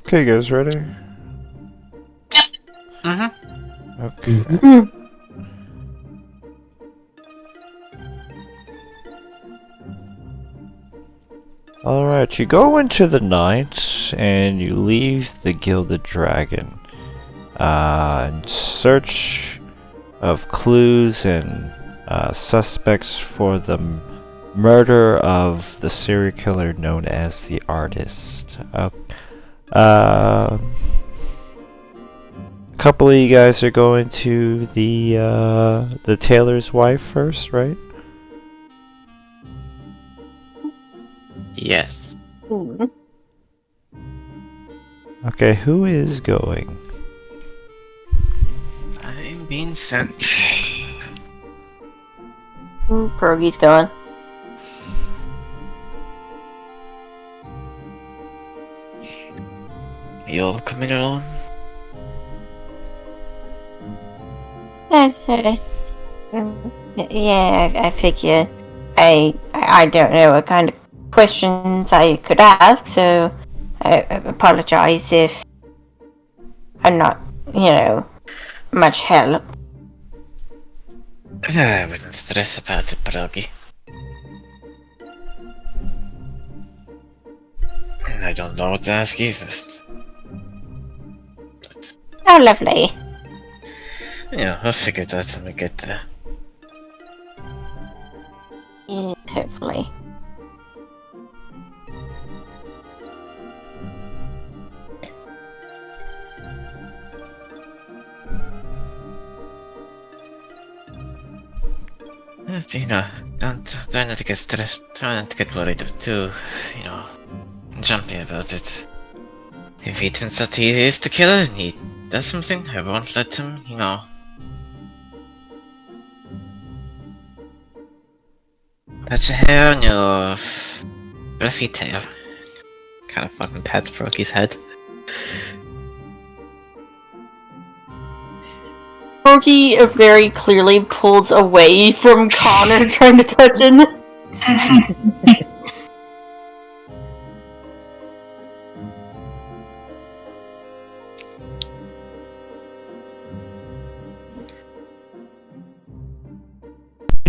Okay, you guys ready? Mm-hmm. Okay. Alright, you go into the night and you leave the Gilded Dragon. In search of clues and suspects for the murder of the serial killer known as the Artist. A couple of you guys are going to the tailor's wife first, right? Yes. Okay, who is going? I'm being sent. Pierogi's going. You'll come in alone? Yeah, I figure. I don't know what kind of questions I could ask, so I apologize if I'm not, much help. I wouldn't stress about it, Pierogi. I don't know what to ask either. But, Oh, lovely. I'll figure it out when we get there. Yes, hopefully. Don't not to get stressed, try not to get worried too, jumpy about it. If he turns out he is the killer and he does something, I won't let him, touch a hair on your fluffy tail. Kind of fucking pats Pierogi's head. Pierogi very clearly pulls away from Connor trying to touch him.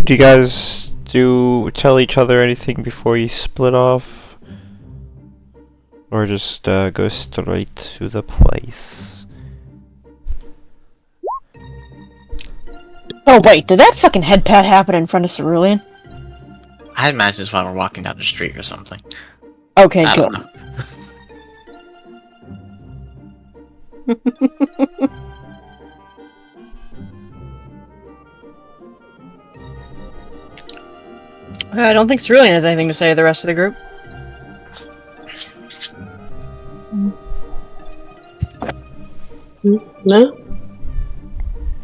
Do you guys tell each other anything before you split off? Or just go straight to the place? Oh wait, did that fucking head pat happen in front of Cerulean? I imagine it's while we're walking down the street or something. Okay, I good. don't know. I don't think Cerulean has anything to say to the rest of the group. No?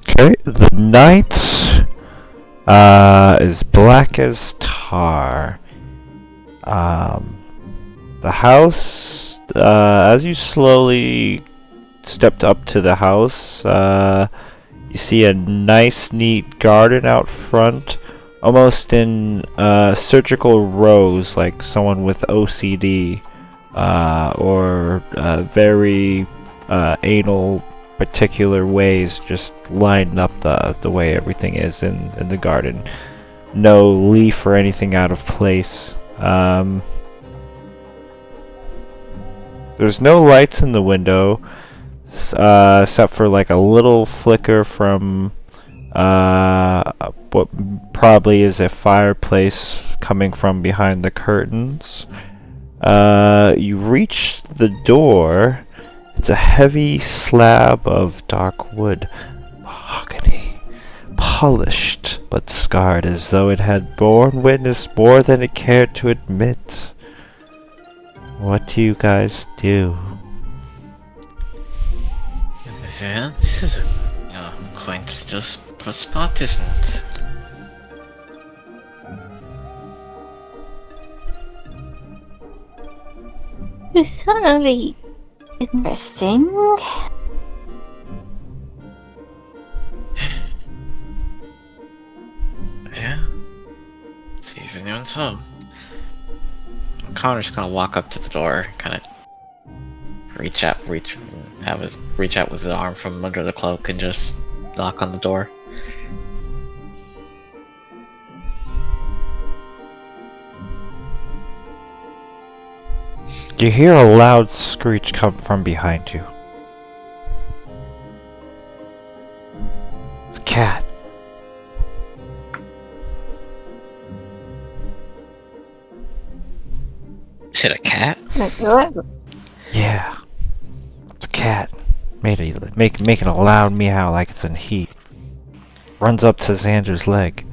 Okay, the night is black as tar. The house, as you slowly stepped up to the house, you see a nice, neat garden out front, almost in surgical rows, like someone with OCD, or very anal particular ways, just lined up the way everything is in the garden. No leaf or anything out of place. There's no lights in the window, except for like a little flicker from what probably is a fireplace coming from behind the curtains. You reach the door. It's a heavy slab of dark wood, mahogany, polished but scarred as though it had borne witness more than it cared to admit. What do you guys do? Yeah, this is a quaint little spot, isn't it? It's certainly interesting. Yeah. See if anyone's home. Connor's gonna walk up to the door, kind of reach out with his arm from under the cloak and just knock on the door. You hear a loud screech come from behind you. It's a cat. Is it a cat? Yeah. It's a cat. Making a loud meow like it's in heat. Runs up to Xander's leg.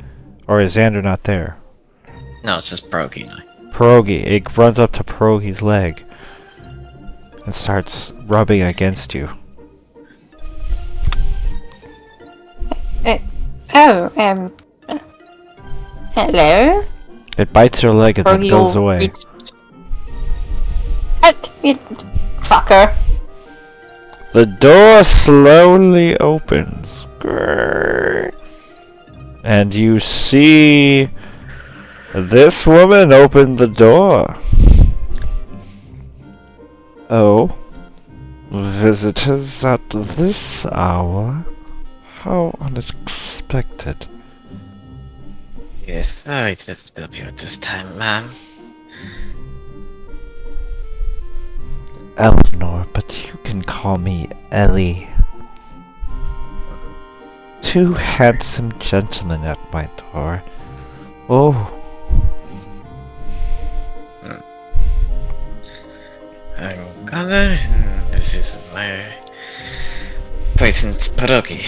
Or is Xander not there? No, it's just Pierogi. Pierogi. It runs up to Pierogi's leg. And starts rubbing against you. Hello? It bites your leg and then goes away. Fucker. The door slowly opens. And you see this woman open the door. Oh, visitors at this hour? How unexpected. Yes, sorry to disturb you at this time, ma'am. Eleanor, but you can call me Ellie. Two handsome gentlemen at my door. Oh. I'm Connor, and this is my acquaintance Pierogi.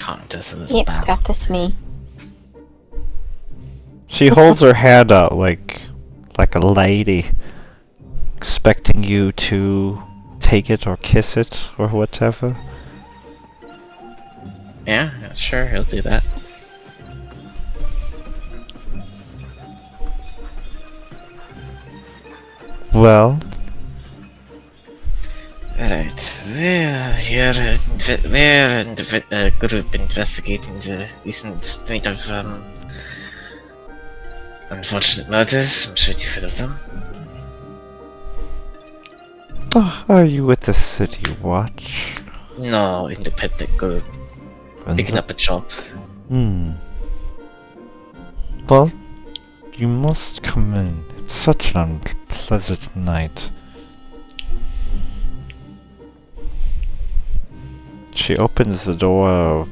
Connor does a little Yep, bow. that is me. She holds her hand out like a lady, expecting you to take it or kiss it or whatever. Yeah, sure, he'll do that. Well, Alright, we're here, we're in the group investigating the recent state of, unfortunate murders. I'm sure you've heard of them. are you with the City Watch? No, independent group. Picking up a job. Well, you must come in. It's such an unpleasant night. She opens the door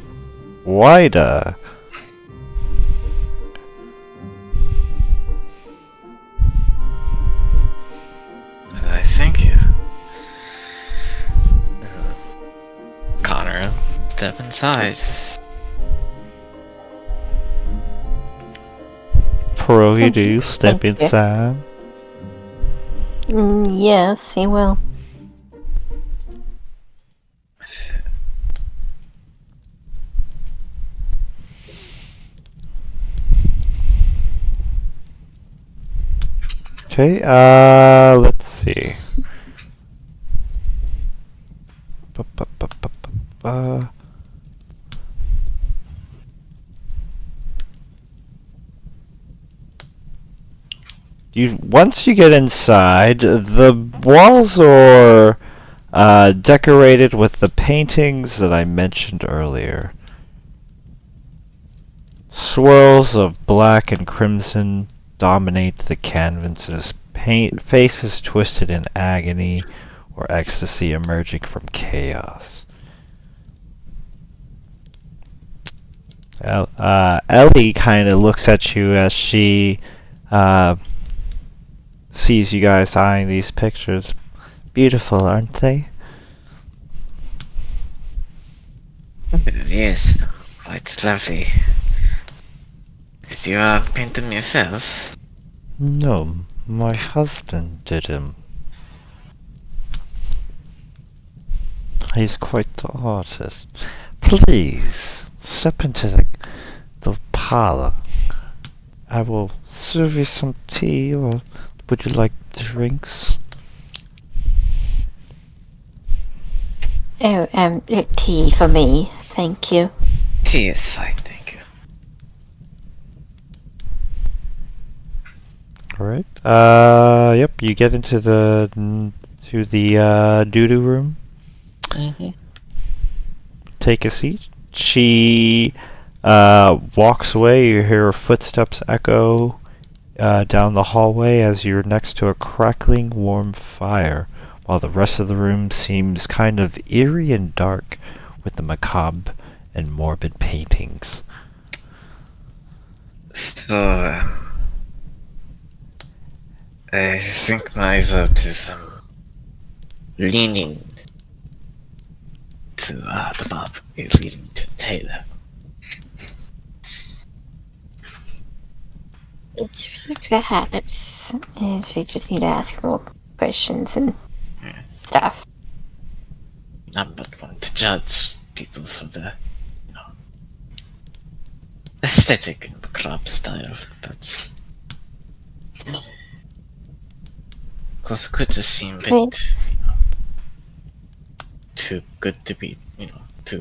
wider. Thank you. Connor, step inside. Pierogi, do you step Thank you. inside? Yes, he will. Okay, let's see. Once you get inside, the walls are decorated with the paintings that I mentioned earlier. Swirls of black and crimson dominate the canvases, faces twisted in agony or ecstasy emerging from chaos. Ellie kind of looks at you as she sees you guys eyeing these pictures. Beautiful, aren't they? Yes, quite lovely. Did you paint them yourself? No, my husband did him. He's quite the artist. Please, step into the parlor. I will serve you some tea, or would you like drinks? Oh, tea for me. Thank you. Tea is fine, thank you. Alright. Yep, you get into the doo-doo room. Take a seat. She walks away. You hear her footsteps echo down the hallway as you're next to a crackling warm fire, while the rest of the room seems kind of eerie and dark with the macabre and morbid paintings. So, I think my vote is leaning to the mob, leaning to the tailor. Perhaps if we just need to ask more questions and stuff. I'm not one to judge people for their, aesthetic and macabre style, but because it could just seem a bit, too good to be, too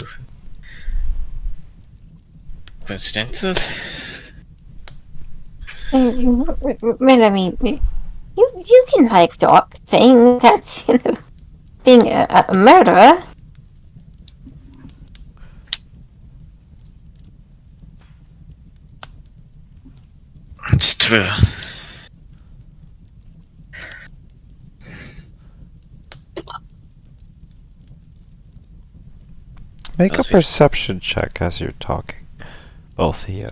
coincidental. Well, I mean, you can like dark things. That's being a murderer. It's true. Make a perception check as you're talking, both of you.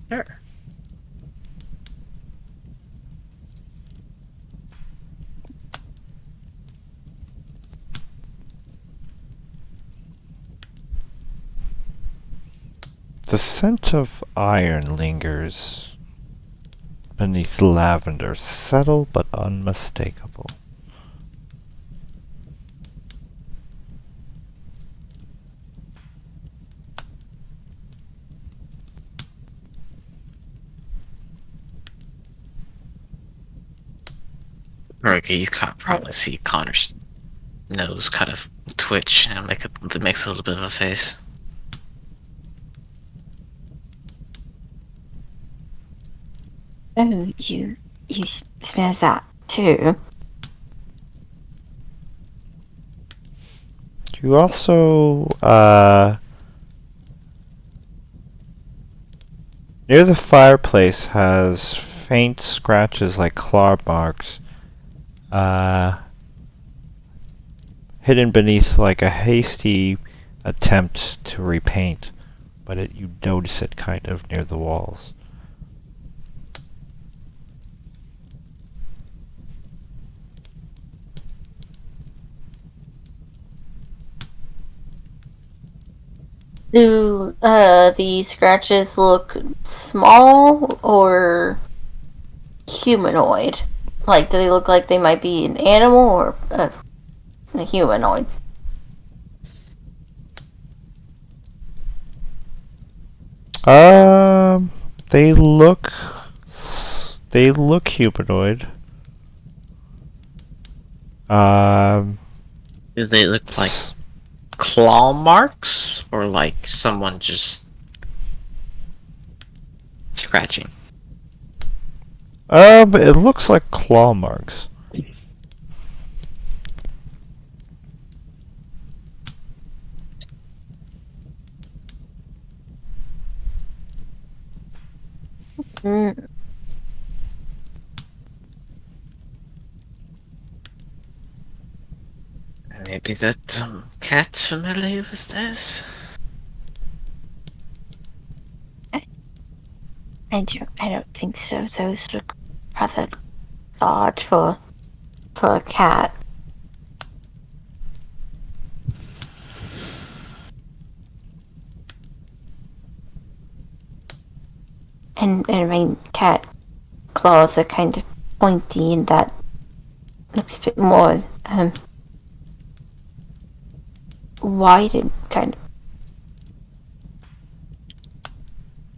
Sure. The scent of iron lingers beneath lavender, subtle but unmistakable. Okay, you can't probably see Connor's nose kind of twitch and it makes a little bit of a face. Oh, you smell that too? You also, near the fireplace has faint scratches like claw marks, hidden beneath like a hasty attempt to repaint, but you notice it kind of near the walls. Do the scratches look small or humanoid? Like, do they look like they might be an animal or a humanoid? They look humanoid. Do they look like claw marks or like someone just scratching? It looks like claw marks. Mm. Maybe that cat familiar with this? I don't think so. Those look rather large for a cat. And I mean, cat claws are kind of pointy, and that looks a bit more wide and kind of.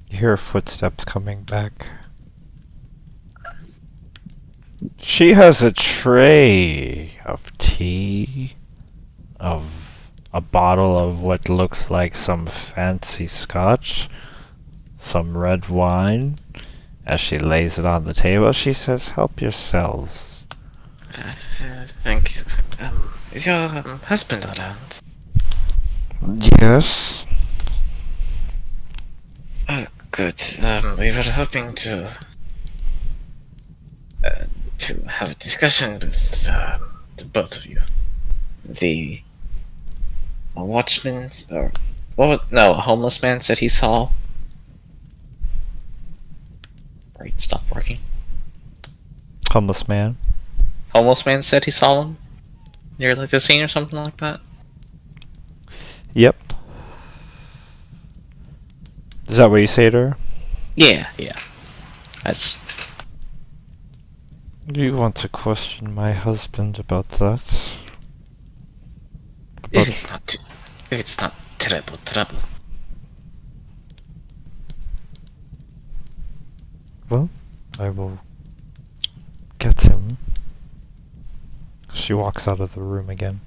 You hear footsteps coming back. She has a tray of tea, of a bottle of what looks like some fancy scotch, some red wine, As she lays it on the table, she says, "Help yourselves." Thank you. Is your husband around? Yes. Good. We were hoping to have a discussion with the both of you. The watchman, or a homeless man said he saw. Right, stop working. Homeless man. Homeless man said he saw him near like the scene or something like that. Yep. Is that what you say to her? Yeah. That's You want to question my husband about that? if it's not terrible trouble. Well, I will get him. She walks out of the room again.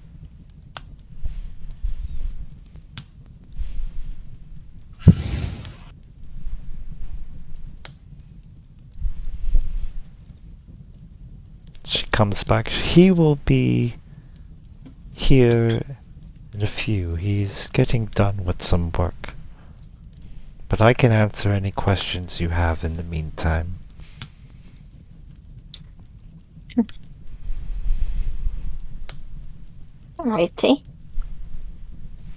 She comes back. He will be here in a few. He's getting done with some work. But I can answer any questions you have in the meantime. Alrighty.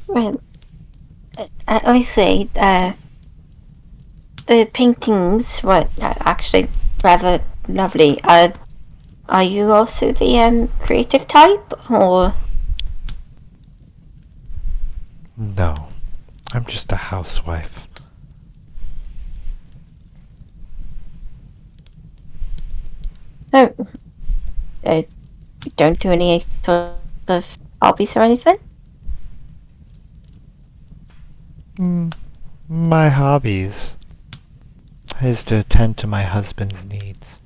Well, I say, the paintings were actually rather lovely. Are you also the creative type, or? No, I'm just a housewife. Oh, you don't do any sort of hobbies or anything? My hobbies is to attend to my husband's needs.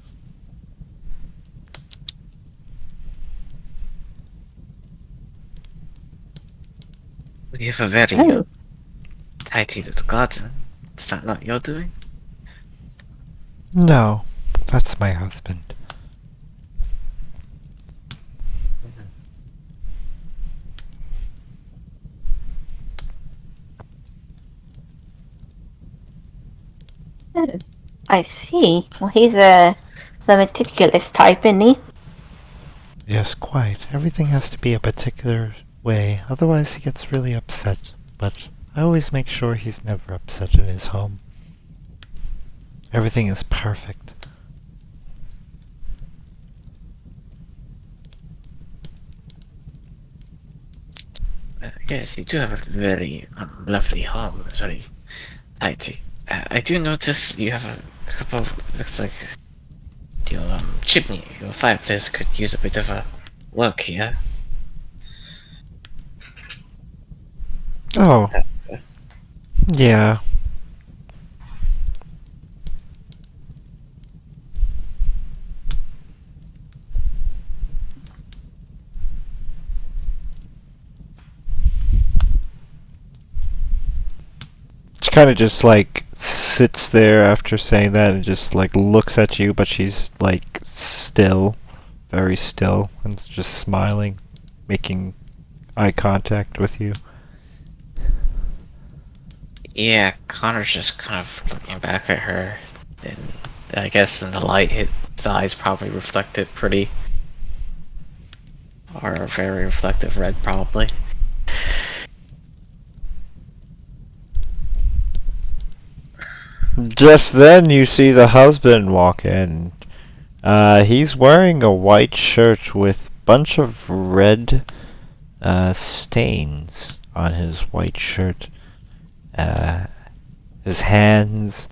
We have a very Oh, tidy little garden. Is that not your doing? No, that's my husband. I see. Well, he's the meticulous type, isn't he? Yes, quite. Everything has to be a particular way, otherwise he gets really upset. But I always make sure he's never upset in his home. Everything is perfect. Yes, you do have a very lovely home. It's very tidy. I do notice you have a couple of, looks like your chimney, your fireplace could use a bit of a work here. Oh. Yeah. She kind of just like sits there after saying that and just like looks at you, but she's like still, very still, and just smiling, making eye contact with you. Yeah, Connor's just kind of looking back at her, and I guess in the light, his eyes probably reflected pretty, or a very reflective red, probably. Just then you see the husband walk in. He's wearing a white shirt with a bunch of red stains on his white shirt. His hands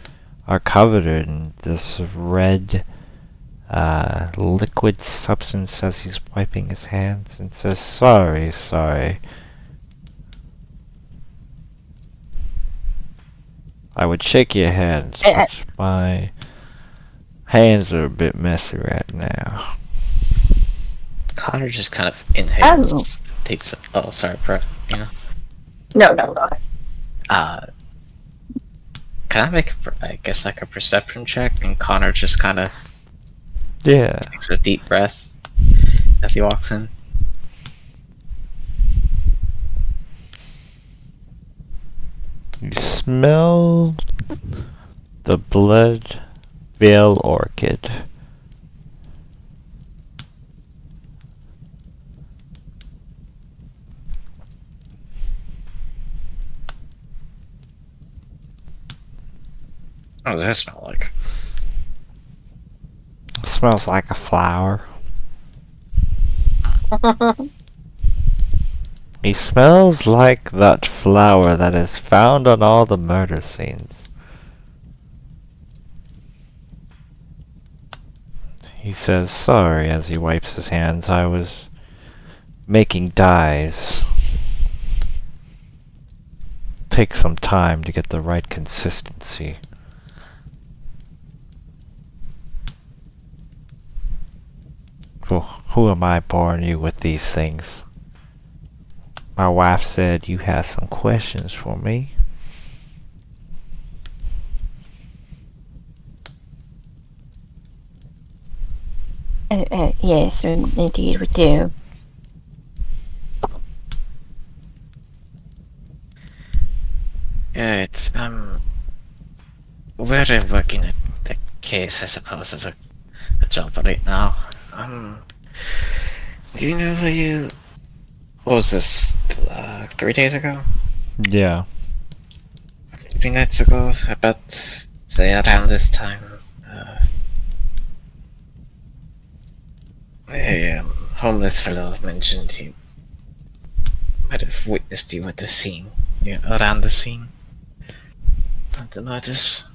are covered in this red liquid substance as he's wiping his hands and says, "Sorry, sorry. I would shake your hands, but my hands are a bit messy right now." Connor just kind of inhales, Oh. takes. Oh, sorry, Brett. You know, No. kind can I make, I guess, like a perception check? And Connor just kind of Yeah. takes a deep breath as he walks in. You smell the blood veil orchid. What does that smell like? Smells like a flower. He smells like that flower that is found on all the murder scenes. He says sorry as he wipes his hands. I was making dyes. Takes some time to get the right consistency. Well, who am I boring you with these things? My wife said you had some questions for me. Yes, indeed we do. Yeah, it's, we're working at the case, I suppose, as a job right now. Do you know who you... What was this, 3 days ago? Yeah. 3 nights ago? About, say, around this time, a homeless fellow mentioned he might have witnessed you at the scene, yeah, around the scene. Not to notice.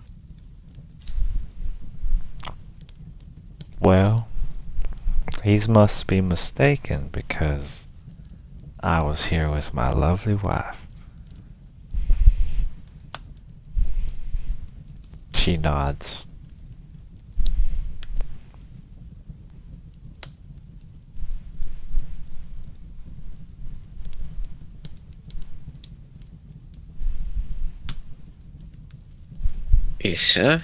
Well, he must be mistaken because I was here with my lovely wife. She nods. You sure?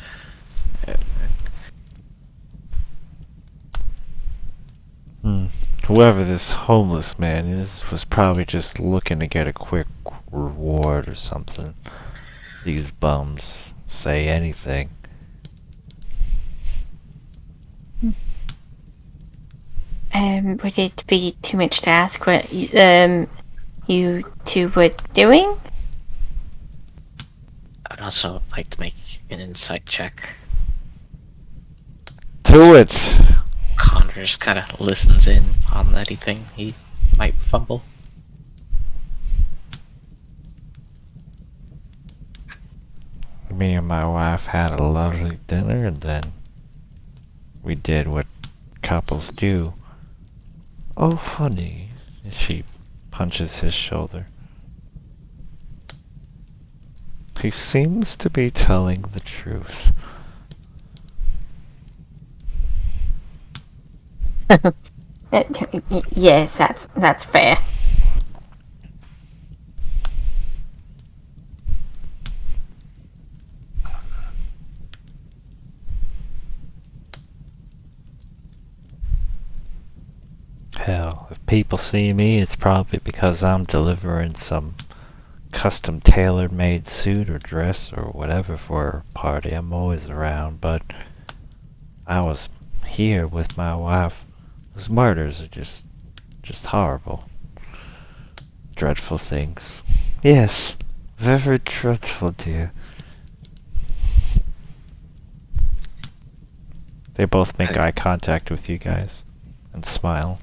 Whoever this homeless man is was probably just looking to get a quick reward or something. These bums say anything. Would it be too much to ask what you two were doing? I'd also like to make an insight check. Do it! Connors kind of listens in on anything he might fumble. Me and my wife had a lovely dinner and then we did what couples do. Oh, honey. She punches his shoulder. He seems to be telling the truth. Yes, that's fair. Hell, if people see me, it's probably because I'm delivering some custom tailor-made suit or dress or whatever for a party. I'm always around, but I was here with my wife. Those murders are just horrible. Dreadful things. Yes, very dreadful, dear. They both make eye contact with you guys and smile.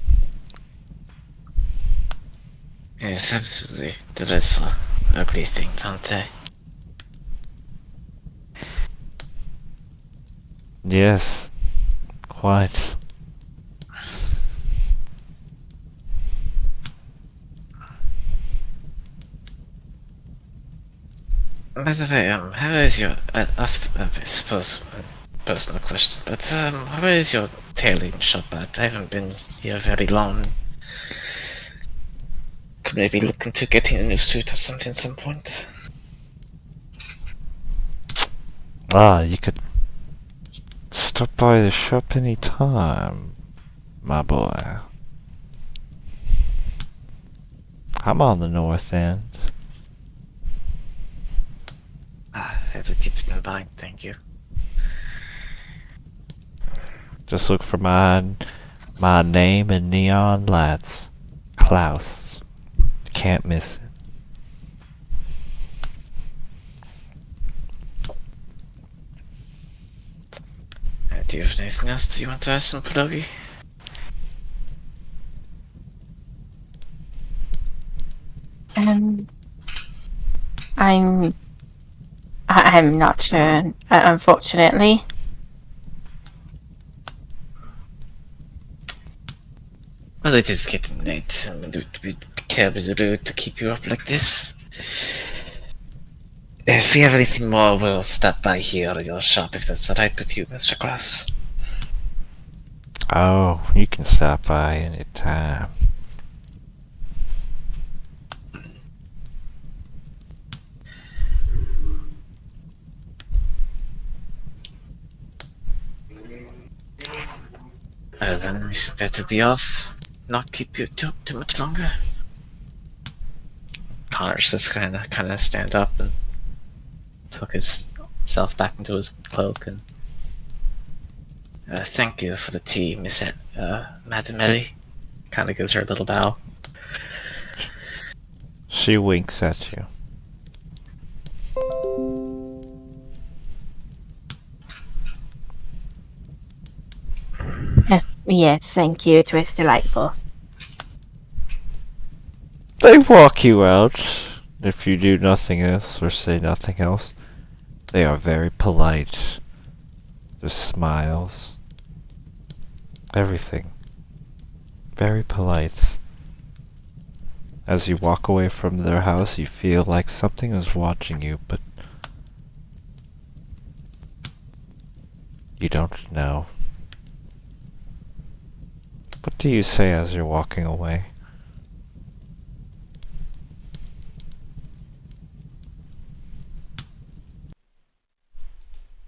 Yes, absolutely dreadful, ugly things, aren't they? Yes, quite. By the way, how is your, I suppose, personal question, but, how is your tailoring shop at? I haven't been here very long. Could maybe look into getting a new suit or something at some point. Ah, you could stop by the shop any time, my boy. I'm on the north end. I have to keep it in mind, thank you. Just look for my name in neon lights. Klaus. Can't miss it. Do you have anything else you want to ask Plogi? Um, I'm not sure, unfortunately. Well, it is getting late. It would be terribly rude to keep you up like this. If we have anything more, we'll stop by here at your shop if that's alright with you, Mr. Klaus. Oh, you can stop by anytime. Then we should better be off. Not keep you too much longer. Connor's just kind of stand up and tuck himself back into his cloak and thank you for the tea, Miss Madam Ellie. Kind of gives her a little bow. She winks at you. Yes, thank you. It was delightful. They walk you out. If you do nothing else or say nothing else, they are very polite. Their smiles. Everything. Very polite. As you walk away from their house, you feel like something is watching you, but you don't know. What do you say as you're walking away?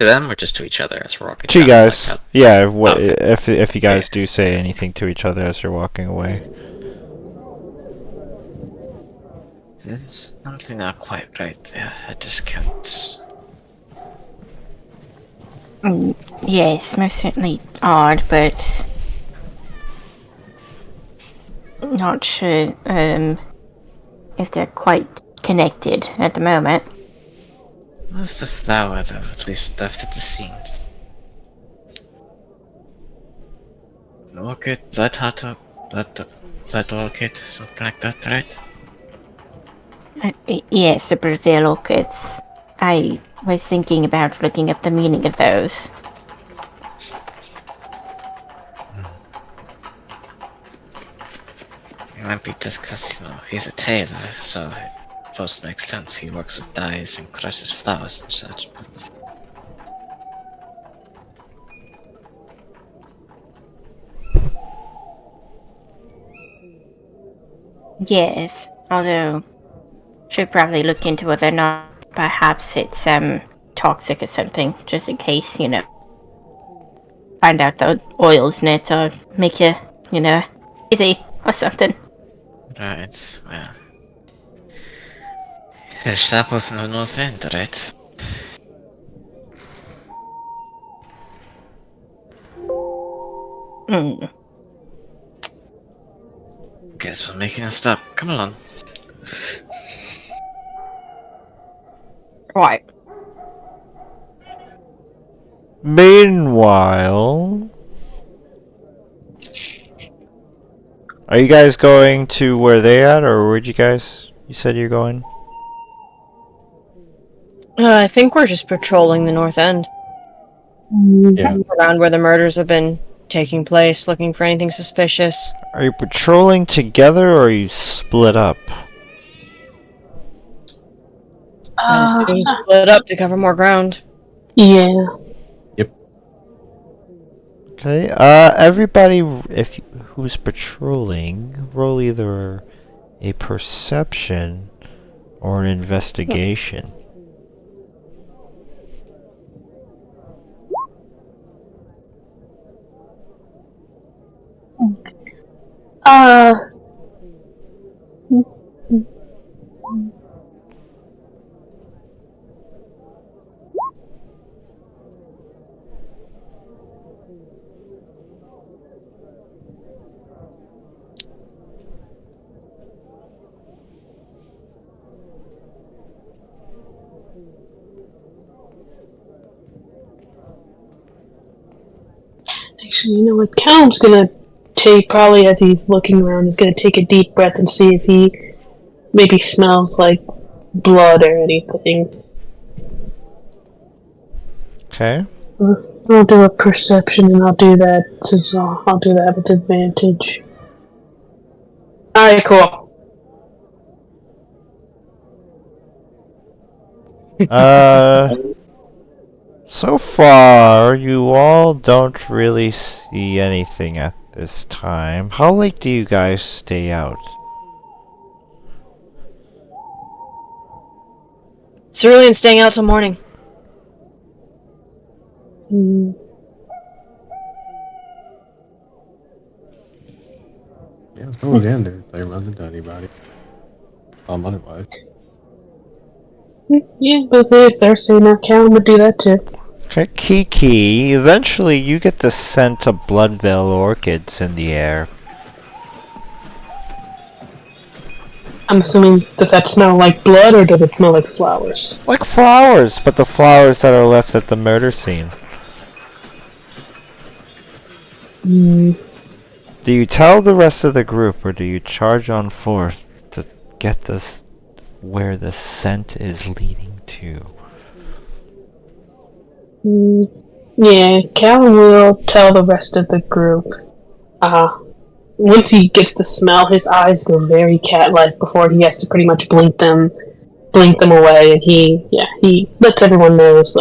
To them or just to each other as we're walking To you down, guys. like, Yeah, okay. if you guys do say anything to each other as you're walking away. There's something not quite right there. I just can't. Yes, most certainly odd, but not sure if they're quite connected at the moment. What's the flower that at least left at the scenes? An orchid, blood orchid, something like that, right? Yes, the Brazil orchids. I was thinking about looking up the meaning of those. It might be just because, he's a tailor, so I suppose it makes sense. He works with dyes and crushes flowers and such, but... Yes, although should probably look into whether or not perhaps it's toxic or something, just in case, find out the oils in it or make you, dizzy or something. Right, well... There's apples in the north end, right? Mm, Guess we're making a stop. Come along. right. Meanwhile, are you guys going to where they at, or where'd you said you're going? I think we're just patrolling the north end. Yeah. Around where the murders have been taking place, looking for anything suspicious. Are you patrolling together, or are you split up? I assume split up to cover more ground. Yeah. Okay, everybody, who's patrolling, roll either a perception or an investigation. Uh, actually, you know what? Callum's gonna take, probably as he's looking around, he's gonna take a deep breath and see if he maybe smells like blood or anything. Okay. I'll do a perception and I'll do that since I'll do that with advantage. Alright, cool. Uh, so far, you all don't really see anything at this time. How late do you guys stay out? Cerulean staying out till morning. Hmm. Yeah, if someone's in there, they run into anybody. Otherwise. Yeah, but if they're saying that, Callum would do that too. Okay, Kiki, eventually you get the scent of Bloodvale orchids in the air. I'm assuming, does that smell like blood or does it smell like flowers? Like flowers, but the flowers that are left at the murder scene. Hmm. Do you tell the rest of the group, or do you charge on forth to get this where the scent is leading to? Yeah, Callum will tell the rest of the group. Once he gets to smell, his eyes go very cat-like before he has to pretty much blink them away, and he lets everyone knows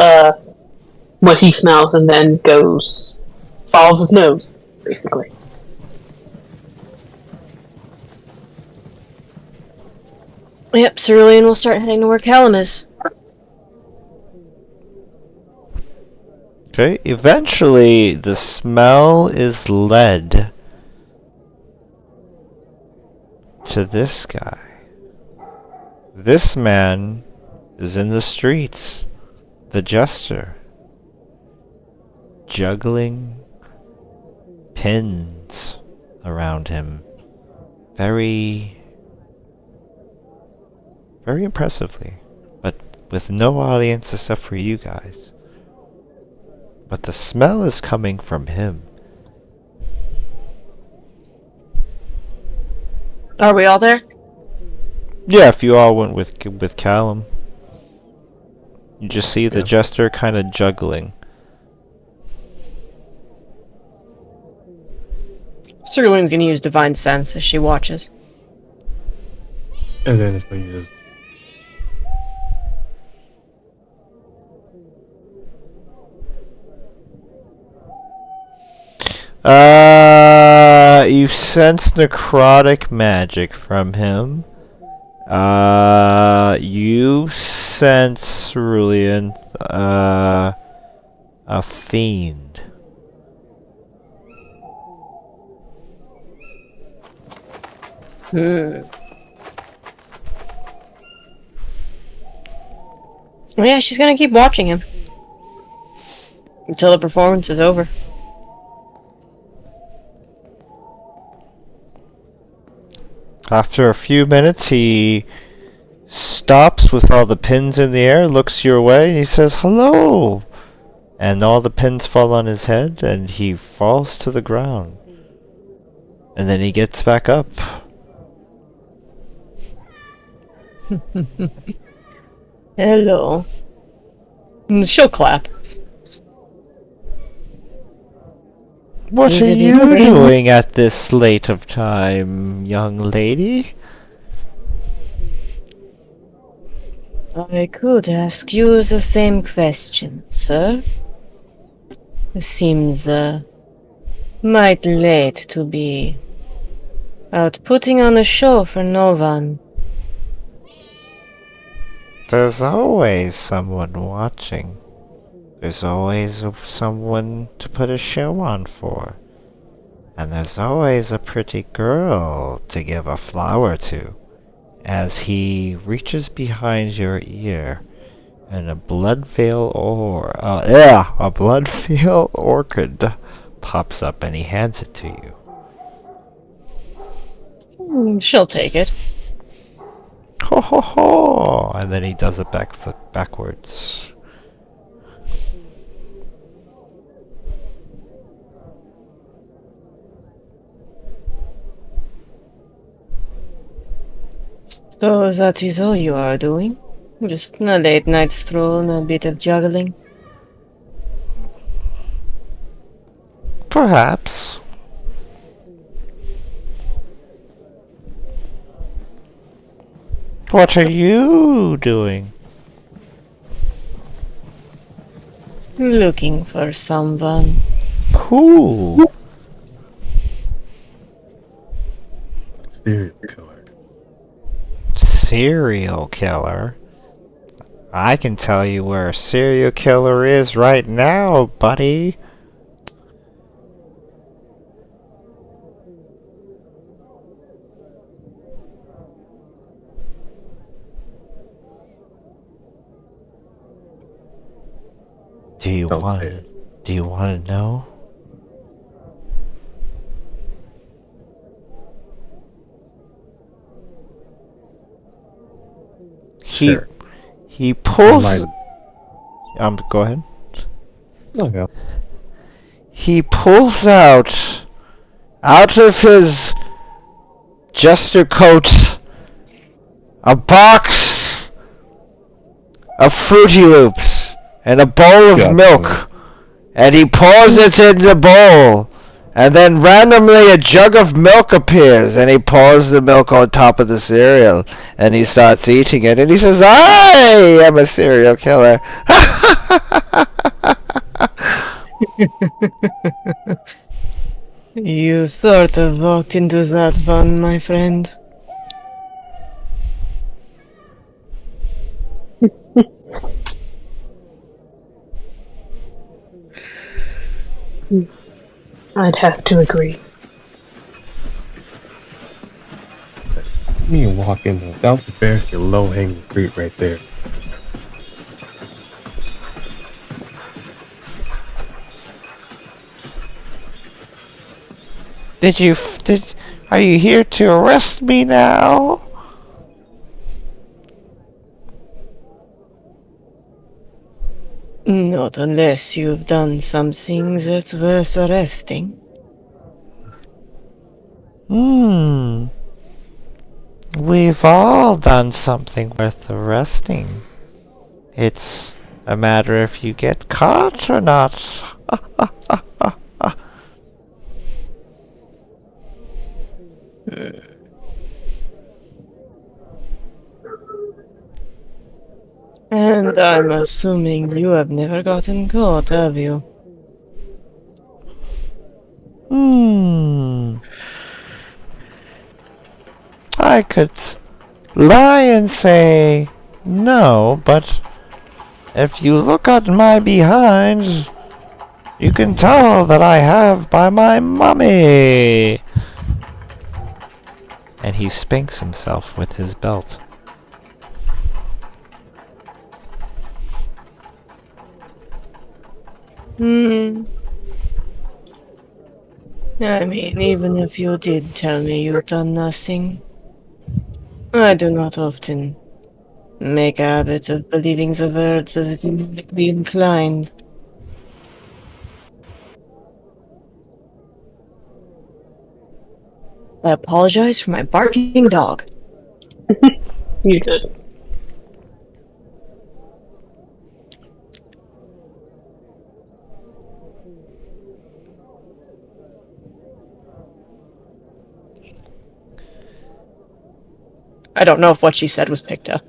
what he smells, and then follows his nose, basically. Yep, Cerulean will start heading to where Callum is. Okay, eventually the smell is led to this guy. This man is in the streets, the jester, juggling pins around him very impressively, but with no audience except for you guys. But the smell is coming from him. Are we all there? Yeah, if you all went with Callum. You just see the Yeah. jester kind of juggling. Cerulean's gonna use Divine Sense as she watches. And then it's when you just You sense necrotic magic from him. You sense Cerulean, a fiend. Yeah, she's gonna keep watching him until the performance is over. After a few minutes, he stops with all the pins in the air, looks your way, and he says, "Hello!" And all the pins fall on his head, and he falls to the ground. And then he gets back up. Hello. She'll clap. What Is are it you anything? doing at this late of time, young lady? I could ask you the same question, sir. It seems, might late to be out putting on a show for no one. There's always someone watching. There's always someone to put a show on for. And there's always a pretty girl to give a flower to. As he reaches behind your ear, and a a blood veil orchid pops up and he hands it to you. She'll take it. Ho ho ho! And then he does a backflip backwards. So that is all you are doing? Just a late night stroll and a bit of juggling? Perhaps. What are you doing? Looking for someone. Who? Serial killer. Serial killer? I can tell you where a serial killer is right now, buddy. Do you Don't want say to? it. Do you want to know? Sure. He pulls. Enlighten. Go ahead. Okay. He pulls out of his jester coat a box of Fruity Loops and a bowl of God milk, damn it. and he pours it in the bowl. And then randomly a jug of milk appears, and he pours the milk on top of the cereal, and he starts eating it, and he says, "I am a serial killer." You sort of walked into that one, my friend. I'd have to agree. Me walk in there. That was very low hanging fruit right there. Are you here to arrest me now? Not unless you've done something that's worth arresting. We've all done something worth arresting. It's a matter if you get caught or not. And I'm assuming you have never gotten caught, have you? I could lie and say no, but if you look at my behind, you can tell that I have by my mummy. And he spanks himself with his belt. I mean, even if you did tell me you've done nothing, I do not often make a habit of believing the words of the demonically inclined. I apologize for my barking dog. You did. I don't know if what she said was picked up.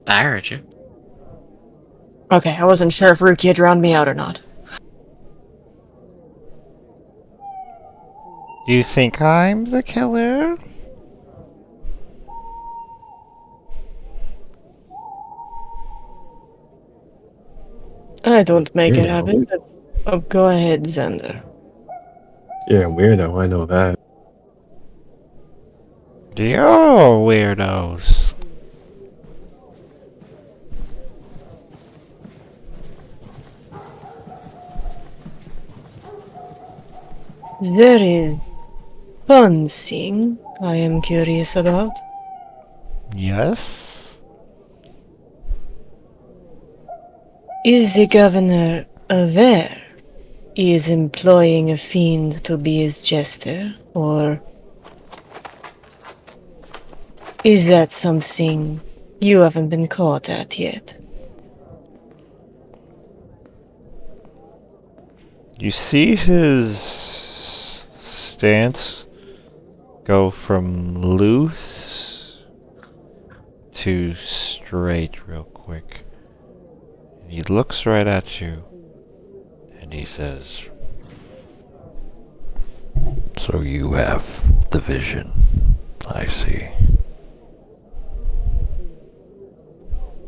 I heard you. Okay, I wasn't sure if Ruki had drowned me out or not. You think I'm the killer? I don't make You a know. habit of Oh, go ahead, Xander. Yeah, weirdo, I know that. You're weirdos. There is one thing I am curious about. Yes? Is the governor aware he is employing a fiend to be his jester, or is that something you haven't been caught at yet? You see his stance go from loose to straight real quick. And he looks right at you and he says, "So you have the vision, I see."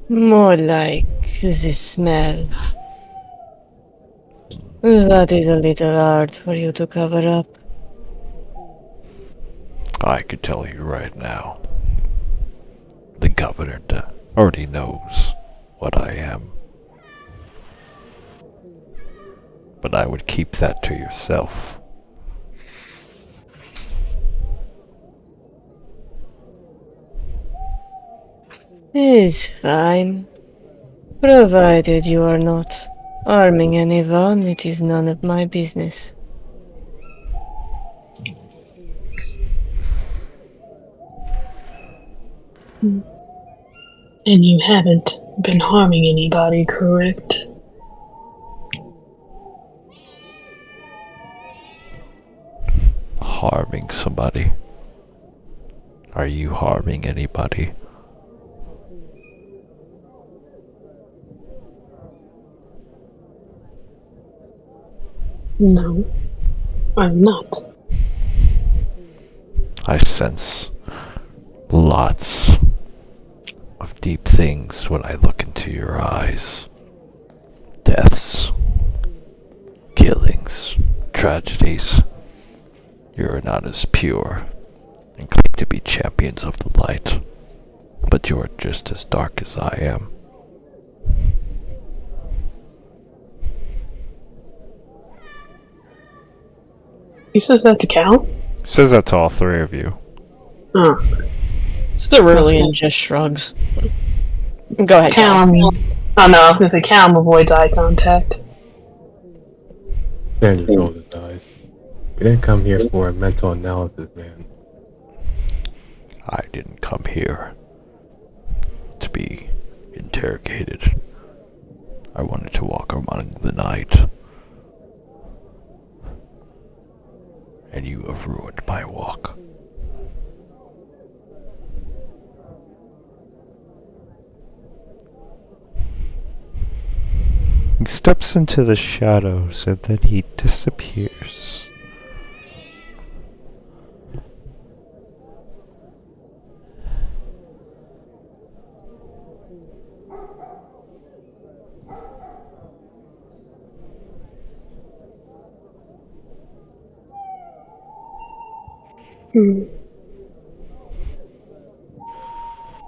More like the smell. That is a little hard for you to cover up. I can tell you right now, the governor already knows what I am. But I would keep that to yourself. It's fine. Provided you are not harming anyone, it is none of my business. And you haven't been harming anybody, correct? Harming somebody. Are you harming anybody? No, I'm not. I sense lots of deep things when I look into your eyes. Deaths, killings, tragedies. You are not as pure and claim to be champions of the light, but you are just as dark as I am. He says that to Cal? Says that to all three of you. Oh, Cerulean just shrugs. Go ahead, Cal. Cal. Oh no, I was gonna say Cal avoids eye contact. Dan just rolled his eyes. We didn't come here for a mental analysis, man. I didn't come here to be interrogated. I wanted to walk around in the night. And you have ruined my walk. He steps into the shadows and then he disappears.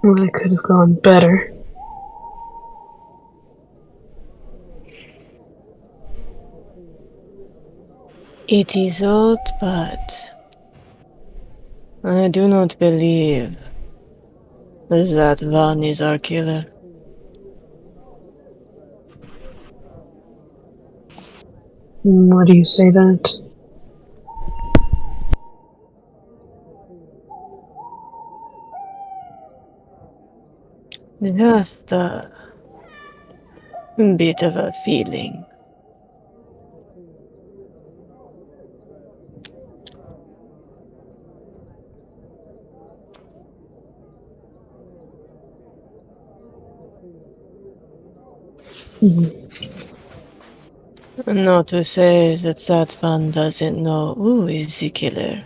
Well, it could have gone better. It is odd, but I do not believe that Van is our killer. Why do you say that? Just a bit of a feeling. Not to say that Van doesn't know who is the killer.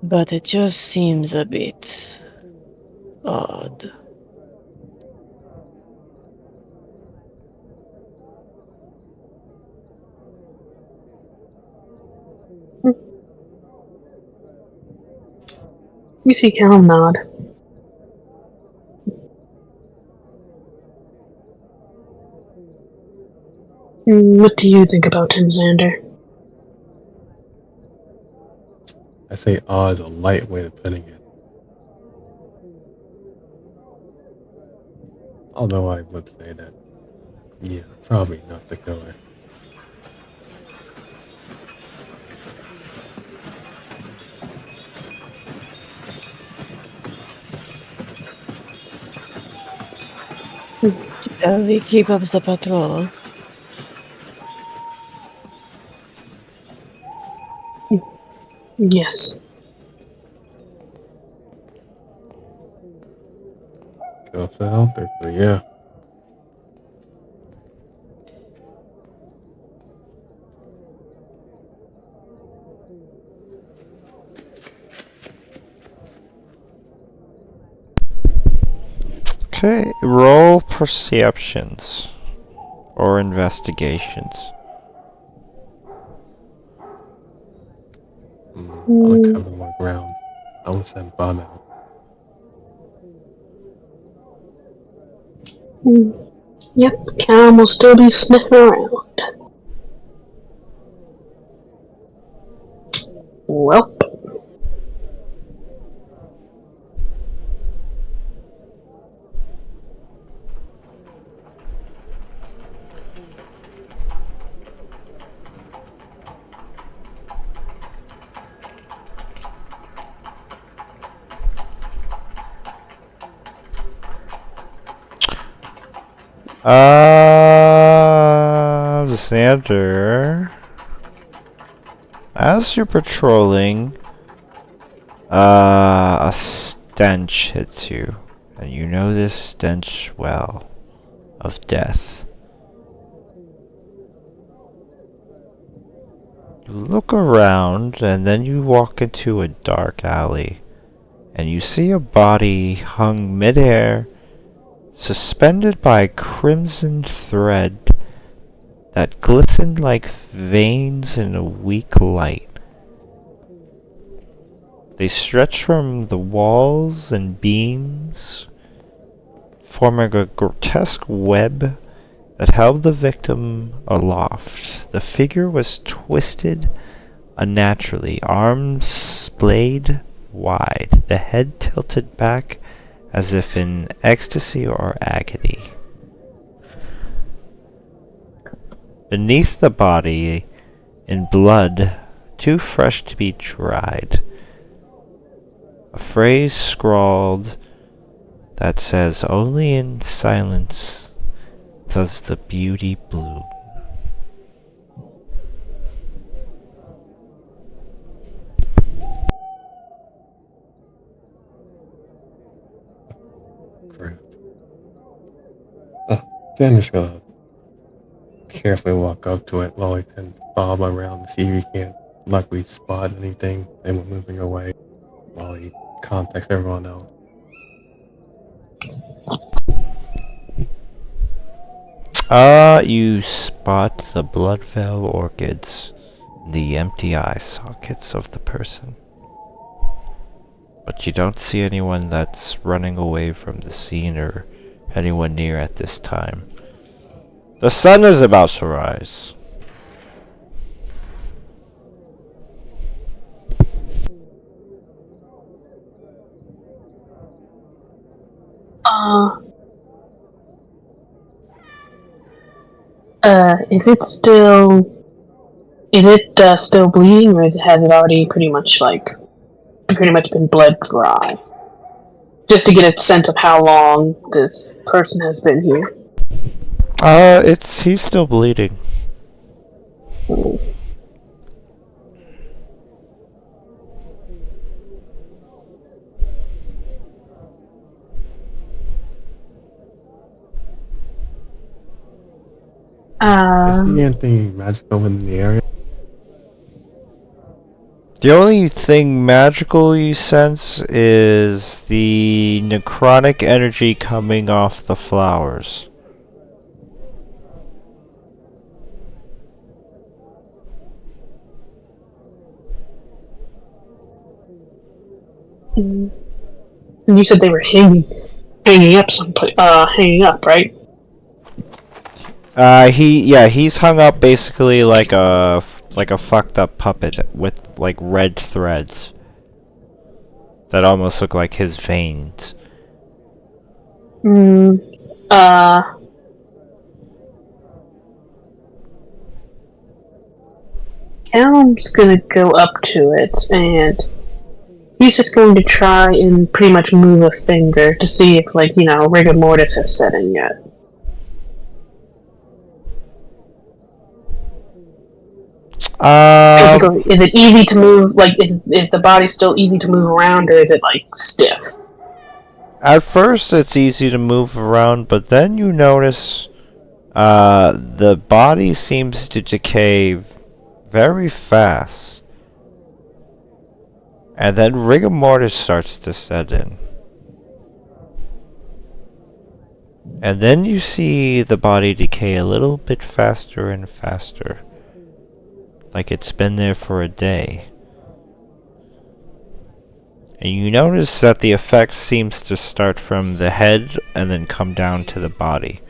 but it just seems a bit odd. You see Callum nod. What do you think about him, Xander? I say odd is a light way of putting it. Although I would say that, yeah, probably not the killer. Shall we keep up the patrol? Yes. Ghosts are out there, so yeah. Okay, roll perceptions or investigations. I want to cover more ground. I want to send Bob out. Yep, Callum will still be sniffing around. Welp. Xander, as you're patrolling, a stench hits you, and you know this stench well, of death. You look around, and then you walk into a dark alley, and you see a body hung midair, suspended by a crimson thread that glistened like veins in a weak light. They stretched from the walls and beams, forming a grotesque web that held the victim aloft. The figure was twisted unnaturally, arms splayed wide, the head tilted back as if in ecstasy or agony. Beneath the body, in blood too fresh to be dried, a phrase scrawled that says, "Only in silence does the beauty bloom." Crap. Then just gonna carefully walk up to it while we can bob around to see if he can't luckily spot anything. Then we're moving away while he contacts everyone else. You spot the blood veil orchids, the empty eye sockets of the person. But you don't see anyone that's running away from the scene or anyone near at this time. The sun is about to rise. Is it still? Is it still bleeding, or has it already pretty much been bled dry? Just to get a sense of how long this person has been here. He's still bleeding. I see anything magical in the area? The only thing magical you sense is the necrotic energy coming off the flowers. And you said they were hanging up, right? He's hung up basically like a fucked up puppet with like red threads that almost look like his veins. Mm, Callum's gonna go up to it, and he's just going to try and pretty much move a finger to see if, like, rigor mortis has set in yet. Basically, is it easy to move? Like, is the body still easy to move around, or is it like stiff? At first, it's easy to move around, but then you notice the body seems to decay very fast, and then rigor mortis starts to set in. And then you see the body decay a little bit faster and faster, like it's been there for a day. And you notice that the effect seems to start from the head and then come down to the body.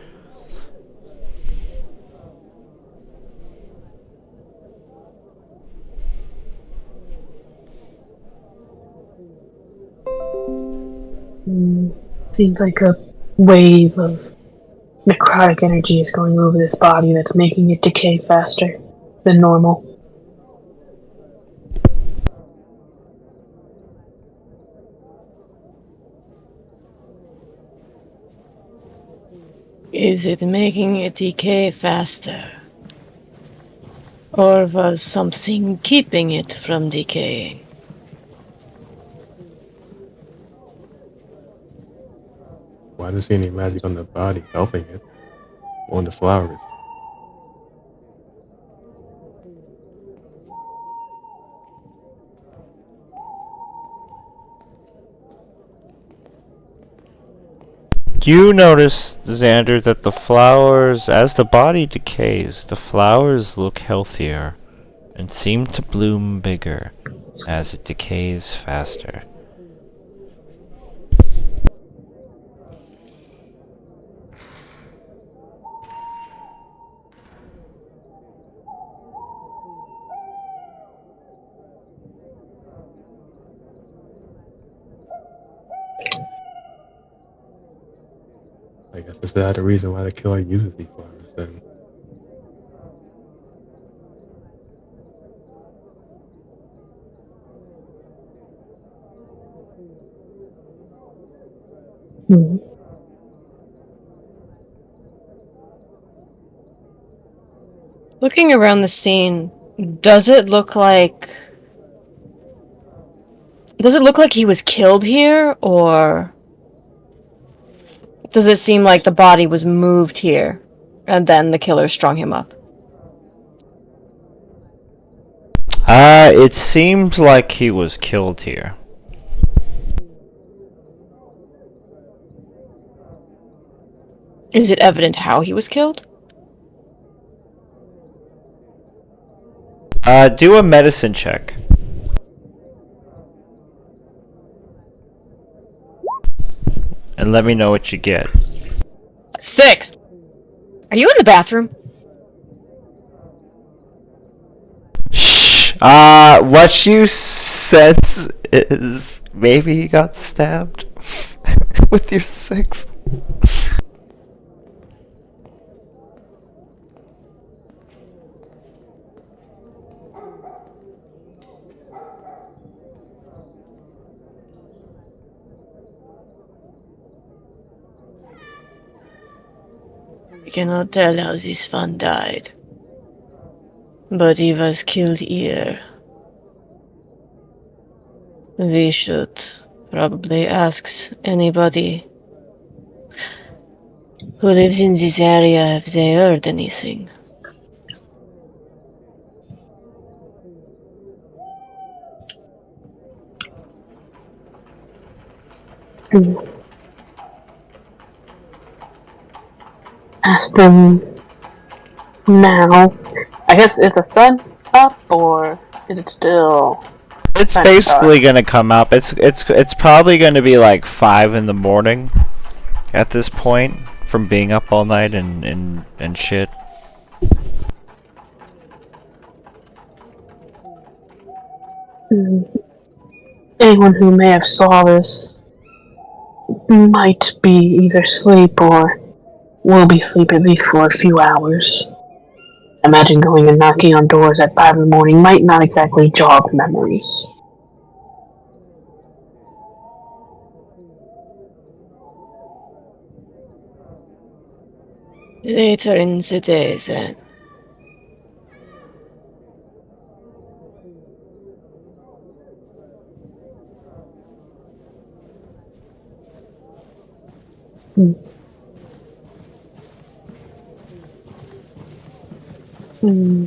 Seems like a wave of necrotic energy is going over this body that's making it decay faster than normal. Is it making it decay faster? Or was something keeping it from decaying? Why does see any magic on the body helping it? On the flowers. You notice, Xander, that the flowers, as the body decays, the flowers look healthier and seem to bloom bigger as it decays faster. I guess is that the reason why the killer uses these flowers then? Hmm. Looking around the scene, does it look like he was killed here, or does it seem like the body was moved here and then the killer strung him up? It seems like he was killed here. Is it evident how he was killed? Do a medicine check. And let me know what you get. 6! Are you in the bathroom? Shh! What you sense is maybe he got stabbed with your 6. I cannot tell how this one died. But he was killed here. We should probably ask anybody who lives in this area if they heard anything. Ask them now. I guess is the sun up or is it still It's kind of basically dark? gonna come up. It's probably gonna be like 5 in the morning at this point from being up all night and shit. Hmm. Anyone who may have saw this might be either asleep or will be asleep at least for a few hours. Imagine going and knocking on doors at 5 in the morning might not exactly jog memories. Later in the day, then.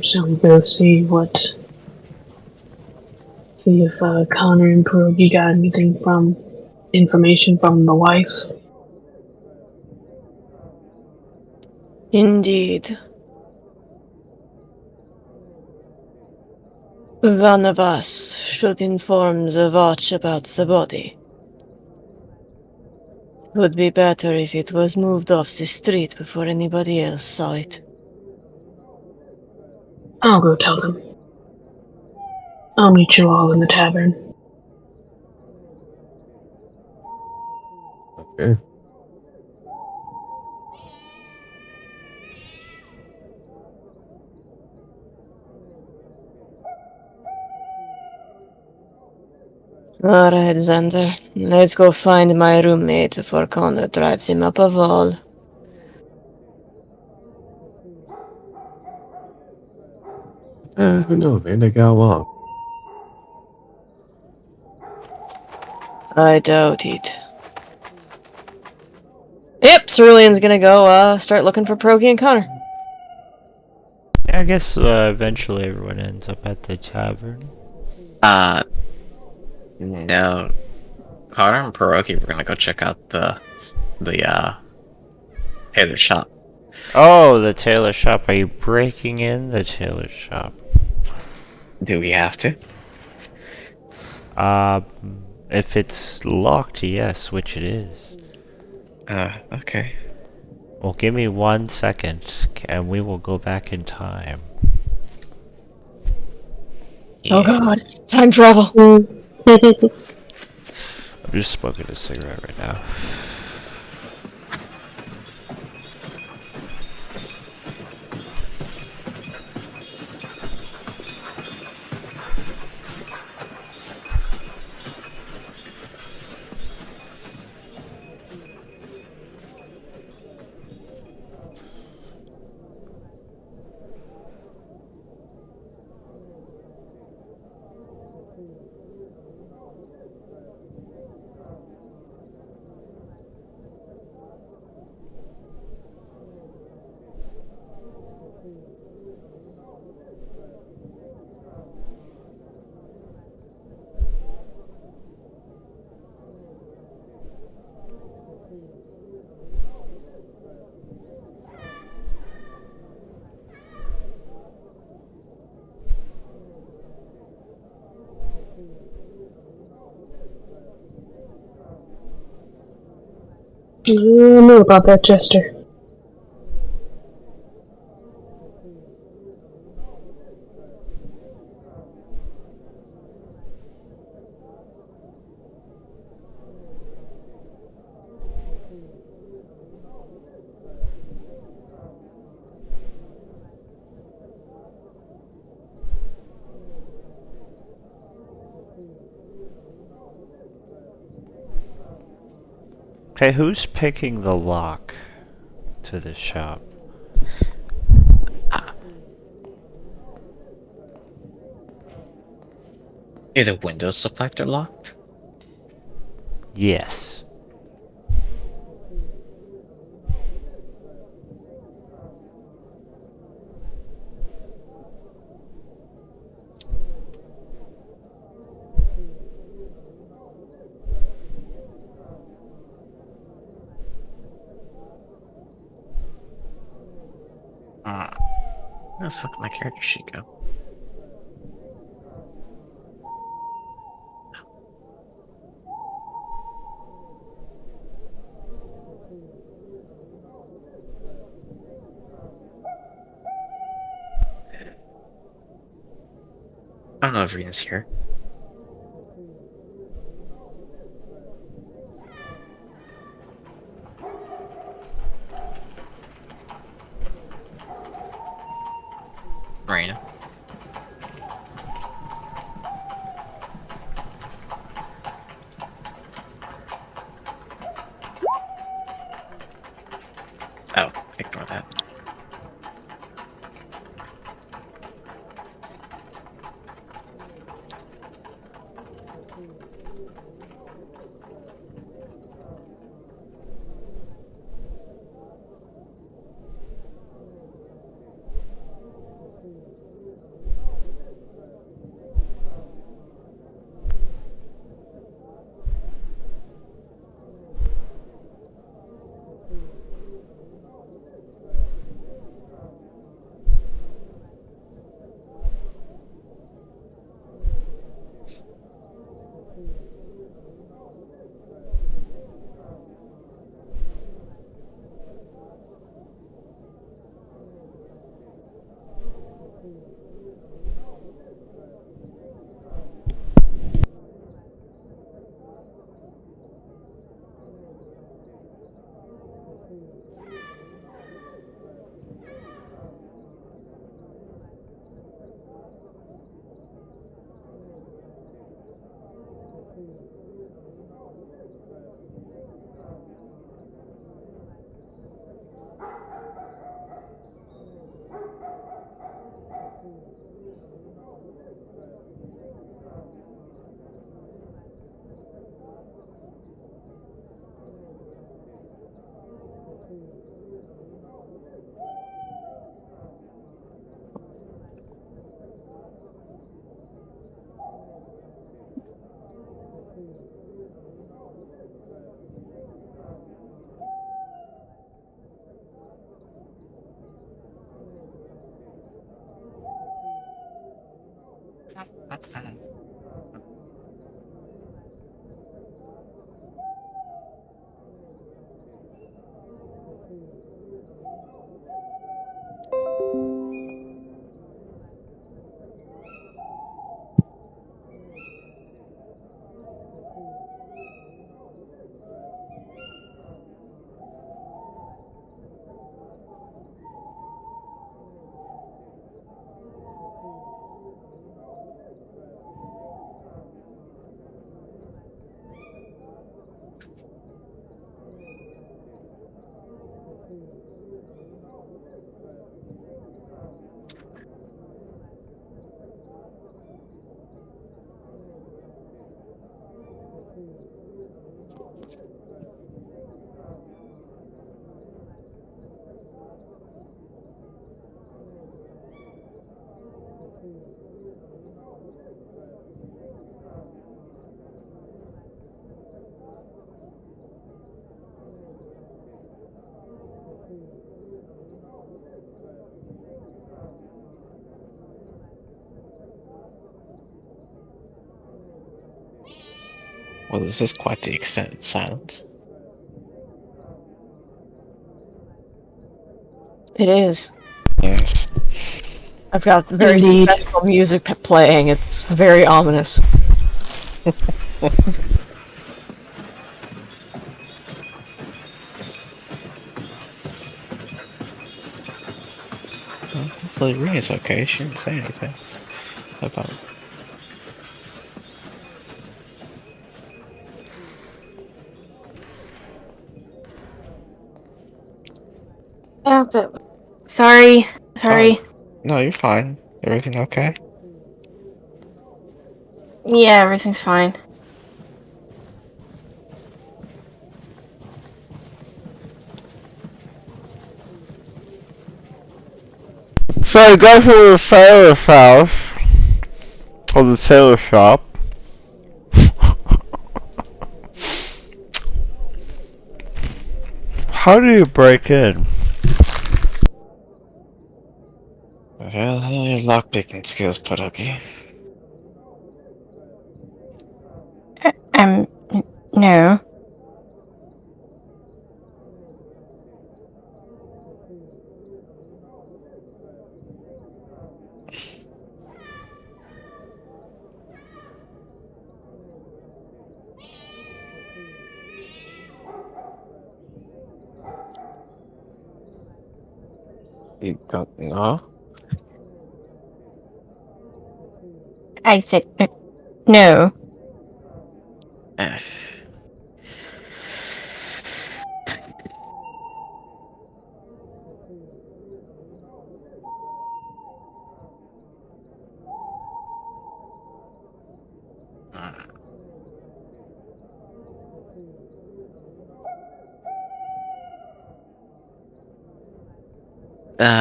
Shall we go see if Connor and Pierogi got anything from information from the wife? Indeed. One of us should inform the watch about the body. Would be better if it was moved off the street before anybody else saw it. I'll go tell them. I'll meet you all in the tavern. Okay. Alright, Xander. Let's go find my roommate before Connor drives him up a wall. Who knows, man? They got along. I doubt it. Yep, Cerulean's gonna go start looking for Progi and Connor. Yeah, I guess eventually everyone ends up at the tavern. No. Connor and Pierogi, we're gonna go check out the tailor shop. Oh, the tailor shop. Are you breaking in the tailor shop? Do we have to? If it's locked, yes, which it is. Okay. Well, give me 1 second, and we will go back in time. Oh Yeah. god, time travel. I'm just smoking a cigarette right now. I don't know about that, Jester. Okay, who's picking the lock to this shop? Do the windows look like they're locked? Yes. Where the fuck did my character sheet go? I don't know if Rena's here. Rena. Oh, ignore that. Well, this is quite the extended silence. It is. Yes. I've got very Indeed. suspenseful music playing. It's very ominous. Well, hopefully Rena's okay. She didn't say anything about. Sorry. No, you're fine. Everything okay? Yeah, everything's fine. So I go to the sailor's house, or the sailor shop. How do you break in? Well, your lockpicking skills, Pierogi. Um, no. You don't know? I said no. Eh.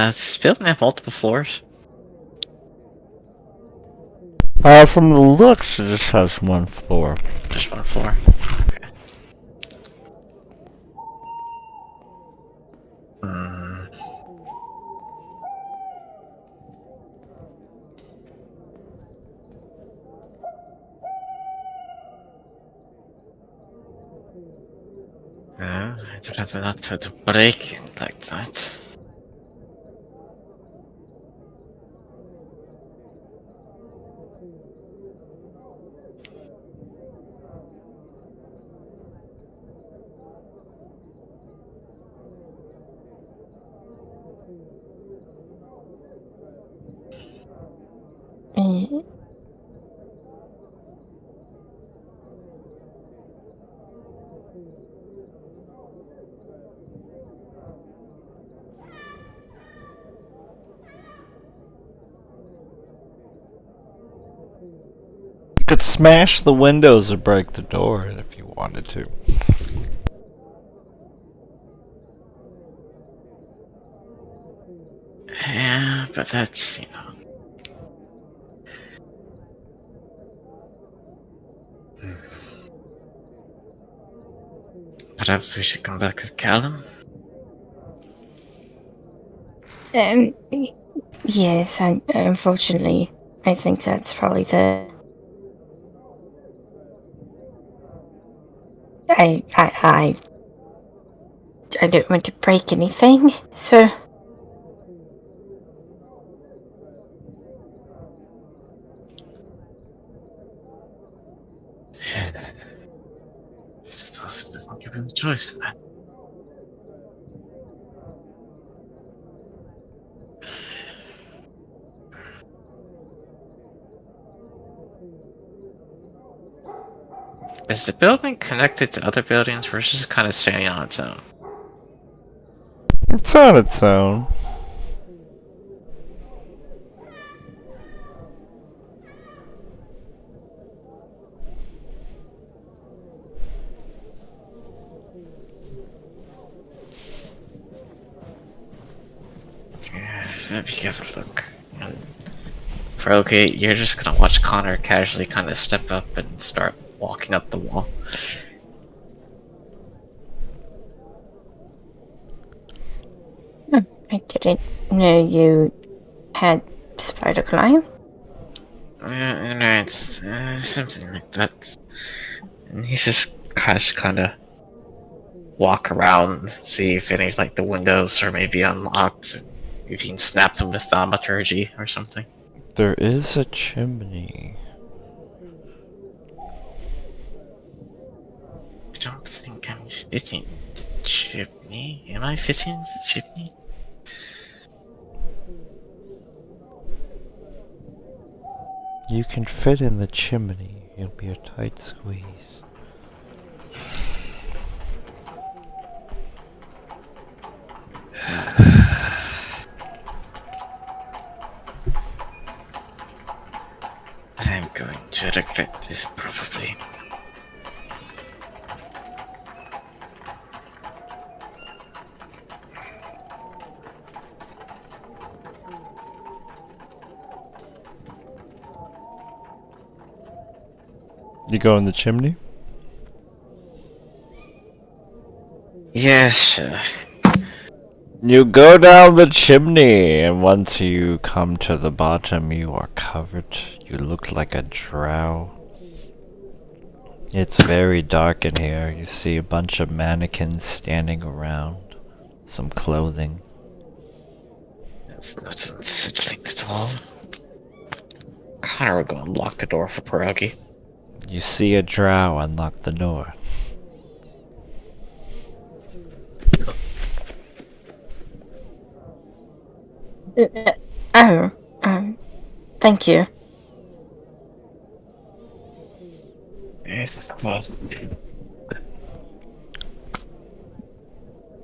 This building have multiple floors? From the looks, it just has one floor. Just one floor? Okay. Hmm. Yeah, I'd rather not have to break in like that. Uh, You could smash the windows or break the door if you wanted to. Yeah, but that's, you know. Perhaps we should come back with Callum? Um, yes, and unfortunately, I think that's probably the. I don't want to break anything, so. I suppose it doesn't give him the choice then. Is the building connected to other buildings, or is it just kind of standing on its own? It's on its own. Yeah, let me give it a look. For okay, you're just gonna watch Connor casually kind of step up and start walking up the wall. I didn't know you had spider climb. It's something like that. And he's just kind of walk around, see if any like the windows are maybe unlocked, if he can snap them with thaumaturgy or something. There is a chimney. I don't think I'm fitting the chimney. Am I fitting the chimney? You can fit in the chimney. It'll be a tight squeeze. I'm going to regret this probably. You go in the chimney? Yes, sure. You go down the chimney, and once you come to the bottom, you are covered. You look like a drow. It's very dark in here. You see a bunch of mannequins standing around. Some clothing. That's not unsettling at all. Connor will go and lock the door for Pierogi. You see a drow unlock the door. Oh, thank you. Yes, well,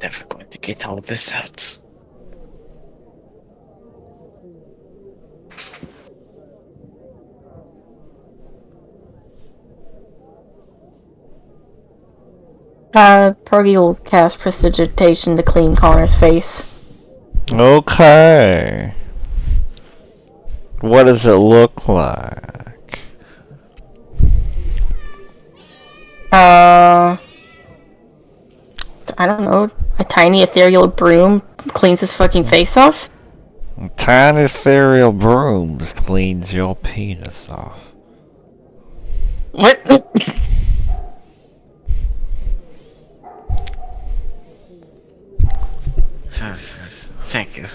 never going to get all of this out. Pergy will cast prestidigitation to clean Connor's face. Okay. What does it look like? I don't know. A tiny ethereal broom cleans his fucking face off? A tiny ethereal broom cleans your penis off. What? Thank you.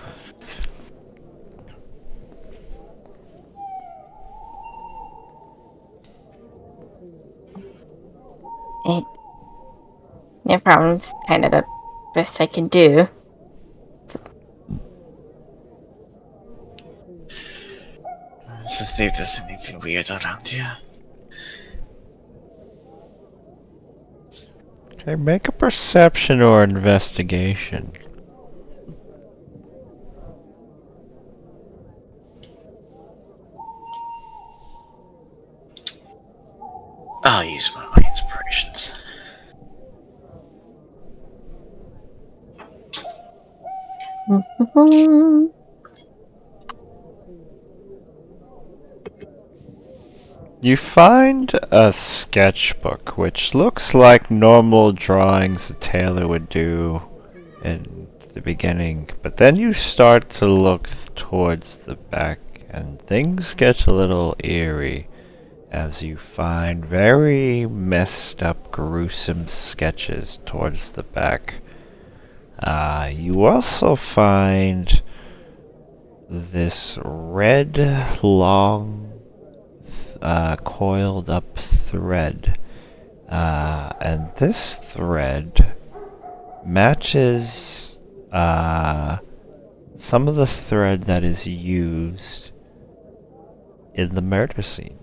No problem. It's kind of the best I can do. Let's just see if there's anything weird around here. Okay, make a perception or investigation. I'll use one of my inspirations. You find a sketchbook which looks like normal drawings a tailor would do in the beginning, but then you start to look towards the back and things get a little eerie as you find very messed up, gruesome sketches towards the back. You also find this red, long, coiled up thread. And this thread matches some of the thread that is used in the murder scenes.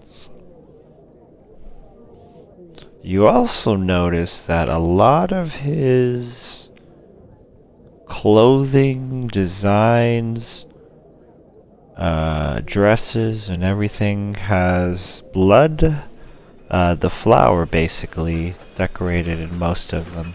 You also notice that a lot of his clothing, designs, dresses, and everything has blood, the flower basically, decorated in most of them.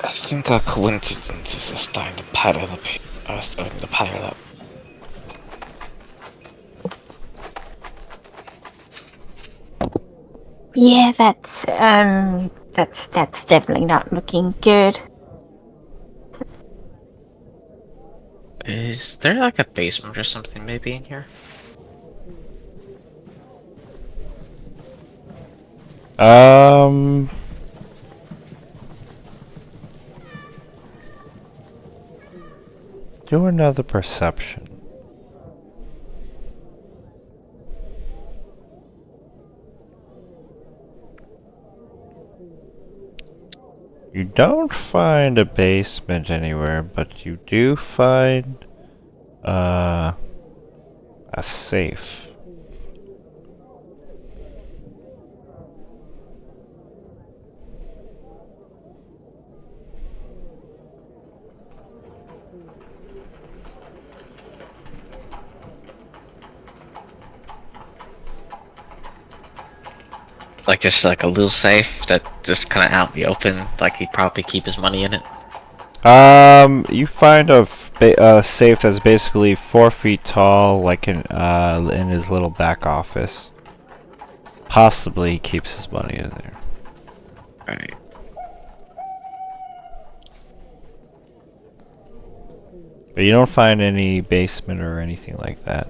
I think our coincidences are starting to pile up. Yeah, that's definitely not looking good. Is there like a basement or something maybe in here? Do another perception. You don't find a basement anywhere, but you do find a safe. Like just like a little safe that just kind of out in the open, like he'd probably keep his money in it. You find safe that's basically 4 feet tall, like in his little back office. Possibly he keeps his money in there. Right. But you don't find any basement or anything like that.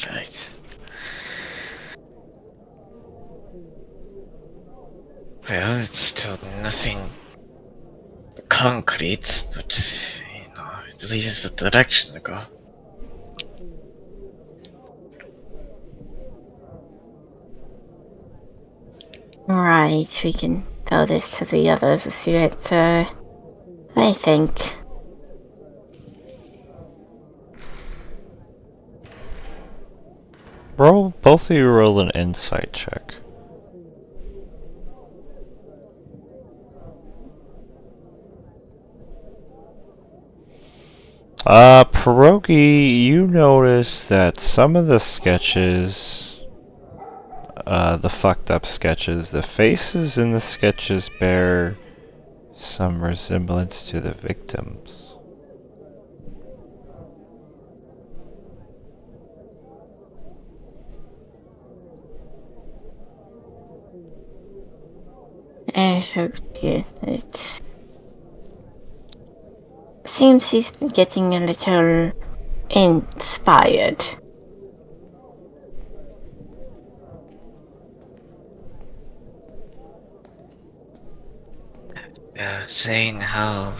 Right. Well, it's still nothing concrete, but it leads the direction to go. Right, we can tell this to the others and see what they think. Both of you roll an insight check. Pierogi, you notice that some of the sketches, the fucked up sketches, the faces in the sketches bear some resemblance to the victims. Okay, it seems he's been getting a little inspired. Saying how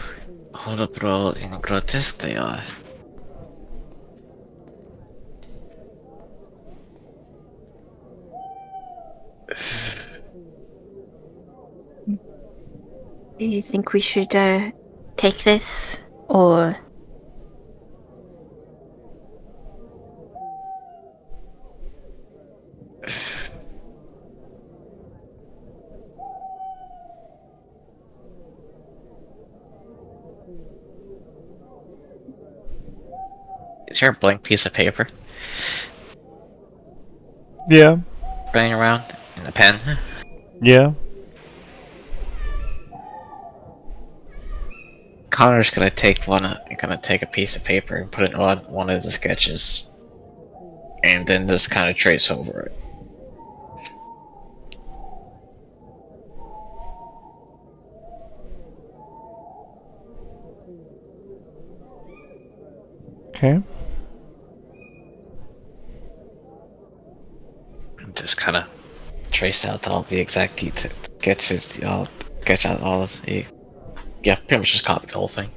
horrible and grotesque they are. Do you think we should take this, or Is there a blank piece of paper Yeah, running around and a pen? yeah. Connor's gonna take a piece of paper and put it on one of the sketches, and then just kind of trace over it. Okay. And just kind of trace out all the exact sketches. I'll sketch out all of the. Yeah, pretty much just copy the whole thing.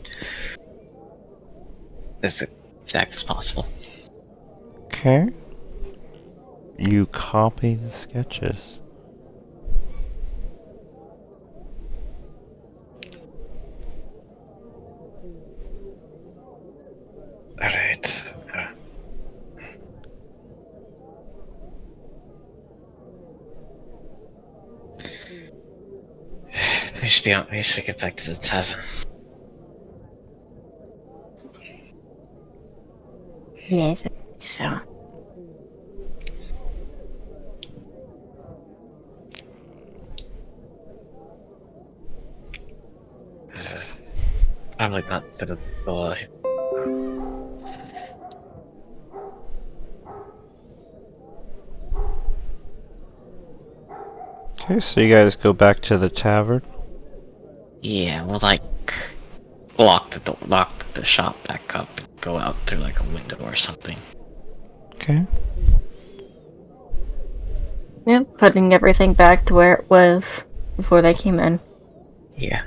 As exact as possible. Okay. You copy the sketches. Alright. We should get back to the tavern. yes? So I'm like not for the Okay, so you guys go back to the tavern. Yeah, we'll like lock the door, lock the shop back up, and go out through like a window or something. Okay. yeah, putting everything back to where it was before they came in. Yeah,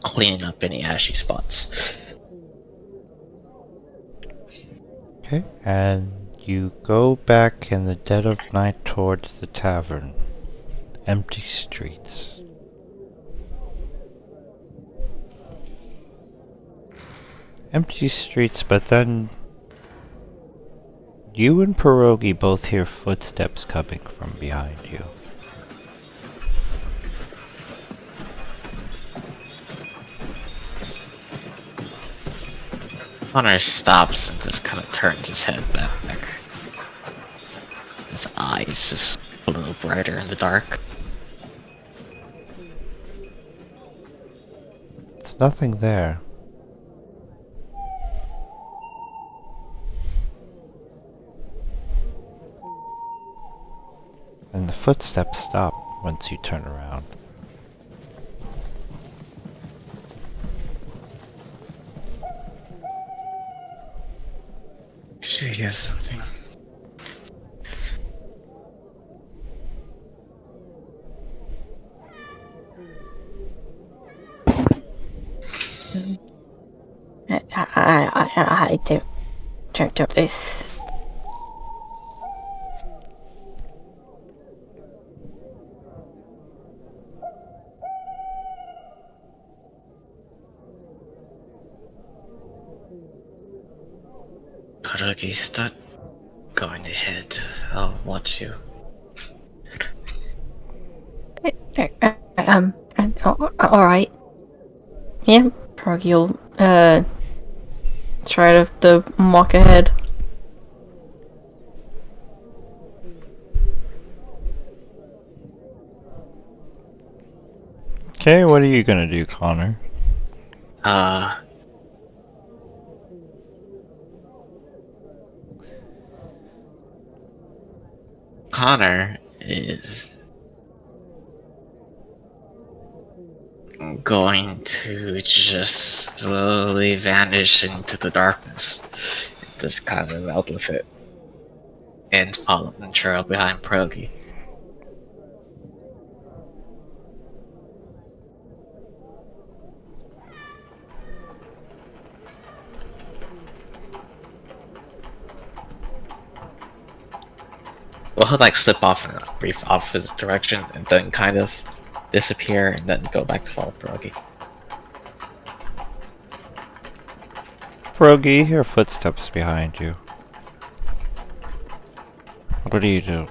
cleaning up any ashy spots. Okay. And you go back in the dead of night towards the tavern. Empty streets. Empty streets, but then you and Pierogi both hear footsteps coming from behind you. Connor stops and just kind of turns his head back. His eyes just a little brighter in the dark. There's nothing there. And the footsteps stop once you turn around. She has something. I don't do this. Haruki, start going ahead. I'll watch you. Alright. Yeah, Froggy will, try to walk ahead. Okay, what are you gonna do, Connor? Connor is going to just slowly vanish into the darkness. Just kind of melt with it. And follow and trail behind Progi. Well, he'll like slip off in a brief opposite direction and then kind of disappear and then go back to follow Progi. Frogi, you hear footsteps behind you. What do you do?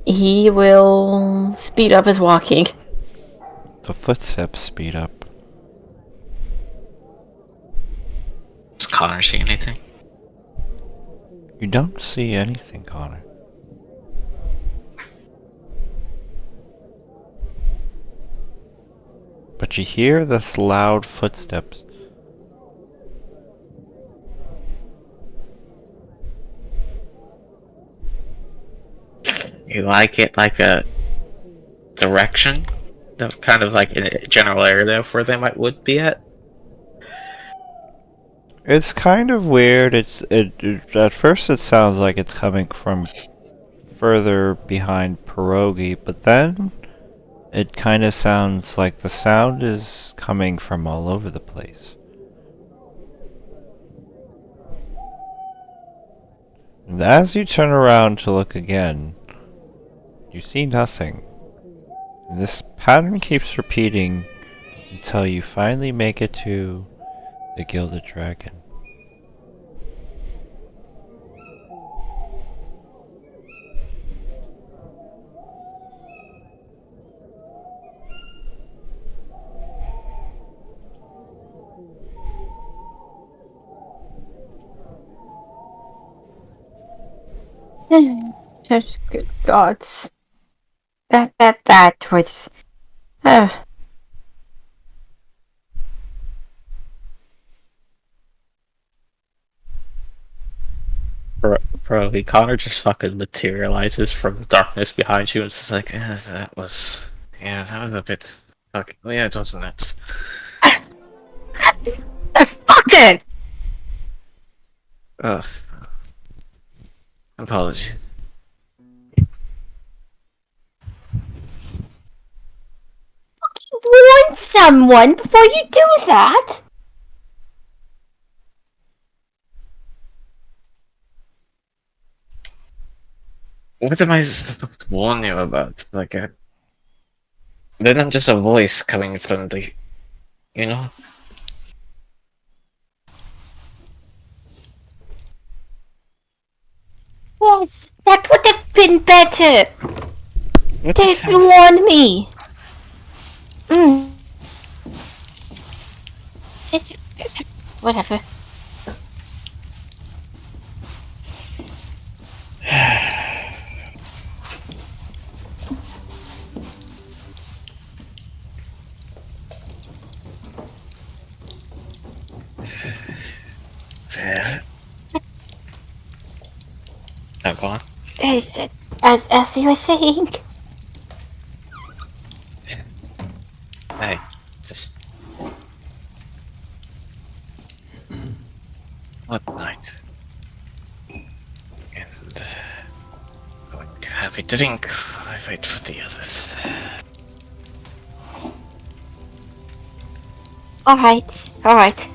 He will speed up his walking. The footsteps speed up. Does Connor see anything? You don't see anything, Connor. But you hear this loud footsteps. You like it like a direction? Kind of like in a general area of where they would be at? It's kind of weird. At first it sounds like it's coming from further behind Pierogi, but then it kind of sounds like the sound is coming from all over the place. And as you turn around to look again, you see nothing. And this pattern keeps repeating until you finally make it to the Gilded Dragon. Just good gods. That was... Uh, Probably Connor just fucking materializes from the darkness behind you and it's just like, that was a bit fucking, yeah, it wasn't it? fuck it! Ugh. Apologies. Warn someone before you do that! What am I supposed to warn you about? Like then I'm just a voice coming from the, you know? Yes, that would have been better. What They did I- warned me. Mm. It's whatever. Well, oh, go on. As you were saying. I just what night, and going to have a drink. I wait for the others. All right.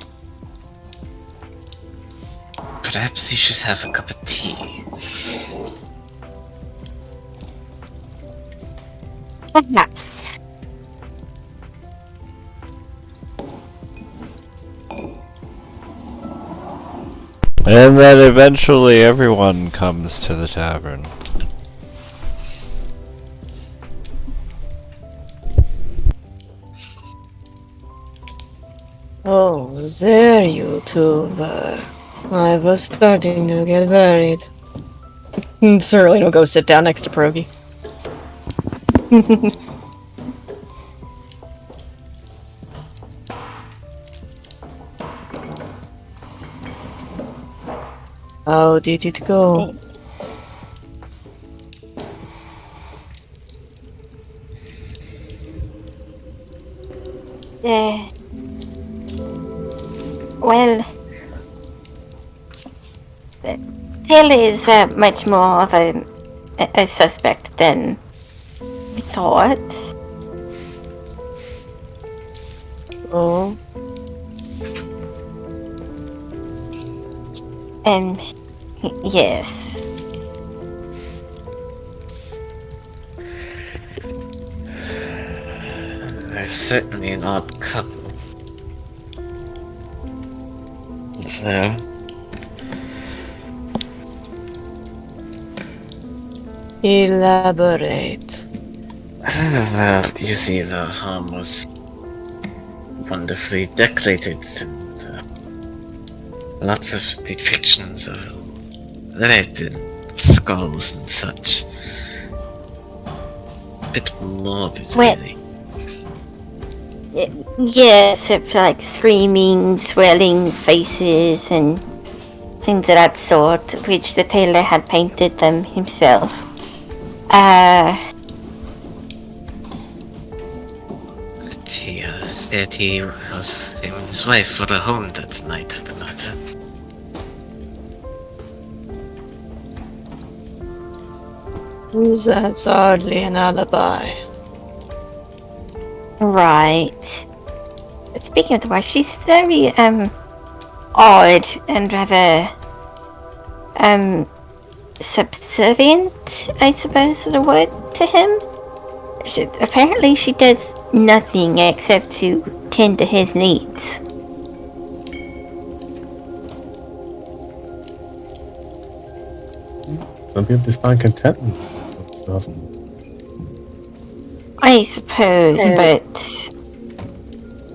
Perhaps you should have a cup of tea. Perhaps. And then eventually everyone comes to the tavern. Oh, there you two were. I was starting to get worried. Certainly don't go sit down next to Pierogi. How did it go? Well, Hill is much more of a suspect than we thought. Oh, Yes. They're certainly an odd couple. So, elaborate. well, you see, the home was wonderfully decorated and lots of depictions of red and skulls and such. Bit morbid, Well- really. Yes, it's like screaming, swirling faces and things of that sort, which the tailor had painted them himself. He said he was him and his wife were home that night of the matter. That's hardly an alibi. Right. But speaking of the wife, she's very, odd and rather, subservient, I suppose is the word, to him. Apparently she does nothing except to tend to his needs. Some people just find contentment in that stuff. I suppose, but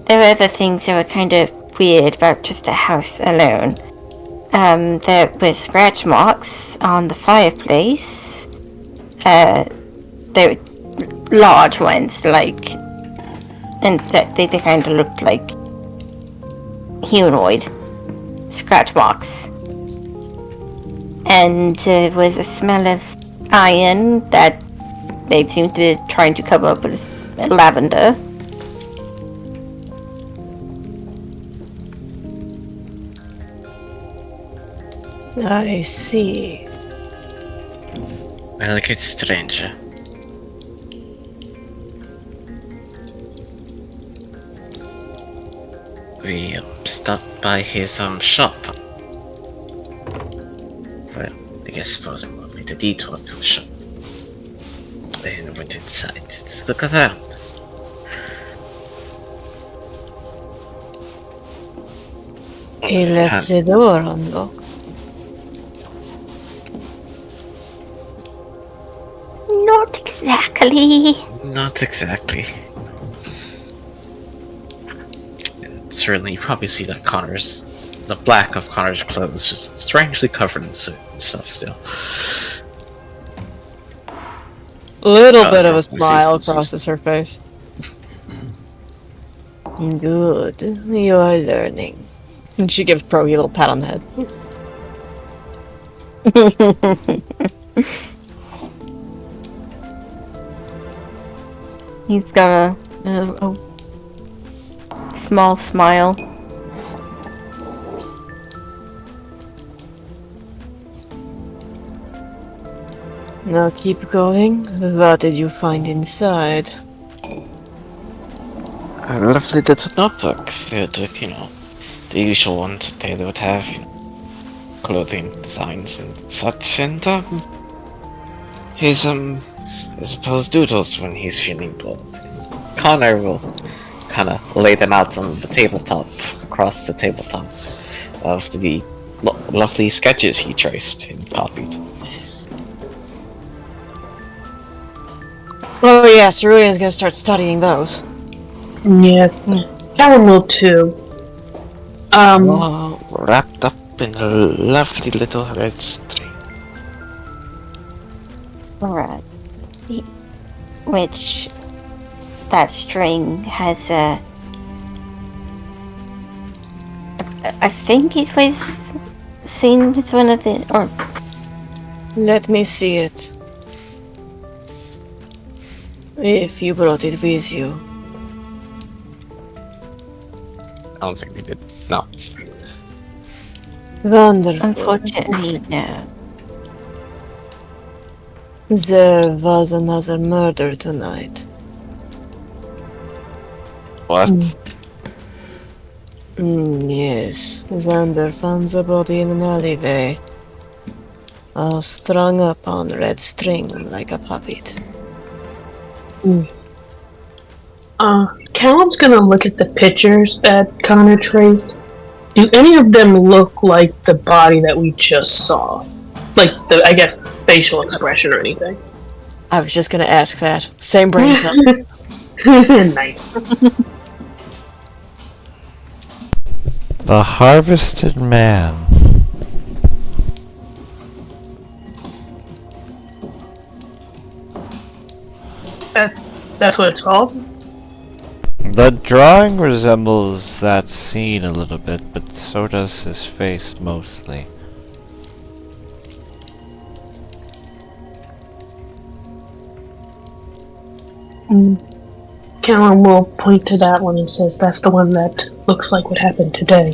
there were other things that were kind of weird about just the house alone. There were scratch marks on the fireplace. They were large ones, like, and they kind of looked like humanoid scratch marks. And there was a smell of iron that they seemed to be trying to cover up with lavender. I see. Well, like it's stranger. We stopped by his shop. Well, I guess suppose we made a detour to the shop. Then went inside to look around. He left the door unlocked. Not exactly. Not exactly. Certainly, you probably see that the black of Connor's clothes just strangely covered in soot and stuff still. A little bit of a This smile is- crosses her face. Good. You are learning. And she gives Progy a little pat on the head. He's got a small smile. Now keep going. What did you find inside? A lovely little notebook filled with, the usual ones they would have, clothing designs and such, and his I suppose doodles when he's feeling bored. Connor will kind of lay them out on the tabletop, across the tabletop of the lovely sketches he traced and copied. Oh yeah, Cerulean's gonna start studying those. Yeah, Callum will too. All wrapped up in a lovely little red string. Alright. Which that string has a. I think it was seen with one of the. Or. Let me see it. If you brought it with you. I don't think we did. No. Wonderful. Unfortunately, no. There was another murder tonight. What? Yes. Xander found the body in an alleyway. All strung up on red string like a puppet. Callum's gonna look at the pictures that Connor traced. Do any of them look like the body that we just saw? Like the, I guess, facial expression or anything? I was just gonna ask that. Same brain cell. Nice. The Harvested Man. That's what it's called? The drawing resembles that scene a little bit, but so does his face mostly. Callum will point to that one and says that's the one that looks like what happened today.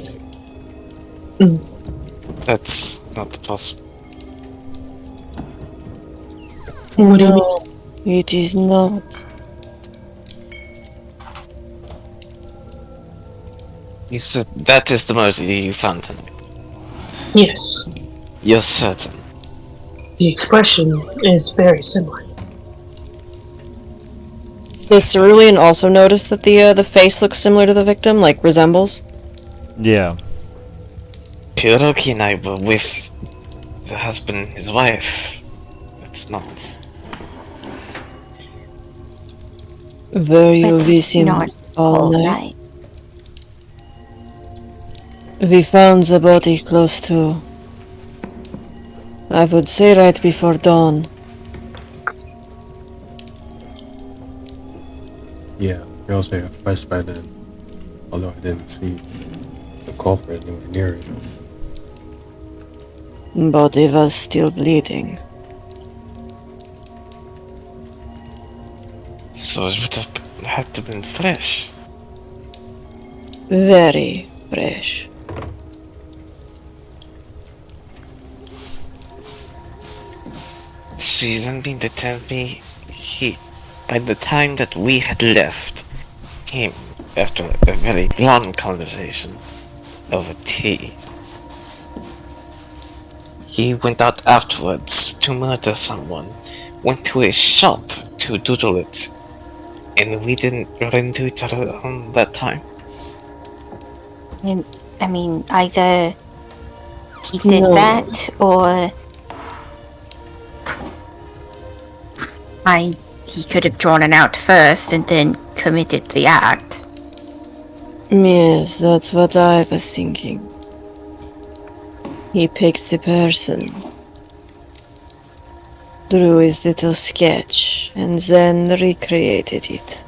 That's not possible. What do you mean? No, it is not. You said that is the murder you found tonight. Yes. You're certain. The expression is very similar. Does Cerulean also notice that the face looks similar to the victim, like resembles? Yeah. Kuroki and I were with the husband and his wife. That's not. Were you But with him not all all night? night. We found the body close to, I would say, right before dawn. Yeah, we also got fresh by then, although I didn't see the culprit anywhere near it. Body was still bleeding. So it would have had to been fresh. Very fresh. So you don't mean to tell me by the time that we had left, him, after a very long conversation over tea, he went out afterwards to murder someone, went to a shop to doodle it, and we didn't run into each other on that time? I mean, either he did No. that, or He could have drawn it out first and then committed the act. Yes, that's what I was thinking. He picked the person, drew his little sketch, and then recreated it.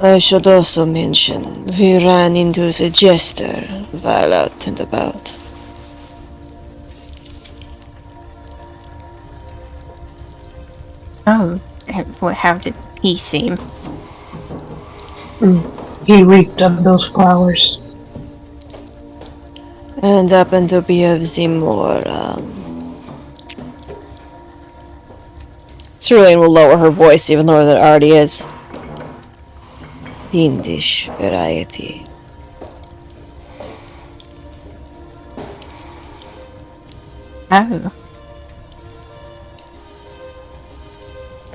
I should also mention, we ran into the jester while out and about. Oh, how did he seem? He reeked of those flowers. And happened to be of the more, Cerulean will lower her voice even lower than it already is. Fiendish variety. Oh,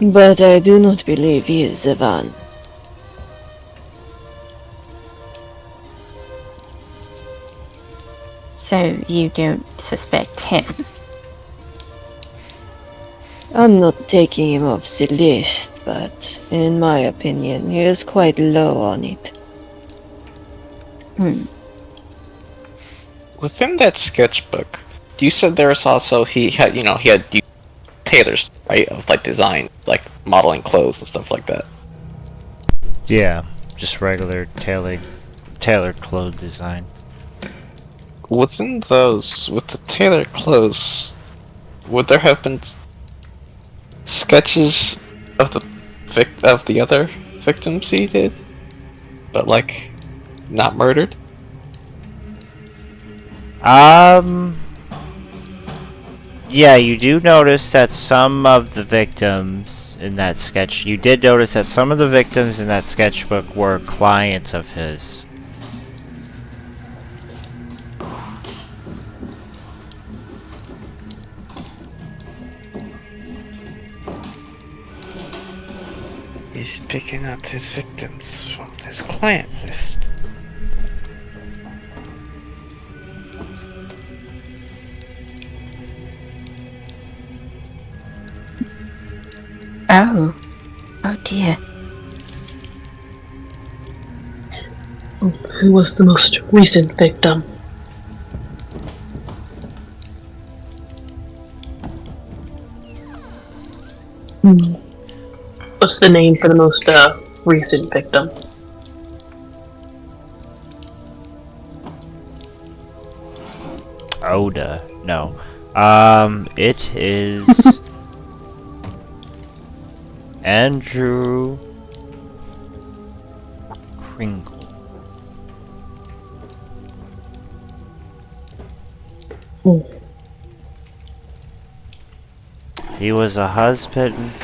But I do not believe he is the one. so you don't suspect him? I'm not taking him off the list, but in my opinion, he is quite low on it. Within that sketchbook, you said there was also he had tailors, right, of like design, like modeling clothes and stuff like that. Yeah, just regular tailored clothes design. Within those, with the tailored clothes, would there have been sketches of the other victims he did, but like not murdered? Yeah, you do notice that some of the victims in that sketch, you did notice that some of the victims in that sketchbook were clients of his. He's picking out his victims from his client list. Oh. Oh dear. Who was the most recent victim? What's the name for the most recent victim? Oda. No. It is Andrew Kringle. He was a husband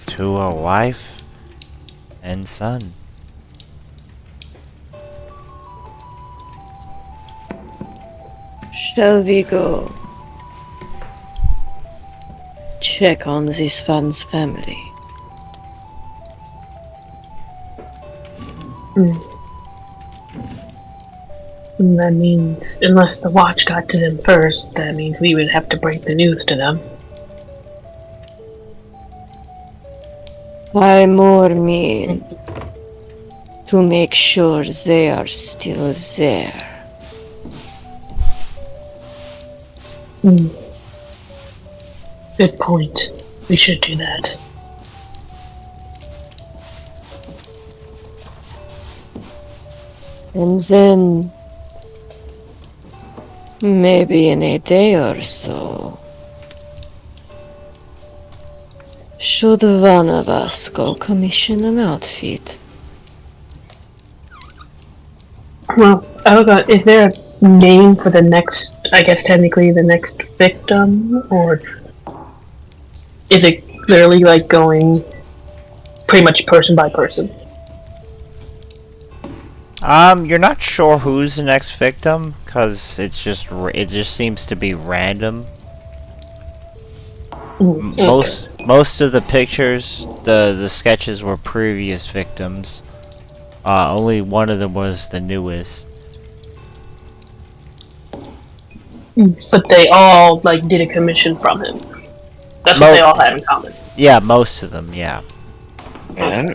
to a wife and son. Shall we go check on this one's family? That means, unless the watch got to them first, that means we would have to break the news to them. I more mean to make sure they are still there. Good point. We should do that. And then, maybe in a day or so, should one of us go commission an outfit? Well, is there a name for the next, I guess technically the next victim? Or is it literally like going pretty much person by person? You're not sure who's the next victim, cause it just seems to be random. Okay. Most of the pictures, the sketches were previous victims. Only one of them was the newest. But they all like did a commission from him. That's what they all had in common. Yeah, most of them, yeah. Yeah.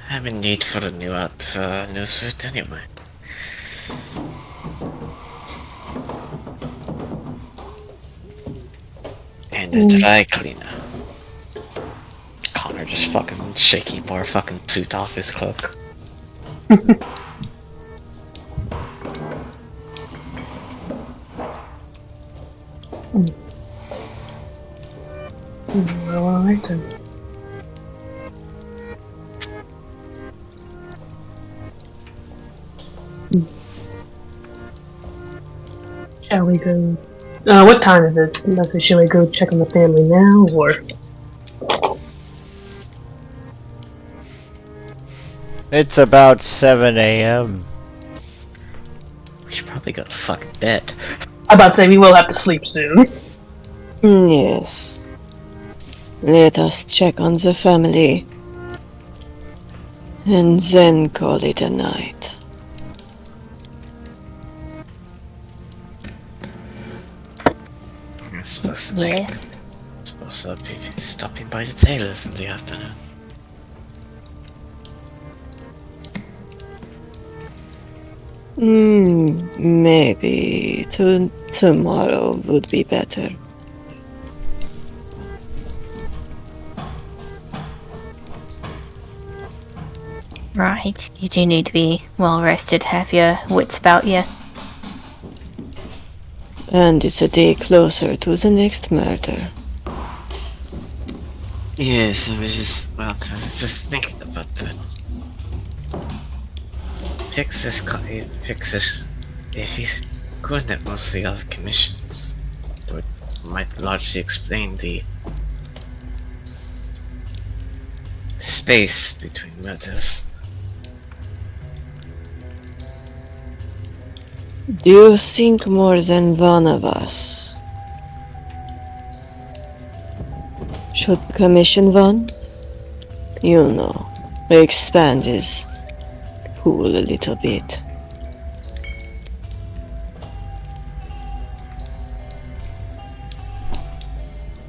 I'm in need for a new suit anyway. And a dry cleaner. Connor just fucking shaky bar fucking suit off his cloak. Well, alright then. Shall we go? What time is it? Shall we go check on the family now, or? It's about 7 a.m. We should probably go to fucking bed. I'm about to say we will have to sleep soon. Yes. Let us check on the family. And then call it a night. I'm supposed to Yes. be stopping by the tailor's in the afternoon. Maybe tomorrow would be better. Right. You do need to be well rested, have your wits about you. And it's a day closer to the next murder. Yes, I was just thinking about that. Pixis, if he's good at mostly other commissions, it might largely explain the space between murders. Do you think more than one of us should commission one? You know, expand his pool a little bit.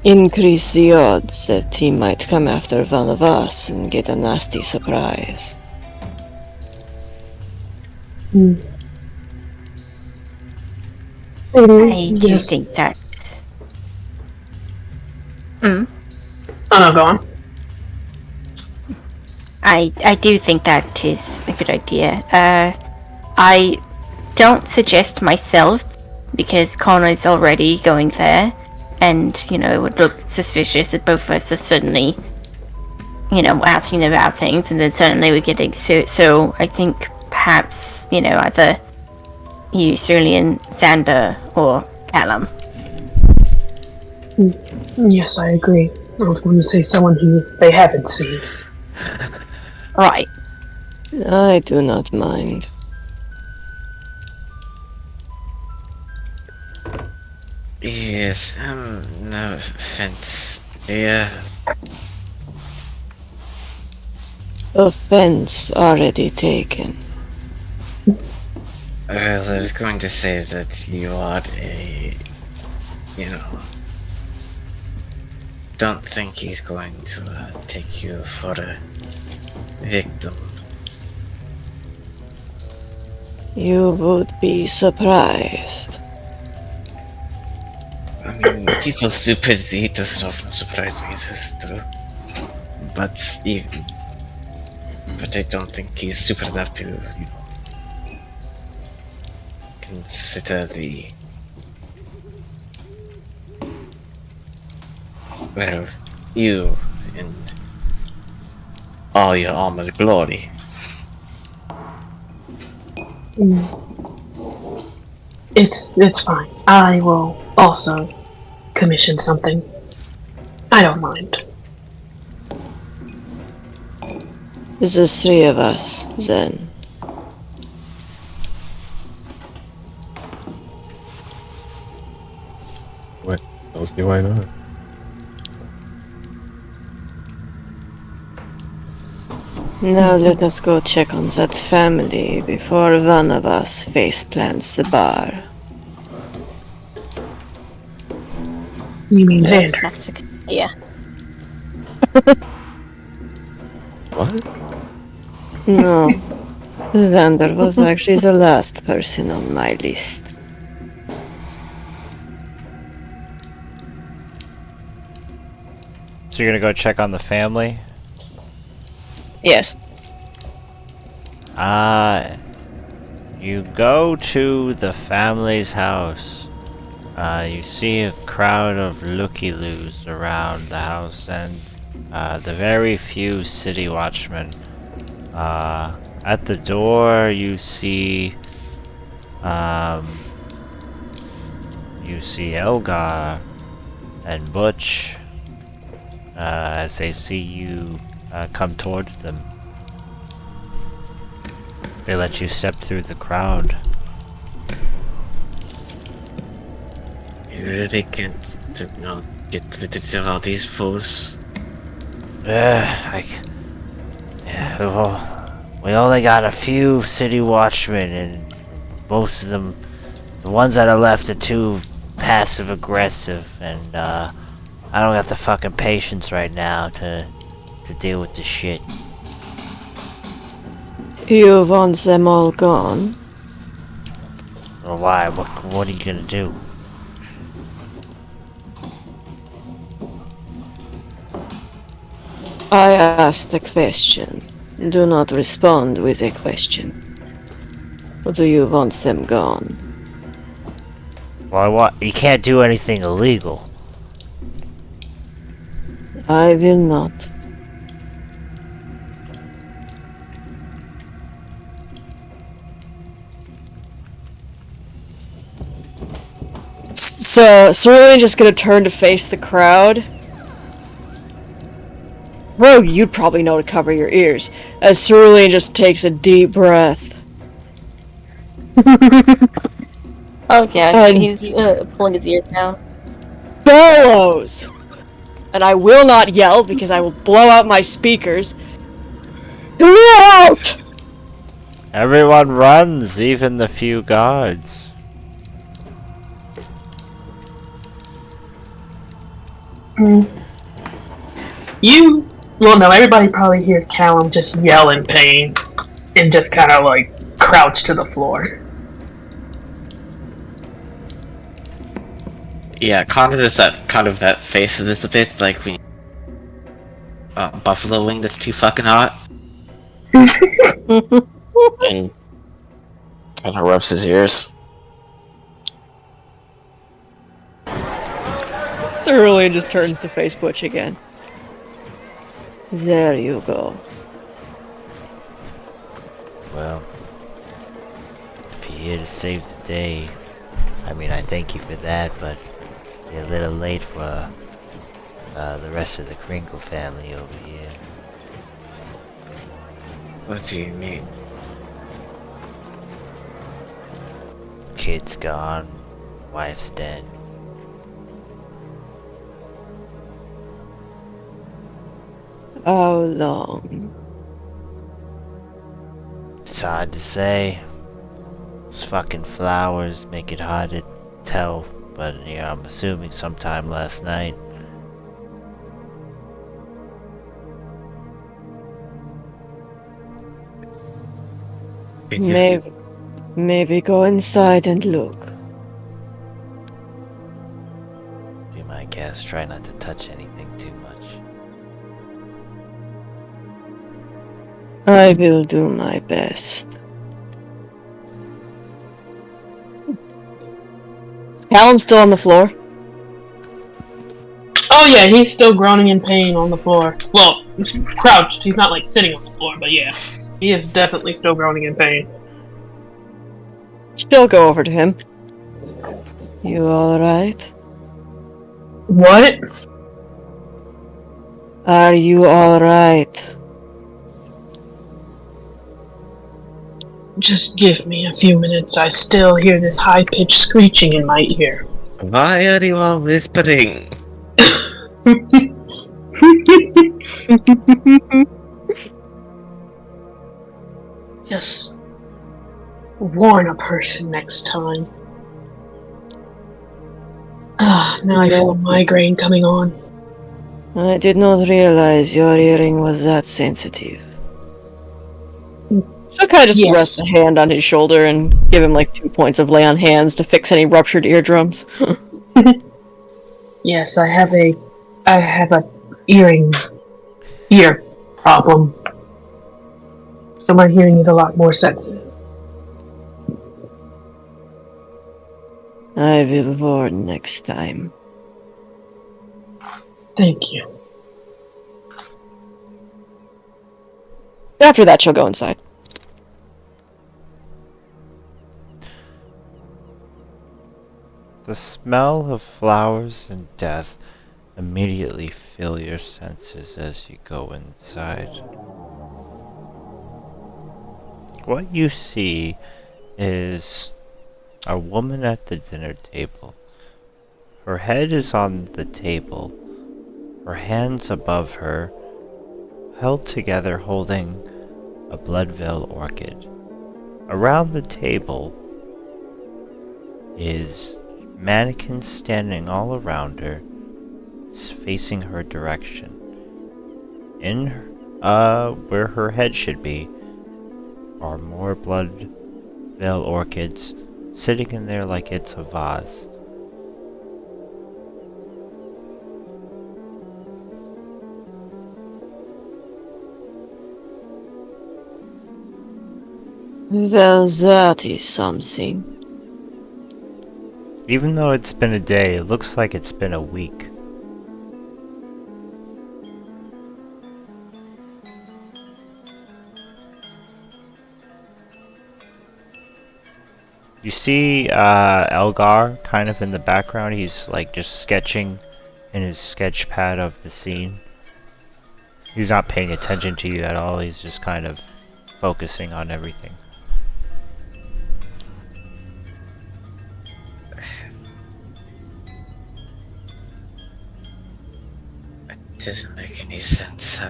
Increase the odds that he might come after one of us and get a nasty surprise. I do think that. Oh no, go on. I do think that is a good idea. I don't suggest myself because Connor's already going there, and you know it would look suspicious if both of us are suddenly, you know, asking about things, and then suddenly we're getting so. I think perhaps either you, Cerulean, Xander, or Callum. Yes, I agree. I was going to say someone who they haven't seen. Right. I do not mind. Yes, no offense. Yeah, Offense already taken. well, I was going to say that you are don't think he's going to take you for a victim. You would be surprised. I mean, people's stupidity doesn't often surprise me, this is true. But I don't think he's stupid enough to, consider you and all your armored glory. It's fine. I will also commission something. I don't mind. The three of us, then. Don't see why not. Now let us go check on that family before one of us face plants the bar. You mean Yes, Xander? that's a good idea. What? No, Xander was actually the last person on my list. So you're gonna go check on the family? Yes. You go to the family's house. You see a crowd of looky-loos around the house and the very few city watchmen. At the door you see Elgar and Butch as they see you come towards them. They let you step through the crowd. You really can't, get rid of all these fools. Yeah, well, we only got a few city watchmen, and most of them, the ones that are left, are too passive aggressive, and I don't got the fucking patience right now to deal with this shit. You want them all gone? Or why? What are you gonna do? I asked a question. Do not respond with a question. Do you want them gone? Well, you can't do anything illegal. I will not. So, Cerulean just gonna turn to face the crowd. Rogue, you'd probably know to cover your ears, as Cerulean just takes a deep breath. Oh yeah, And he's pulling his ears down. bellows! And I will not yell because I will blow out my speakers. Clear out! Everyone runs, even the few guards. Well, no, everybody probably hears Callum just yell in pain and just kind of like crouch to the floor. Yeah, Connor does that face a little bit like we buffalo wing that's too fucking hot. And kind of rubs his ears. Cerulean just turns to face Butch again. There you go. Well, if you're here to save the day, I mean, I thank you for that, but you're a little late for the rest of the Crinkle family over here. What do you mean? Kid's gone, wife's dead. How long? It's hard to say. Those fucking flowers make it hard to tell, but yeah, I'm assuming sometime last night. Maybe go inside and look. Be my guest, try not to touch anything too much. I will do my best. Callum's still on the floor. Oh yeah, he's still groaning in pain on the floor. Well, he's crouched. He's not like sitting on the floor, but yeah, he is definitely still groaning in pain. She'll go over to him. You alright? What? Are you alright? Just give me a few minutes. I still hear this high-pitched screeching in my ear. Why are you all whispering? Just warn a person next time. Ah, now I feel a migraine coming on. I did not realize your hearing was that sensitive. She'll kind of just rest Yes. a hand on his shoulder and give him like 2 points of lay on hands to fix any ruptured eardrums. Yes, I have a ear problem. So my hearing is a lot more sensitive. I will warn next time. Thank you. After that, she'll go inside. The smell of flowers and death immediately fill your senses as you go inside. What you see is a woman at the dinner table. Her head is on the table, her hands above her, held together holding a blood-veil orchid. Around the table is mannequins standing all around her, facing her direction. In where her head should be are more blood-veil orchids sitting in there like it's a vase. Well, that is something. Even though it's been a day, it looks like it's been a week. You see Elgar kind of in the background. He's like just sketching in his sketch pad of the scene. He's not paying attention to you at all. He's just kind of focusing on everything. Doesn't make any sense.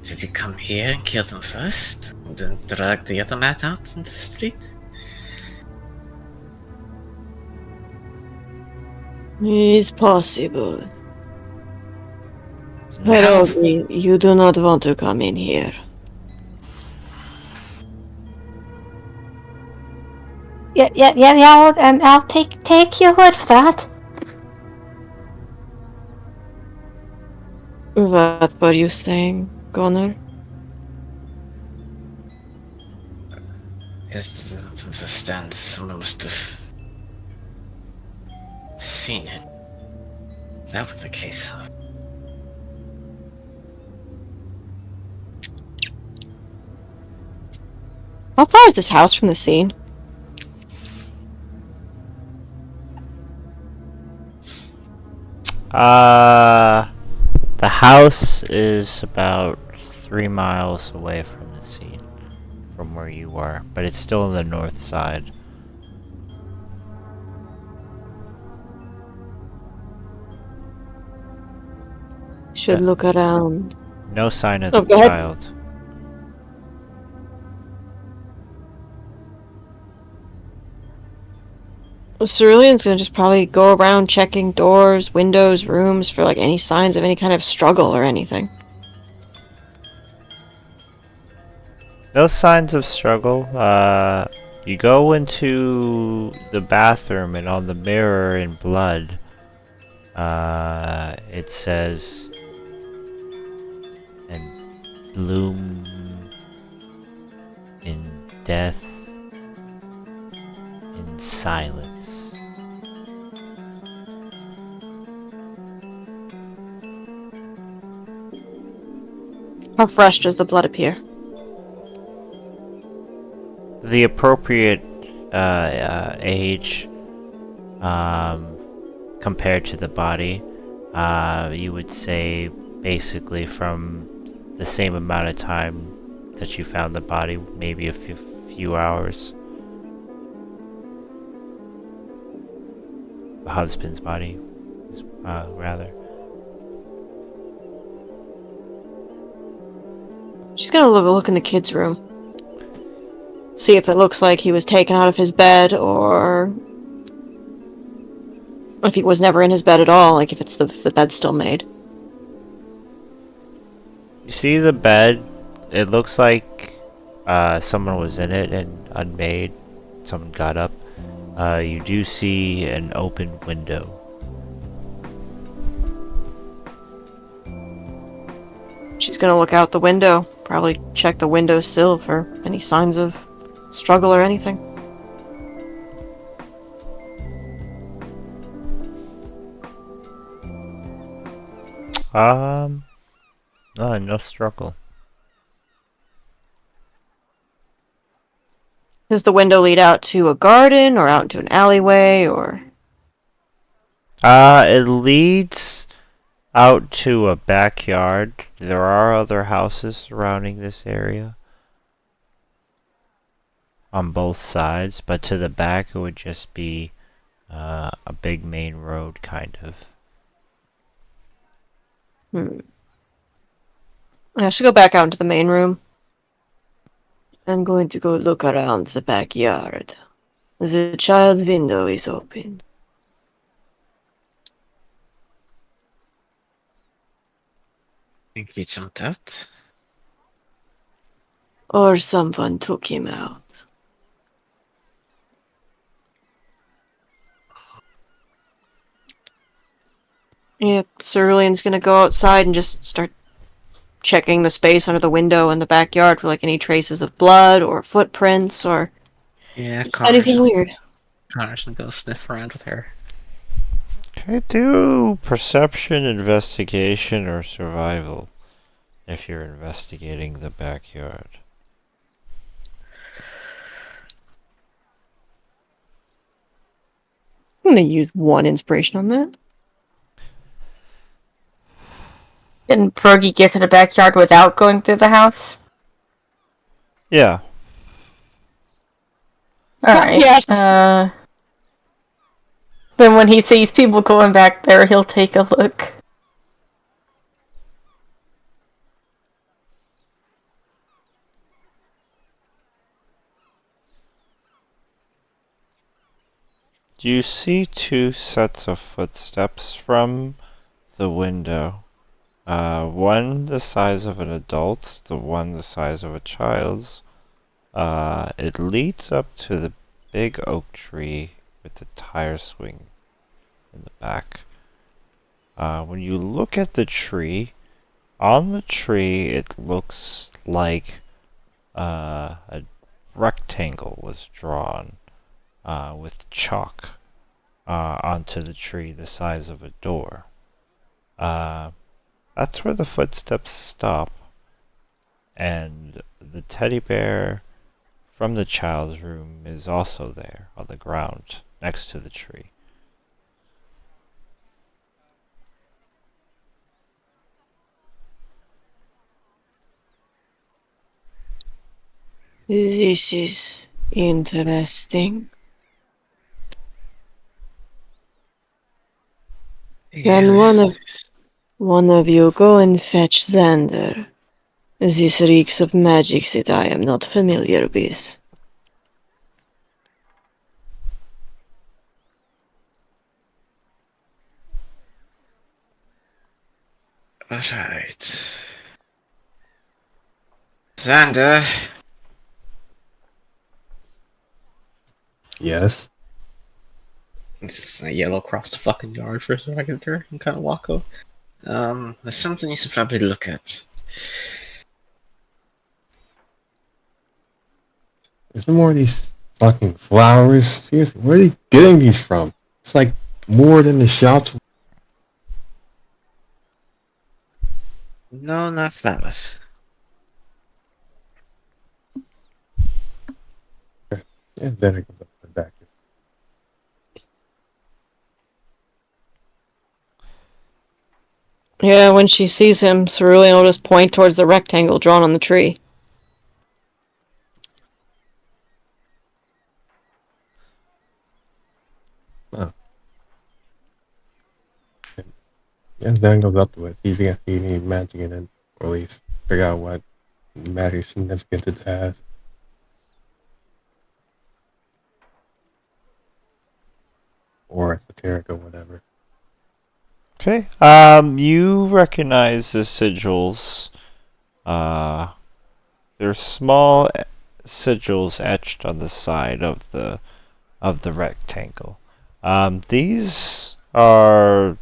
Did he come here and kill them first? And then drag the other man out in the street? It's possible. No. Probably you do not want to come in here. Yeah. I'll take your word for that. What were you saying, Connor? Yes, I don't understand. Someone must have seen it. That was the case. How far is this house from the scene? The house is about 3 miles away from the scene, from where you were, but it's still on the north side. Should look around. No sign of Oh, the go ahead. child. Cerulean's gonna just probably go around checking doors, windows, rooms for like any signs of any kind of struggle or anything. No signs of struggle. You go into the bathroom, and on the mirror in blood, it says, "And bloom in death, in silence." How fresh does the blood appear? The appropriate age, compared to the body, you would say basically from the same amount of time that you found the body, maybe a few hours. husband's body, rather. She's gonna look in the kid's room. See if it looks like he was taken out of his bed, or if he was never in his bed at all, like if the bed's still made. You see the bed, it looks like someone was in it and unmade. Someone got up. You do see an open window. She's gonna look out the window, probably check the windowsill for any signs of struggle or anything. No struggle. Does the window lead out to a garden, or out into an alleyway, or... It leads out to a backyard. There are other houses surrounding this area on both sides, but to the back it would just be a big main road, kind of. I should go back out into the main room. I'm going to go look around the backyard. The child's window is open. Think he jumped out? Or someone took him out. Yep, Cerulean's gonna go outside and just start checking the space under the window in the backyard for like any traces of blood or footprints or Yeah, anything weird. Connor's gonna go sniff around with her. Okay, do perception, investigation, or survival if you're investigating the backyard. I'm gonna use 1 inspiration on that. Can Proggy get to the backyard without going through the house? Yeah. Alright. Yes. Then when he sees people going back there, he'll take a look. You see 2 sets of footsteps from the window. One the size of an adult's, the one the size of a child's. It leads up to the big oak tree with the tire swing in the back. When you look at the tree, on the tree it looks like a rectangle was drawn with chalk onto the tree the size of a door. That's where the footsteps stop, and the teddy bear from the child's room is also there on the ground next to the tree. This is interesting. Can one of you go and fetch Xander? This reeks of magic that I am not familiar with. Alright. Xander. Yes. Just yell across the fucking yard for a second there and kind of walk over. There's something you should probably look at. Is there more of these fucking flowers? Seriously, where are they getting these from? It's like more than the shops. No, not flowers. Yeah, then I can put it back. Yeah, when she sees him, Cerulean will just point towards the rectangle drawn on the tree. Oh. And then goes up to it. See if you can see any magic in it, or at least figure out what magic significance it has. Or esoteric or whatever. Okay. You recognize the sigils. They're small sigils etched on the side of the rectangle. These are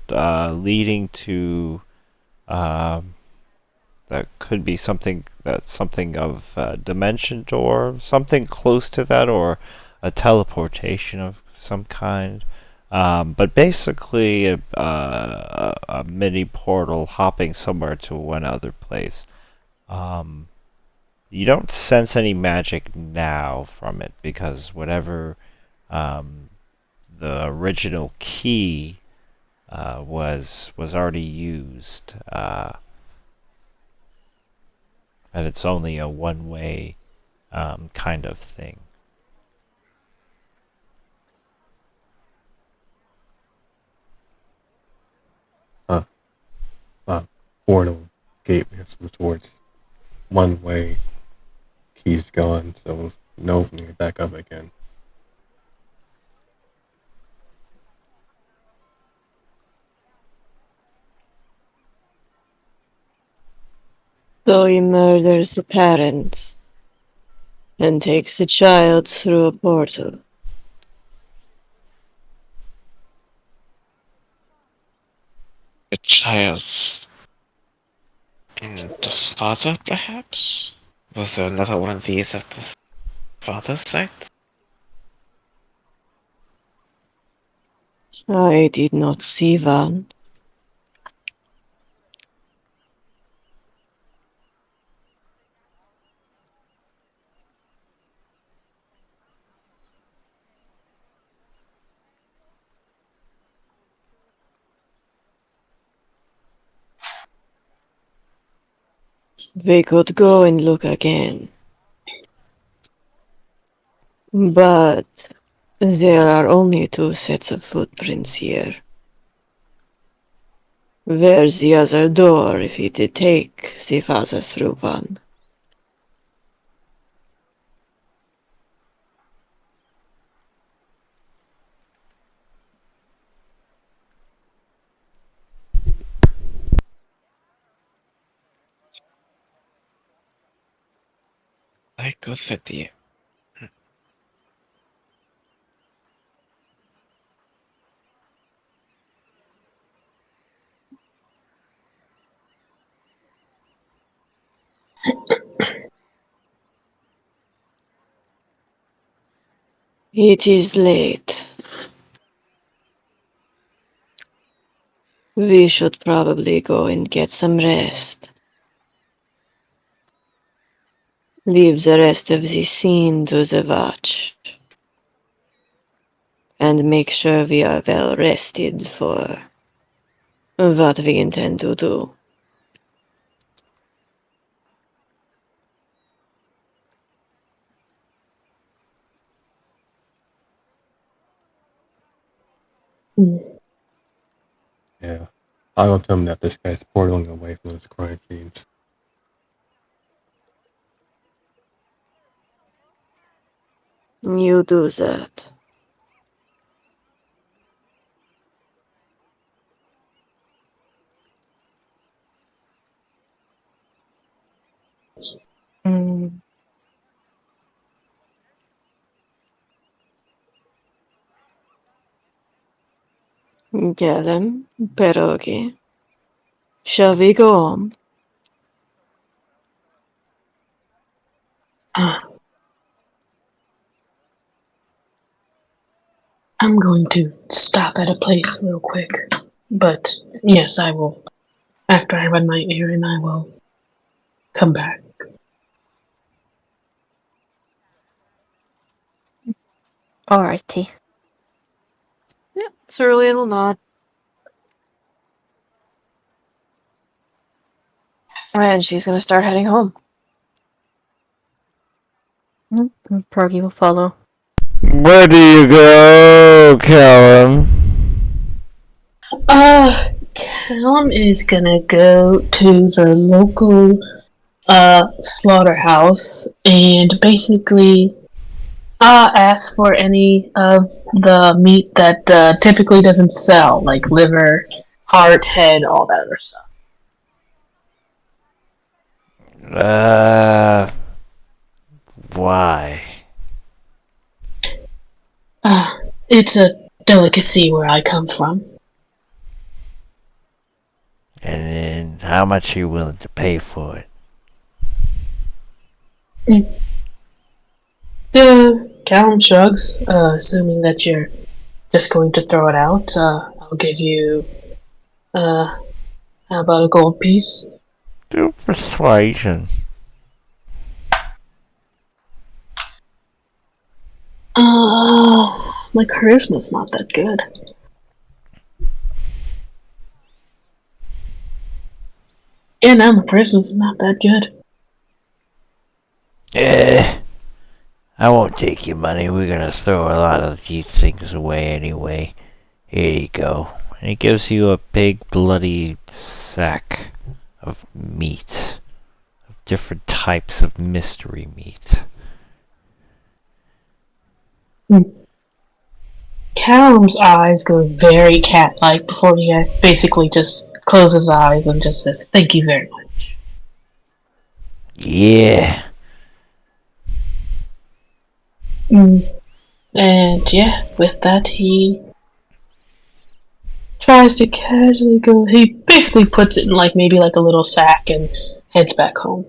leading to that could be something of a dimension door, something close to that, or a teleportation of some kind. But basically, a mini portal hopping somewhere to one other place. You don't sense any magic now from it because whatever the original key was already used, and it's only a one-way kind of thing. Portal gateway of some sort. One way, key's gone, so no opening it back up again. So he murders the parents and takes the child through a portal. The child's and the father, perhaps? Was there another one of these at the father's site? I did not see one. We could go and look again. But there are only 2 sets of footprints here. Where's the other door if he did take the father through one? I go for the. It is late. We should probably go and get some rest. Leave the rest of the scene to the watch. And make sure we are well rested for what we intend to do. Yeah. I'll tell him that this guy's portaling away from those crime scenes. You do that. Mm. Galen, pierogi. Shall we go on? I'm going to stop at a place real quick. But yes, I will. After I run my errand, I will come back. Alrighty. Yep, Cerulean will nod. And she's gonna start heading home. Proggy will follow. Where do you go, Callum? Callum is gonna go to the local slaughterhouse and basically ask for any of the meat that typically doesn't sell, like liver, heart, head, all that other stuff. Why? It's a delicacy where I come from. And how much are you willing to pay for it? Callum shrugs, assuming that you're just going to throw it out. I'll give you, how about a gold piece? Do persuasion. My charisma's not that good. Yeah, no, my charisma's not that good. I won't take your money. We're gonna throw a lot of these things away anyway. Here you go. And he gives you a big bloody sack of meat. Of different types of mystery meat. Callum's eyes go very cat-like before he basically just closes his eyes and just says, "Thank you very much." Yeah. And yeah, with that he tries to casually go. He basically puts it in like maybe like a little sack and heads back home.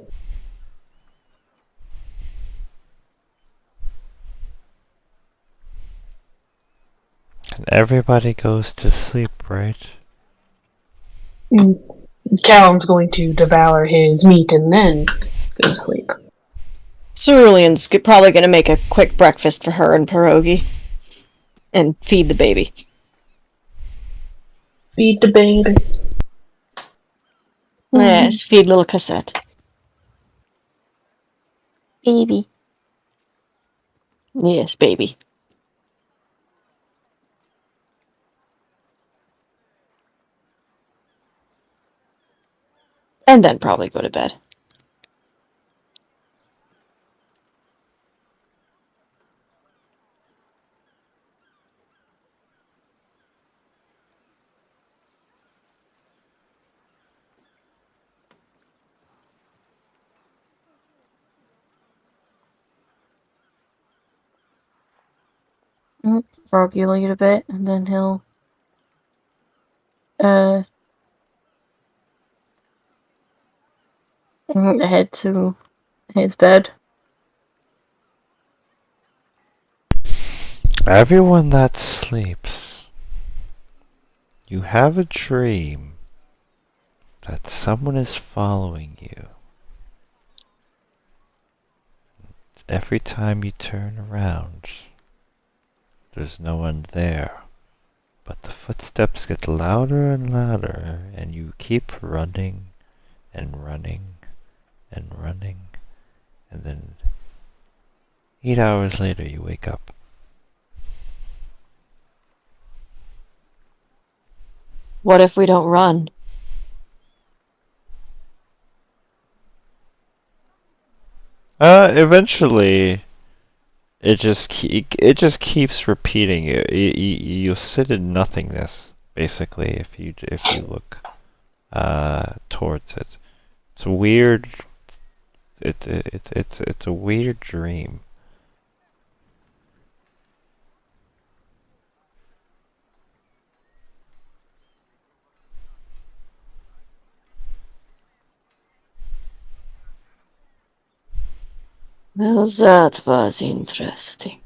And everybody goes to sleep, right? Callum's going to devour his meat and then go to sleep. Cerulean's probably going to make a quick breakfast for her and Pierogi. And feed the baby. Feed the baby. Yes, feed little Cassette. Baby. Yes, baby. And then probably go to bed. Regulate a bit, and then he'll uh head to his bed. Everyone that sleeps, you have a dream that someone is following you. Every time you turn around, there's no one there. But the footsteps get louder and louder, and you keep running and running and running, and then 8 hours later you wake up. What if we don't run? Eventually, it just keeps repeating. You sit in nothingness basically if you look towards it. It's a weird. It's a weird dream. Well, that was interesting.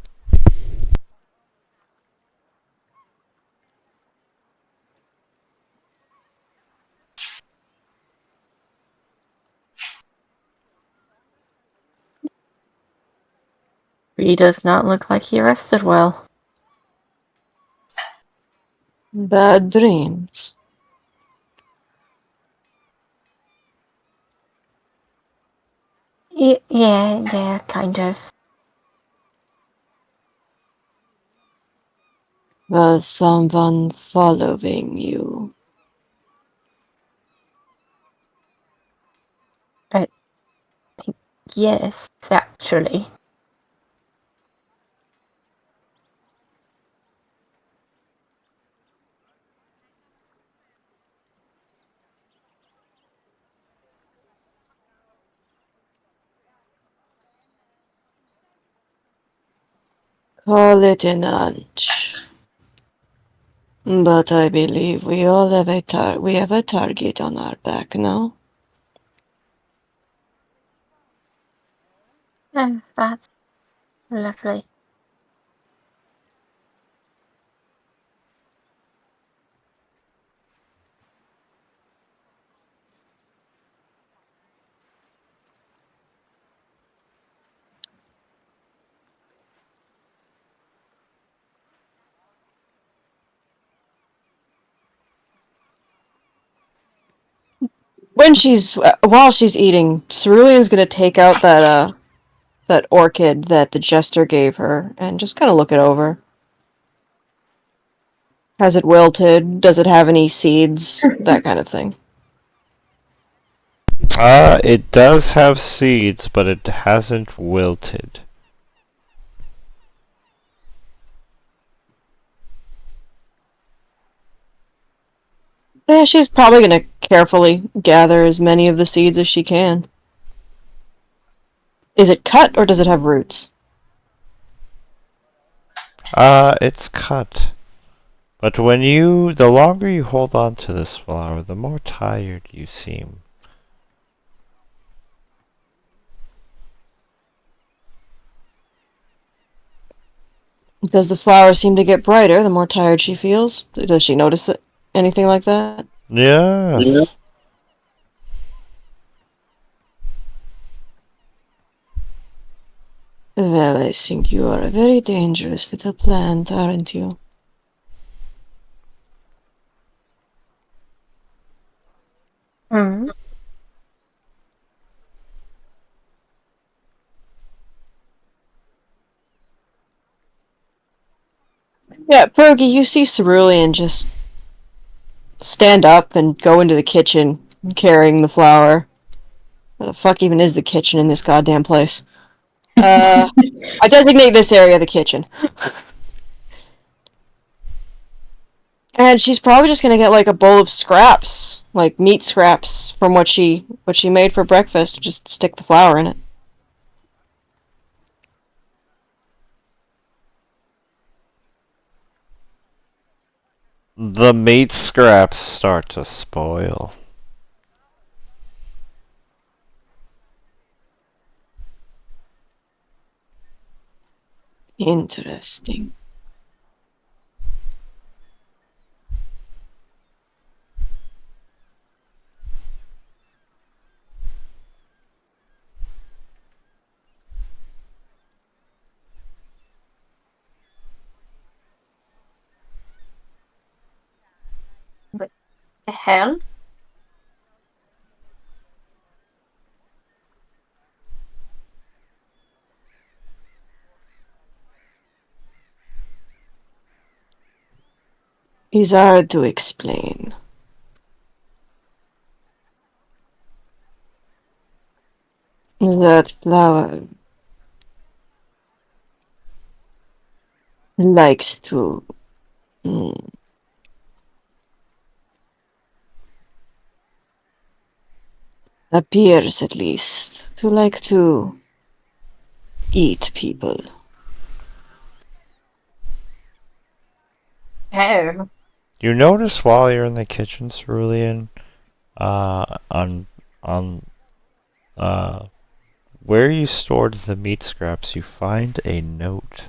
He does not look like he rested well. Bad dreams. Yeah, kind of. Was someone following you? yes, actually. Call it an hunch. But I believe we all have we have a target on our back now. Oh, that's lovely. While she's eating, Cerulean's gonna take out that orchid that the jester gave her and just kind of look it over. Has it wilted? Does it have any seeds? That kind of thing. It does have seeds, but it hasn't wilted. Yeah, she's probably gonna carefully gather as many of the seeds as she can. Is it cut or does it have roots? It's cut. But the longer you hold on to this flower, the more tired you seem. Does the flower seem to get brighter the more tired she feels? Does she notice anything like that? Yes. Well, I think you are a very dangerous little plant, aren't you? Mm. Yeah, Pierogi, you see Cerulean just stand up and go into the kitchen carrying the flower. Where the fuck even is the kitchen in this goddamn place? I designate this area the kitchen. And she's probably just gonna get like a bowl of scraps, like meat scraps from what she made for breakfast, just stick the flour in it. The meat scraps start to spoil. Interesting. What the hell? It's hard to explain. That flower likes to appears at least to like to eat people. Oh. You notice while you're in the kitchen, Cerulean, on uh, where you stored the meat scraps, you find a note.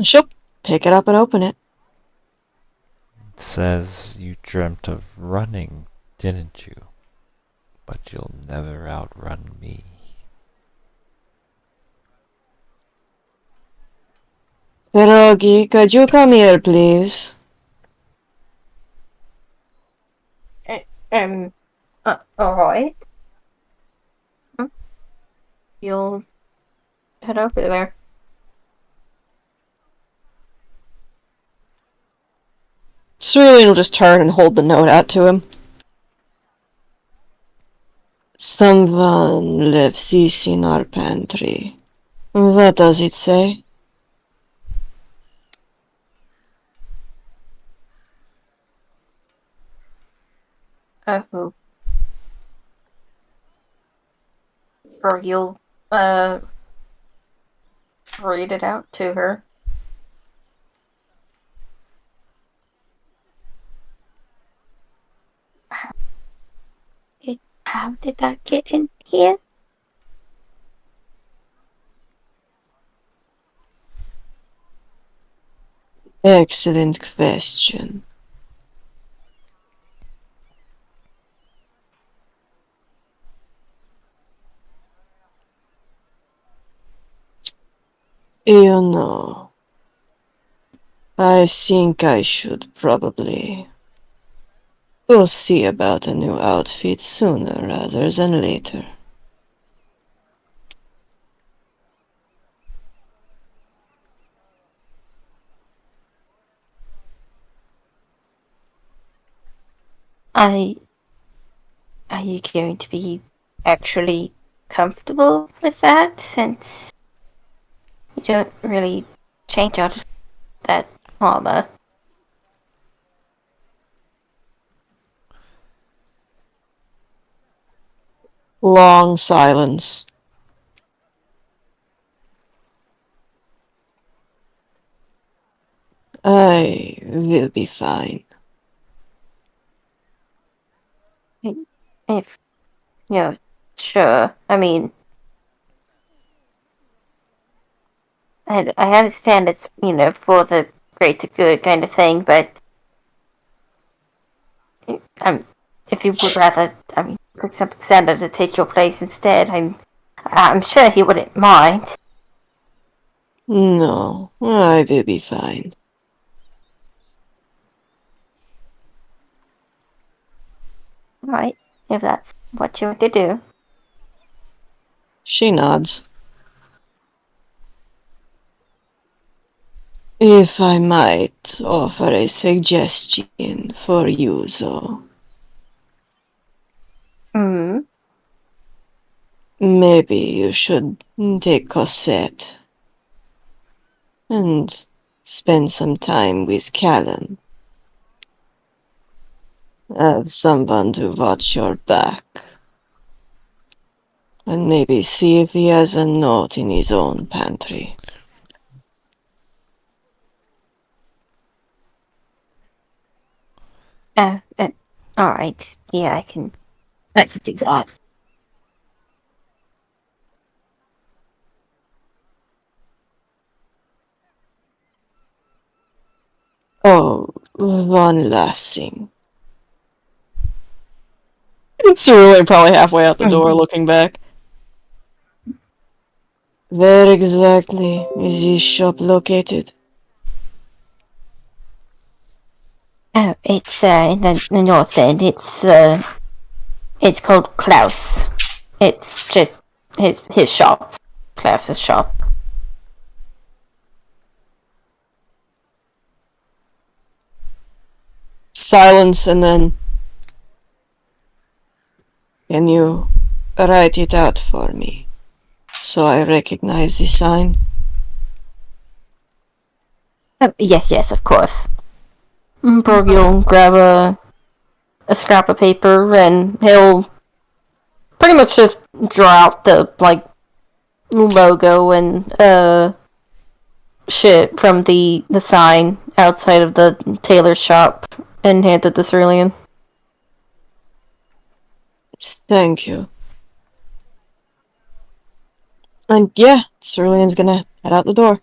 She'll pick it up and open it. It says, "You dreamt of running, didn't you? But you'll never outrun me." Pierogi, could you come here, please? Um, alright. You'll head over there. Cerulean will just turn and hold the note out to him. Someone left this in our pantry. What does it say? Oh. Or you'll, read it out to her. How did that get in here? Excellent question. You know, I think I should probably go see about a new outfit sooner rather than later. Are you going to be actually comfortable with that, since you don't really change out of that armor? Long silence. I will be fine. If you're sure. I mean, I understand it's, for the greater good kind of thing, but if you would rather, for example, Sander to take your place instead, I'm sure he wouldn't mind. No, I will be fine. Right, if that's what you want to do. She nods. If I might offer a suggestion for you, though. Hmm. Maybe you should take Cosette and spend some time with Callum. Have someone to watch your back. And maybe see if he has a note in his own pantry. Alright. Yeah, I can do that. Oh, one last thing. Cerulean probably halfway out the door looking back. Where exactly is this shop located? Oh, it's in the north end. It's called Klaus. It's just his shop. Klaus's shop. Silence, and then... Can you write it out for me, so I recognize the sign? Oh, yes, of course. Borg will grab a scrap of paper, and he'll pretty much just draw out the, logo and, shit from the sign outside of the tailor's shop and hand it to Cerulean. Thank you. And yeah, Cerulean's gonna head out the door.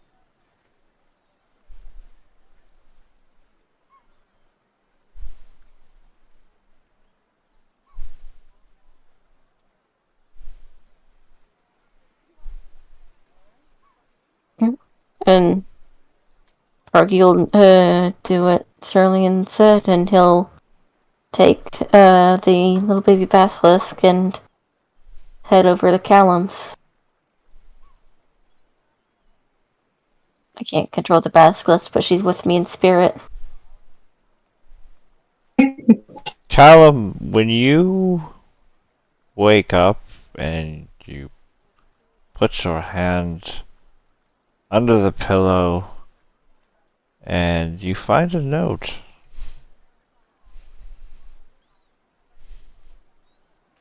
And Borg will do what Cerulean said, and he'll take the little baby basilisk and head over to Callum's. I can't control the basilisk, but she's with me in spirit. Callum, when you wake up and you put your hand under the pillow and you find a note.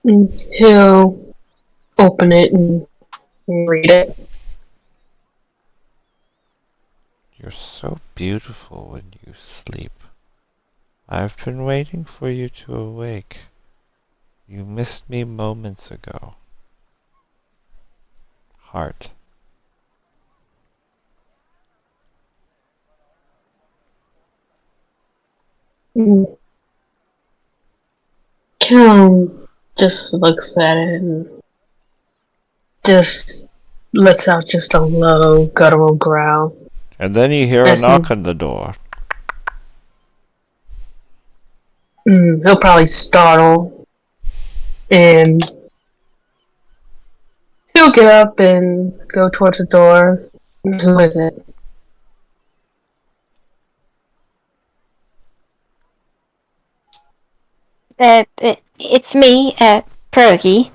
He'll open it and read it. You're so beautiful when you sleep. I've been waiting for you to awake. You missed me moments ago. Heart. Callum just looks at it and just lets out just a low, guttural growl. And then you hear a That's knock on the door. He'll probably startle and he'll get up and go towards the door. Who is it? It's me, Pierogi.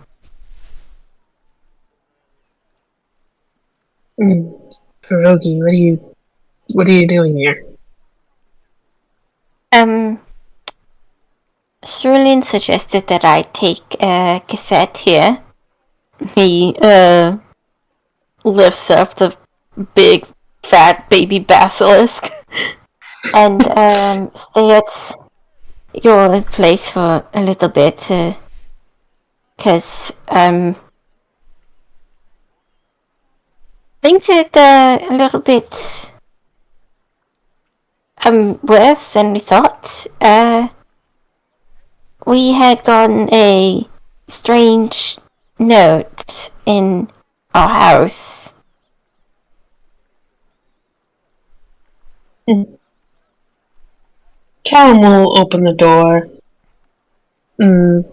Pierogi, what are you doing here? Cerulean suggested that I take a cassette here. He, lifts up the big, fat baby basilisk and, stay at your place for a little bit, cause, things are a little bit, worse than we thought. We had gotten a strange note in our house. Callum will open the door. And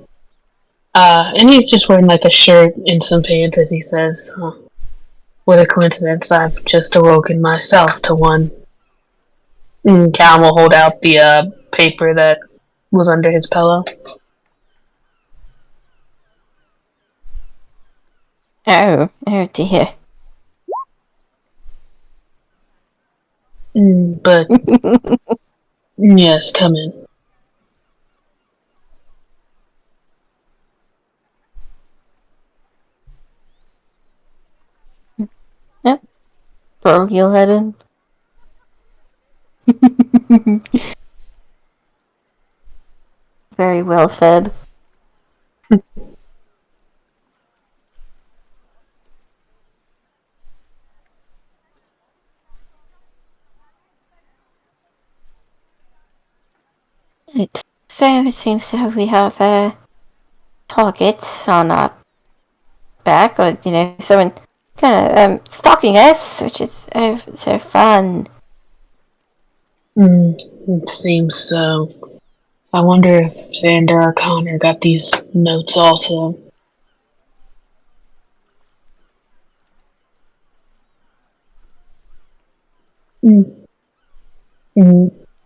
he's just wearing like a shirt and some pants as he says, what a coincidence, I've just awoken myself to one. Callum will hold out the paper that was under his pillow. Oh dear. But yes, come in. Yep. Bro, you'll head in. Very well fed. Right. So it seems we have a target on our back, or someone kind of stalking us, which is so fun. It seems so. I wonder if Xander or Connor got these notes also.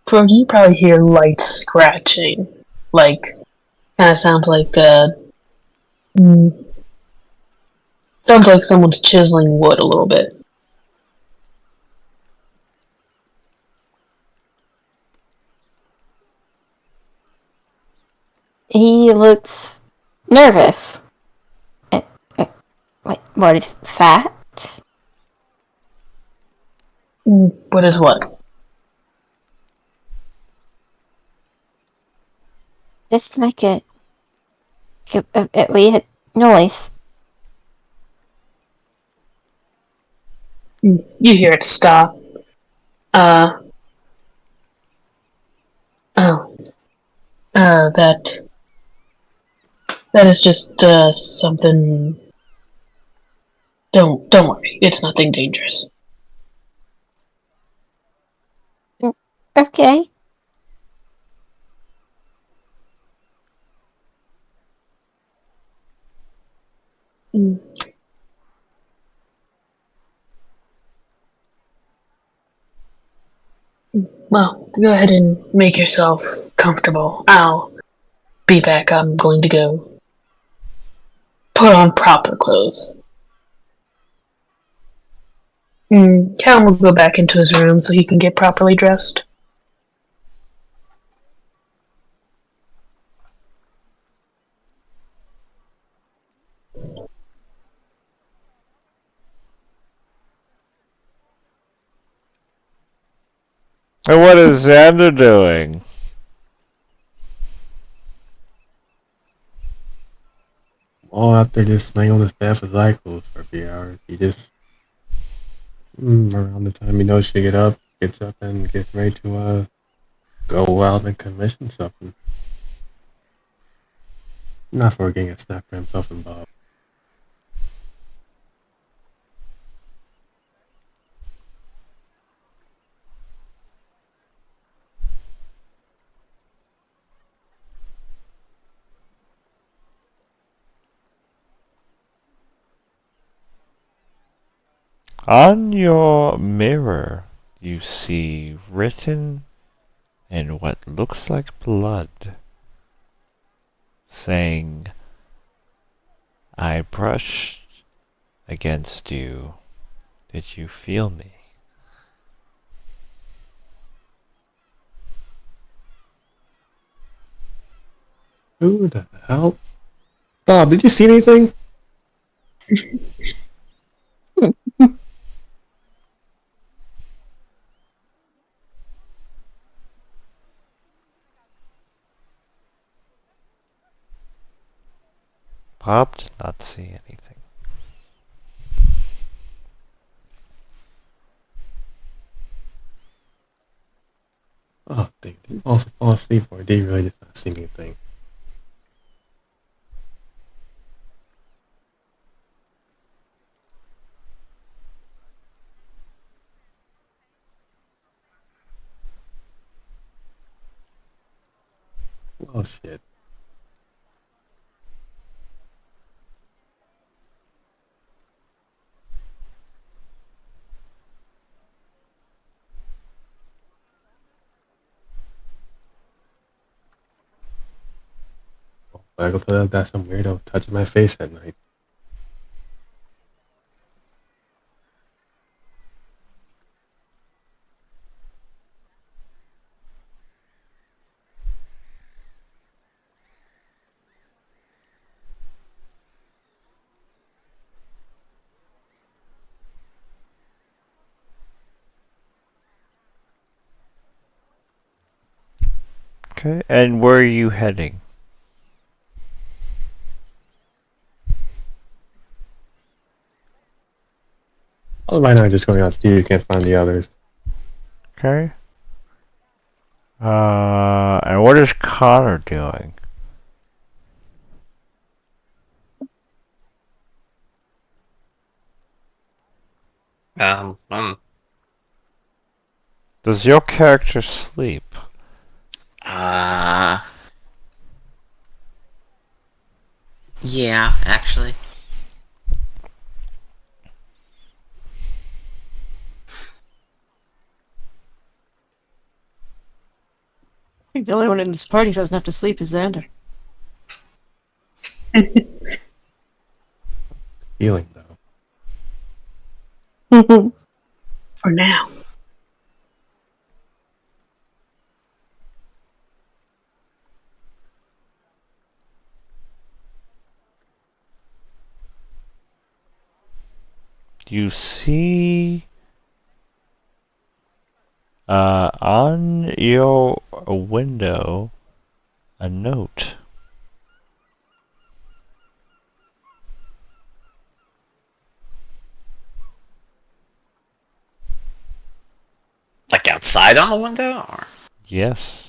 Krog, you probably hear light scratching. Like, kind of sounds like, sounds like someone's chiseling wood a little bit. He looks nervous. Wait, what is that? What is what? It's like a weird noise. You hear it stop. That is just, something. Don't worry, it's nothing dangerous. Okay. Well, go ahead and make yourself comfortable. I'll be back. I'm going to go. put on proper clothes. Callum will go back into his room so he can get properly dressed. And what is Xander doing? All after just laying on his bed for cycles for a few hours. He just, around the time he knows to get up, gets up and gets ready to go out and commission something. Not for getting a snack for himself and Bob. On your mirror, you see written in what looks like blood, saying, I brushed against you. Did you feel me? Who the hell? Bob, did you see anything? Bob did not see anything. Oh, did he also fall asleep or did he really just not see anything? Oh shit. I go tell them that's some weirdo touching my face at night. Okay, and where are you heading? Oh, right now I'm just going out to see if you can't find the others. Okay. And what is Connor doing? Um, um, Does your character sleep? uh, yeah, actually. I think the only one in this party who doesn't have to sleep is Xander. Healing though. For now. You see on your window a note. Like outside on the window, or? Yes.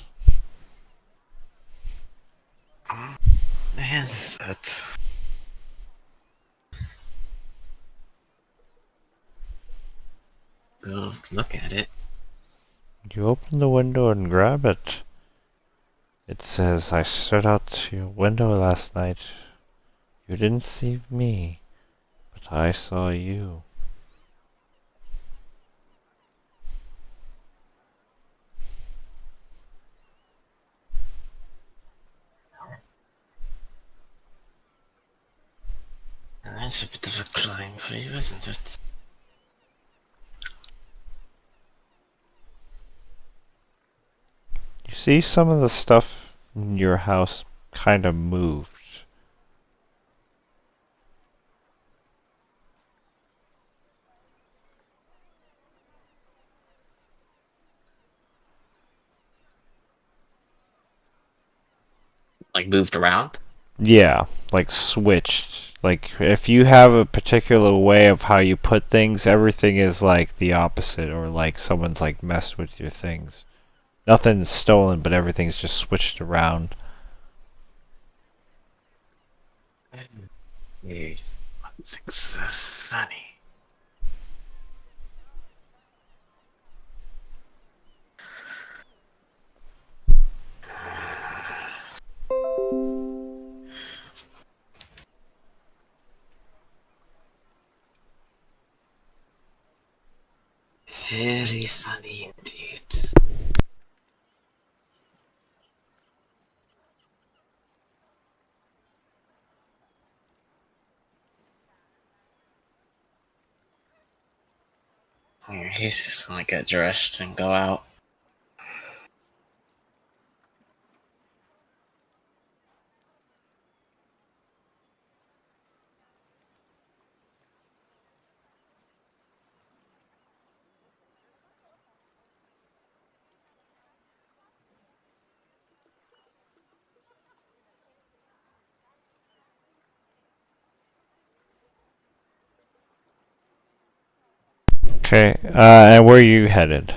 Yes, that. Go look at it. You open the window and grab it. It says, I stood out to your window last night. You didn't see me, but I saw you. That's a bit of a climb for you, isn't it? You see some of the stuff in your house kind of moved. Like moved around? Yeah, like switched. Like if you have a particular way of how you put things, everything is like the opposite, or like someone's like messed with your things. Nothing's stolen, but everything's just switched around. You think so funny. Very funny indeed. He's just gonna get dressed and go out. Okay, and where are you headed?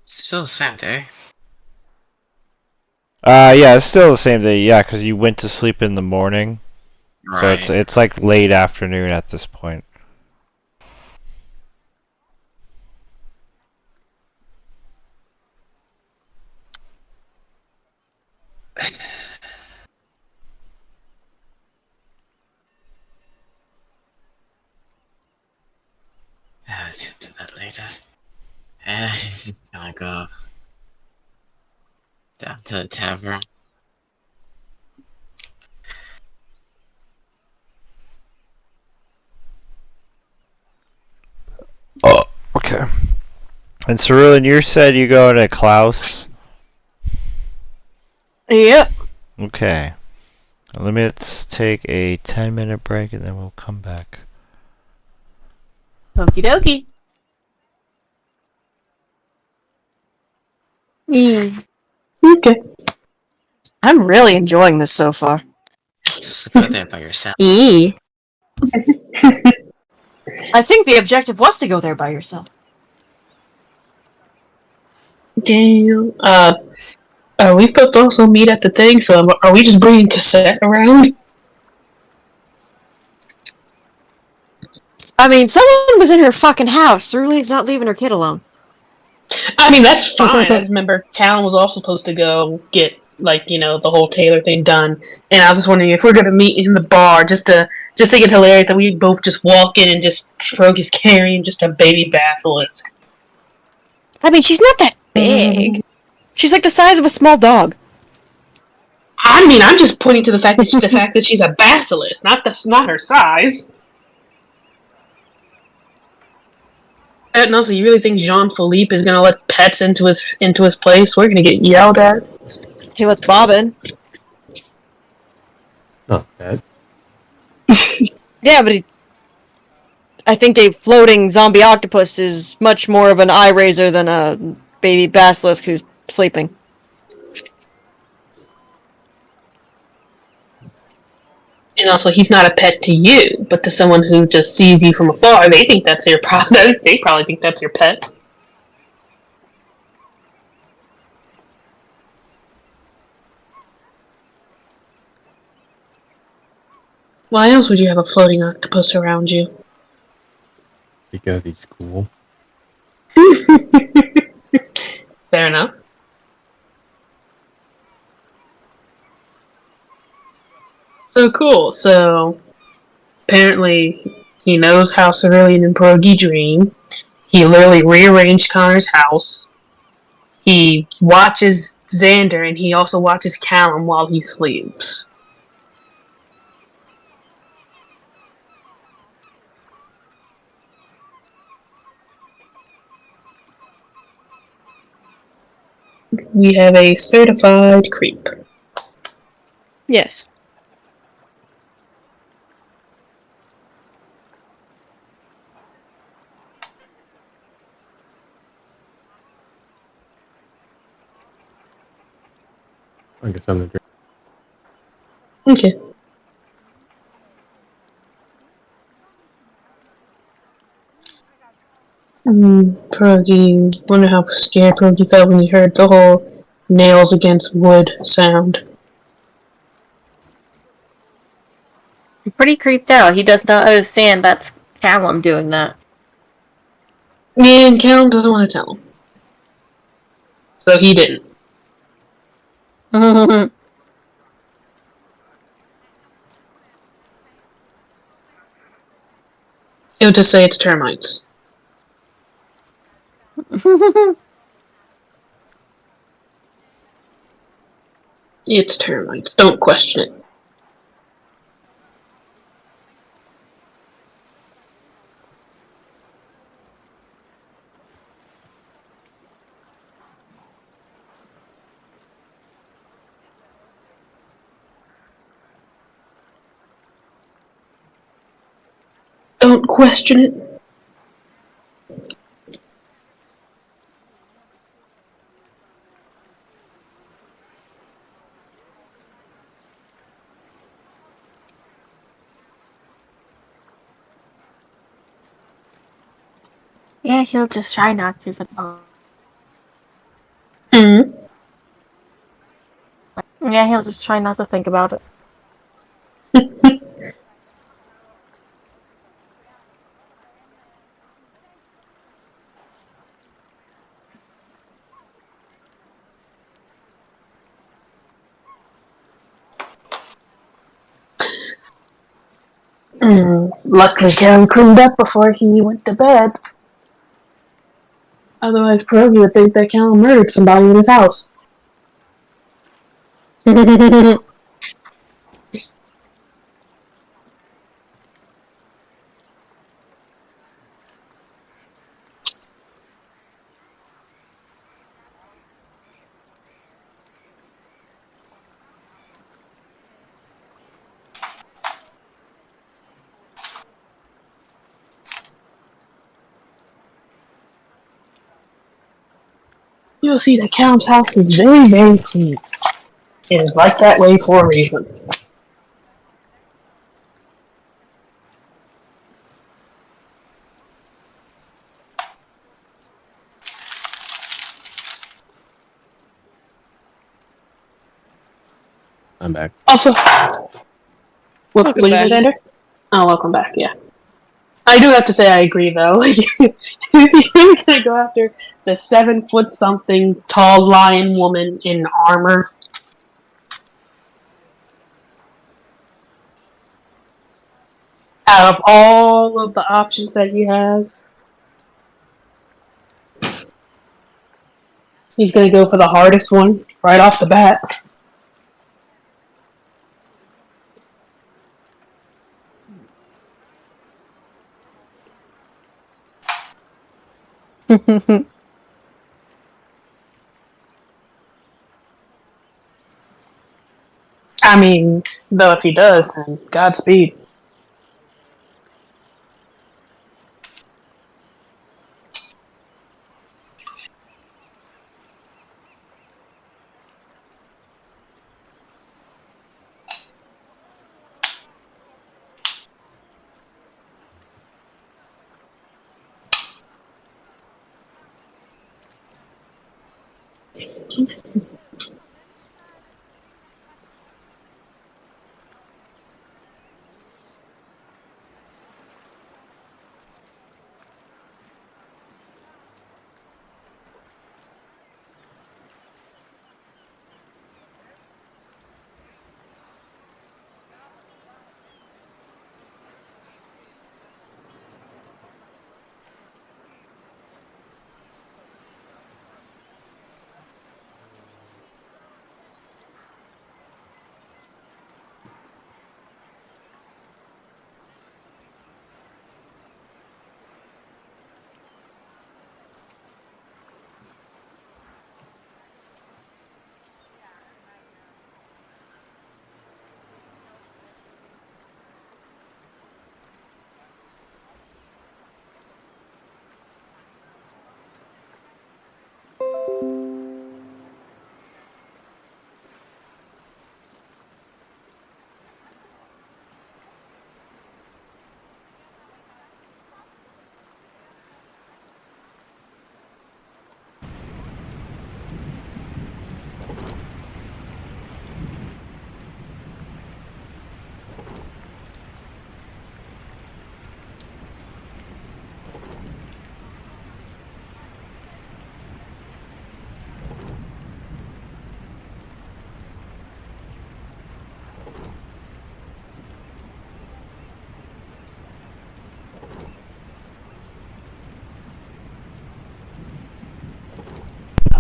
Still the same day. Yeah, it's still the same day. Yeah, because you went to sleep in the morning, so it's like late afternoon at this point. I'll get to that later. Gonna go down to the tavern. Oh, okay. And Cerulean, you said you go to Klaus. Yep. Okay. Let's take a 10-minute break and then we'll come back. Okie dokie. Okay. I'm really enjoying this so far. You're supposed to go there by yourself. I think the objective was to go there by yourself. Damn. Are we supposed to also meet at the thing? So are we just bringing cassette around? I mean, someone was in her fucking house. Cerulean's not leaving her kid alone. I mean, that's fine. I just remember Callan was also supposed to go get, like, the whole Taylor thing done. And I was just wondering if we're going to meet in the bar just to think it hilarious that we both just walk in and just Rogue is carrying just a baby basilisk. I mean, she's not that big. She's like the size of a small dog. I mean, I'm just pointing to the fact that she's a basilisk, not her size. And also, you really think Jean-Philippe is gonna let pets into his place? We're gonna get yelled at. He lets Bob in. Not bad. Yeah, but I think a floating zombie octopus is much more of an eye raiser than a baby basilisk who's sleeping. And also, he's not a pet to you, but to someone who just sees you from afar, they think that's your problem. They probably think that's your pet. Why else would you have a floating octopus around you? Because he's cool. Fair enough. So cool. So apparently, He knows how Cerulean and Pierogi dream. He literally rearranged Connor's house. He watches Xander, and he also watches Callum while he sleeps. We have a certified creep. Yes. I guess I'm the drink. Okay. Pierogi, wonder how scared Pierogi felt when he heard the whole nails against wood sound. I'm pretty creeped out. He does not understand that's Callum doing that. And Callum doesn't want to tell him. So he didn't. He'll just say it's termites. It's termites. Don't question it. Don't question it. Yeah, he'll just try not to for the moment. Hmm. Yeah, he'll just try not to think about it. Luckily, Callum cleaned up before he went to bed. Otherwise, Pierogi would think that Callum murdered somebody in his house. You'll see that Callum's house is very, very clean. It is like that way for a reason. I'm back. Also, what Welcome you said, back. Ender? Oh, welcome back. Yeah, I do have to say I agree though. Like, if you're really gonna go after the 7 foot something tall lion woman in armor, out of all of the options that he has, he's gonna go for the hardest one right off the bat. I mean, though, if he does, then Godspeed.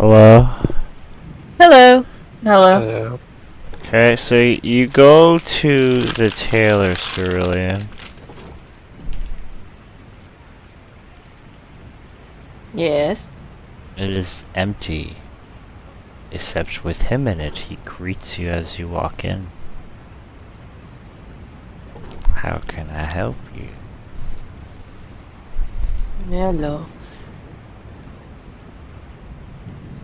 Hello? Hello. Hello. Okay, so you go to the tailor, Cerulean. Yes. It is empty. Except with him in it, he greets you as you walk in. How can I help you? Hello.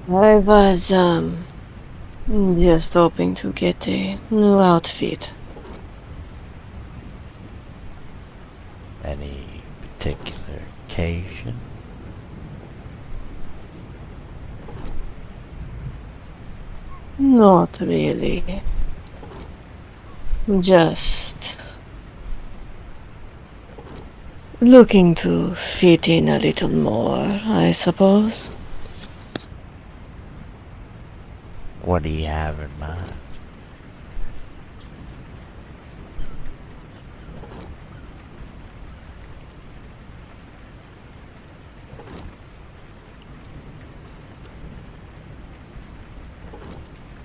I was, just hoping to get a new outfit. Any particular occasion? Not really. Just looking to fit in a little more, I suppose. What do you have in mind?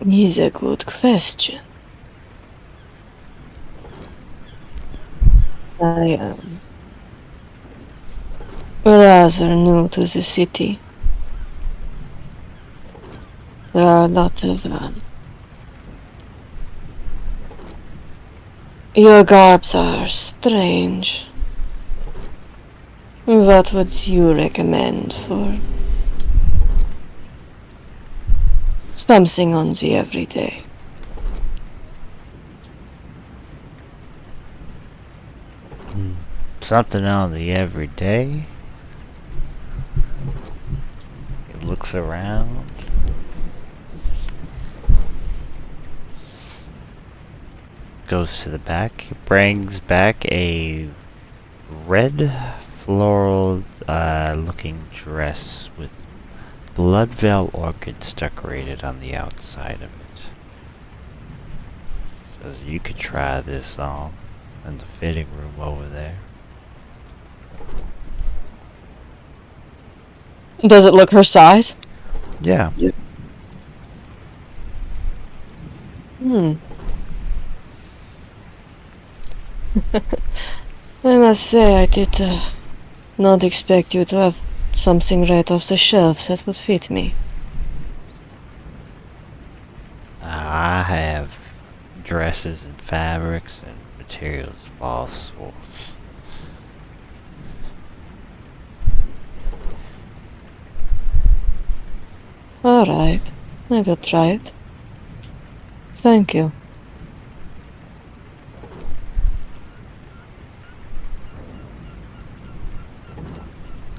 Is a good question. I am rather new to the city. There are a lot of your garbs are strange. What would you recommend for something on the everyday? Something on the everyday. He looks around. Goes to the back. He brings back a red floral looking dress with blood veil orchids decorated on the outside of it. Says you could try this on in the fitting room over there. Does it look her size? Yeah. I must say I did not expect you to have something right off the shelf that would fit me. I have dresses and fabrics and materials of all sorts. Alright, I will try it. Thank you.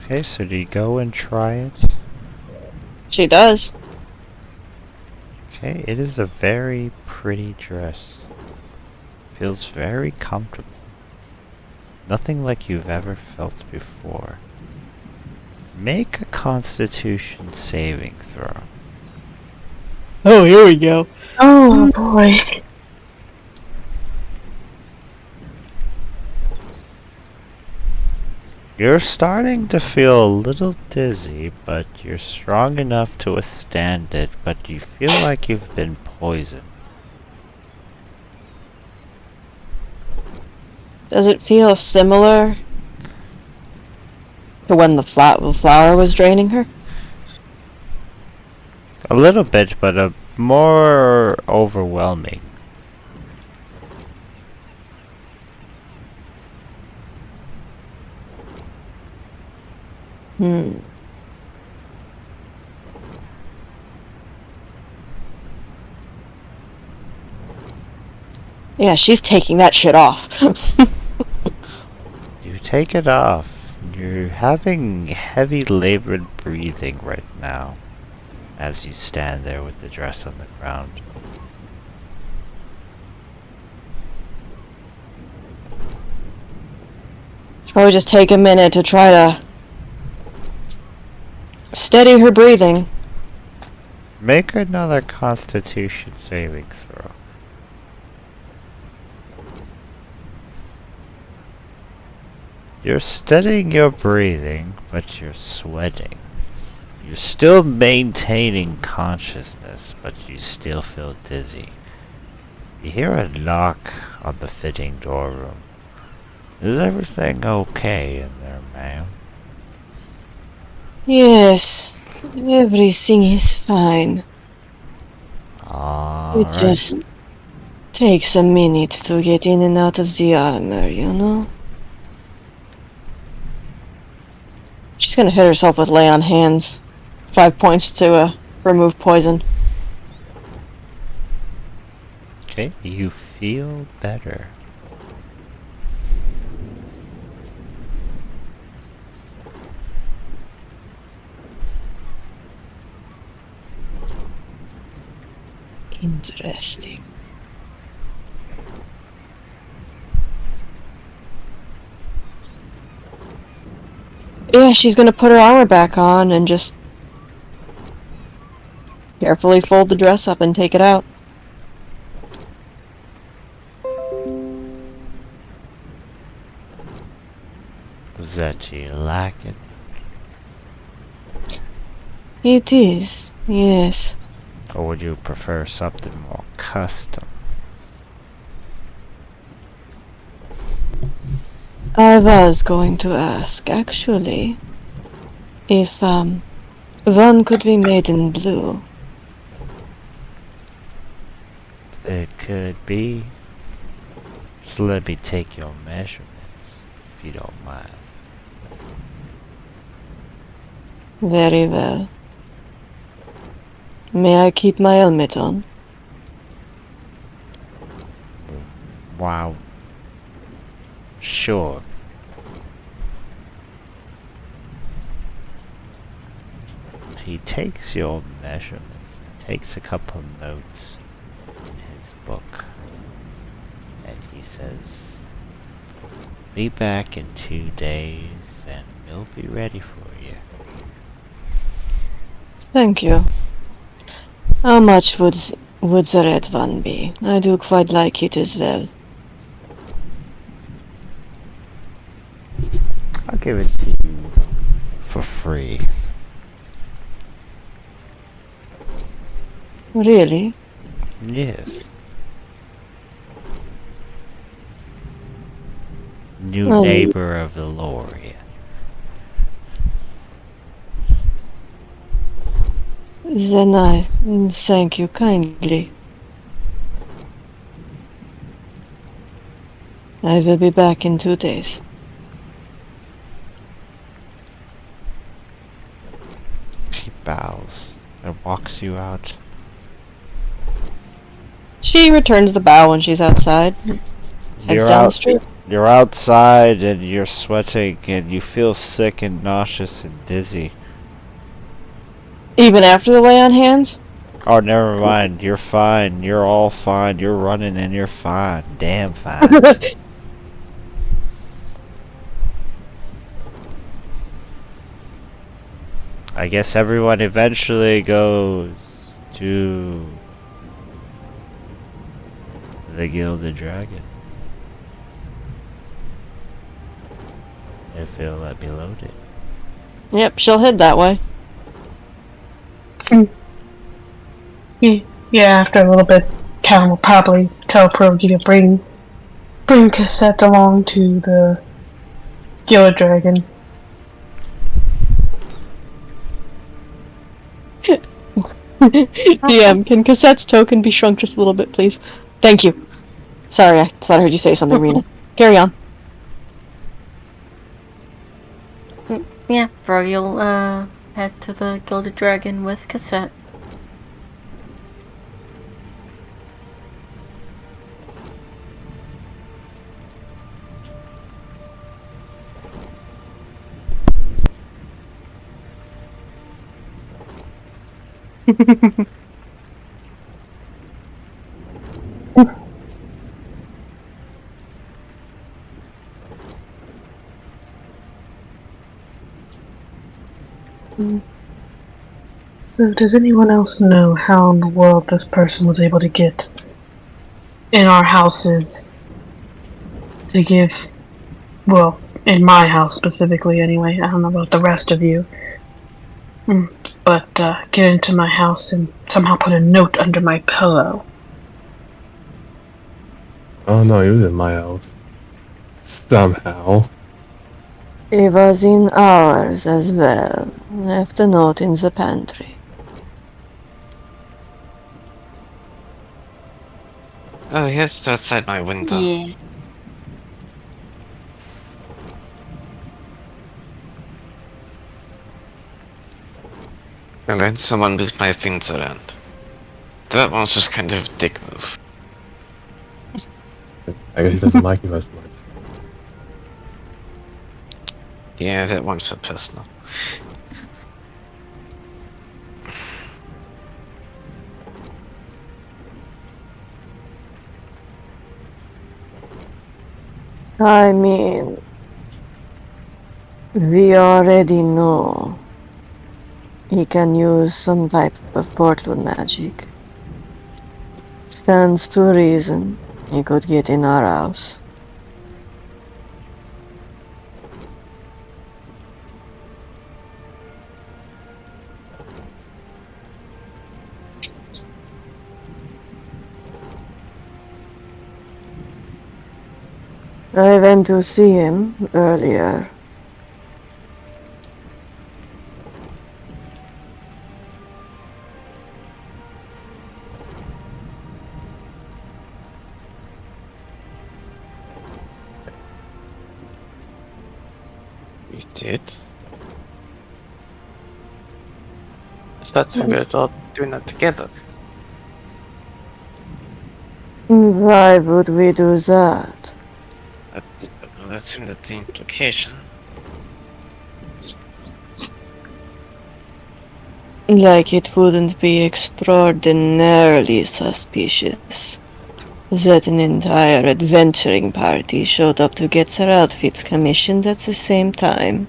Okay, so do you go and try it? She does. Okay, it is a very pretty dress. Feels very comfortable. Nothing like you've ever felt before. Make a constitution saving throw. Oh, here we go. Oh boy. You're starting to feel a little dizzy, but you're strong enough to withstand it, but you feel like you've been poisoned. Does it feel similar to when the flower was draining her? A little bit, but a more overwhelming. Yeah, she's taking that shit off. You take it off. You're having heavy labored breathing right now as you stand there with the dress on the ground. Probably just take a minute to try to steady her breathing. Make another constitution saving throw. You're steadying your breathing, but you're sweating. You're still maintaining consciousness, but you still feel dizzy. You hear a knock on the fitting door room. Is everything okay in there, ma'am? Yes, everything is fine. It Alright. just takes a minute to get in and out of the armor, you know? She's gonna hit herself with lay on hands. 5 points to remove poison. Okay, you feel better. Interesting. Yeah, she's gonna put her armor back on and just carefully fold the dress up and take it out. Was that you like it? It is, yes. Or would you prefer something more custom? I was going to ask, actually, if, one could be made in blue. It could be. Just let me take your measurements, if you don't mind. Very well. May I keep my helmet on? Wow. Sure. He takes your measurements, takes a couple notes in his book, and he says, be back in 2 days and we'll be ready for you. Thank you. How much would the red one be? I do quite like it as well. I'll give it to you for free. Really? Yes. New Oh. neighbor of Vaeloria. Then I thank you kindly. I will be back in 2 days. She bows and walks you out. She returns the bow when she's outside. Heads down the street. You're outside and you're sweating and you feel sick and nauseous and dizzy. Even after the lay on hands? Oh, never mind. You're fine. You're all fine. You're running and you're fine. Damn fine. I guess everyone eventually goes to the Gilded Dragon. If it'll let me load it. Yep, she'll head that way. Yeah, after a little bit, Callum will probably tell Pierogi to bring Cassette along to the Gilded Dragon. DM, can Cassette's token be shrunk just a little bit, please? Thank you. Sorry, I thought I heard you say something, Rena. Carry on. Yeah, Royal head to the Gilded Dragon with Cassette. So, does anyone else know how in the world this person was able to get in our houses to give, well, in my house specifically anyway, I don't know about the rest of you, but get into my house and somehow put a note under my pillow. Oh no, he was in my house. Somehow. He was in ours as well. Left a note in the pantry. Oh, he has outside my window. Yeah. And then someone moved my things around. That was just kind of a dick move. I guess he doesn't like you as much. Yeah, that one's so personal. I mean, we already know he can use some type of portal magic. Stands to reason he could get in our house. I went to see him earlier. You did? I thought we were all doing that together. Why would we do that? That seemed that the implication. Like it wouldn't be extraordinarily suspicious that an entire adventuring party showed up to get their outfits commissioned at the same time.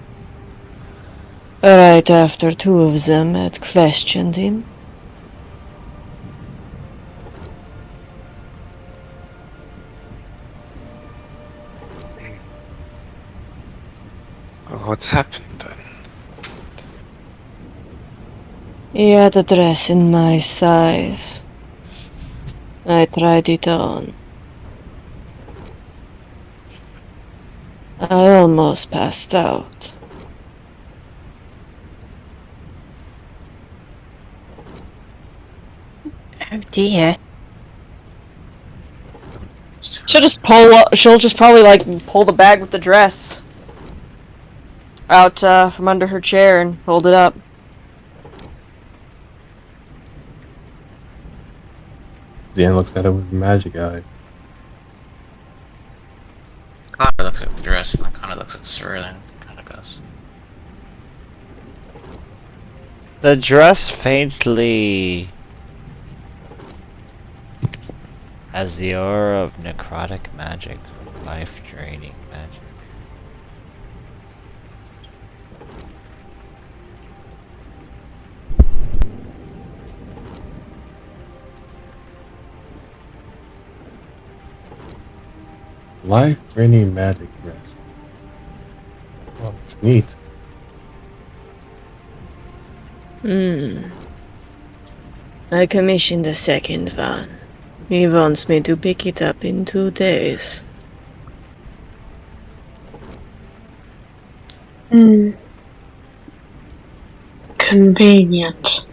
Right after two of them had questioned him. Well, what's happened then? He had a dress in my size. I tried it on. I almost passed out. Oh dear. She'll just probably like pull the bag with the dress out from under her chair and hold it up. Dan looks at it with a magic eye. Connor looks at the dress and then Connor looks at Cerulean and kind of goes, The dress faintly has the aura of necrotic magic, life-draining magic. Life-draining magic dress. Oh, it's neat. I commissioned the second one. He wants me to pick it up in 2 days. Convenient.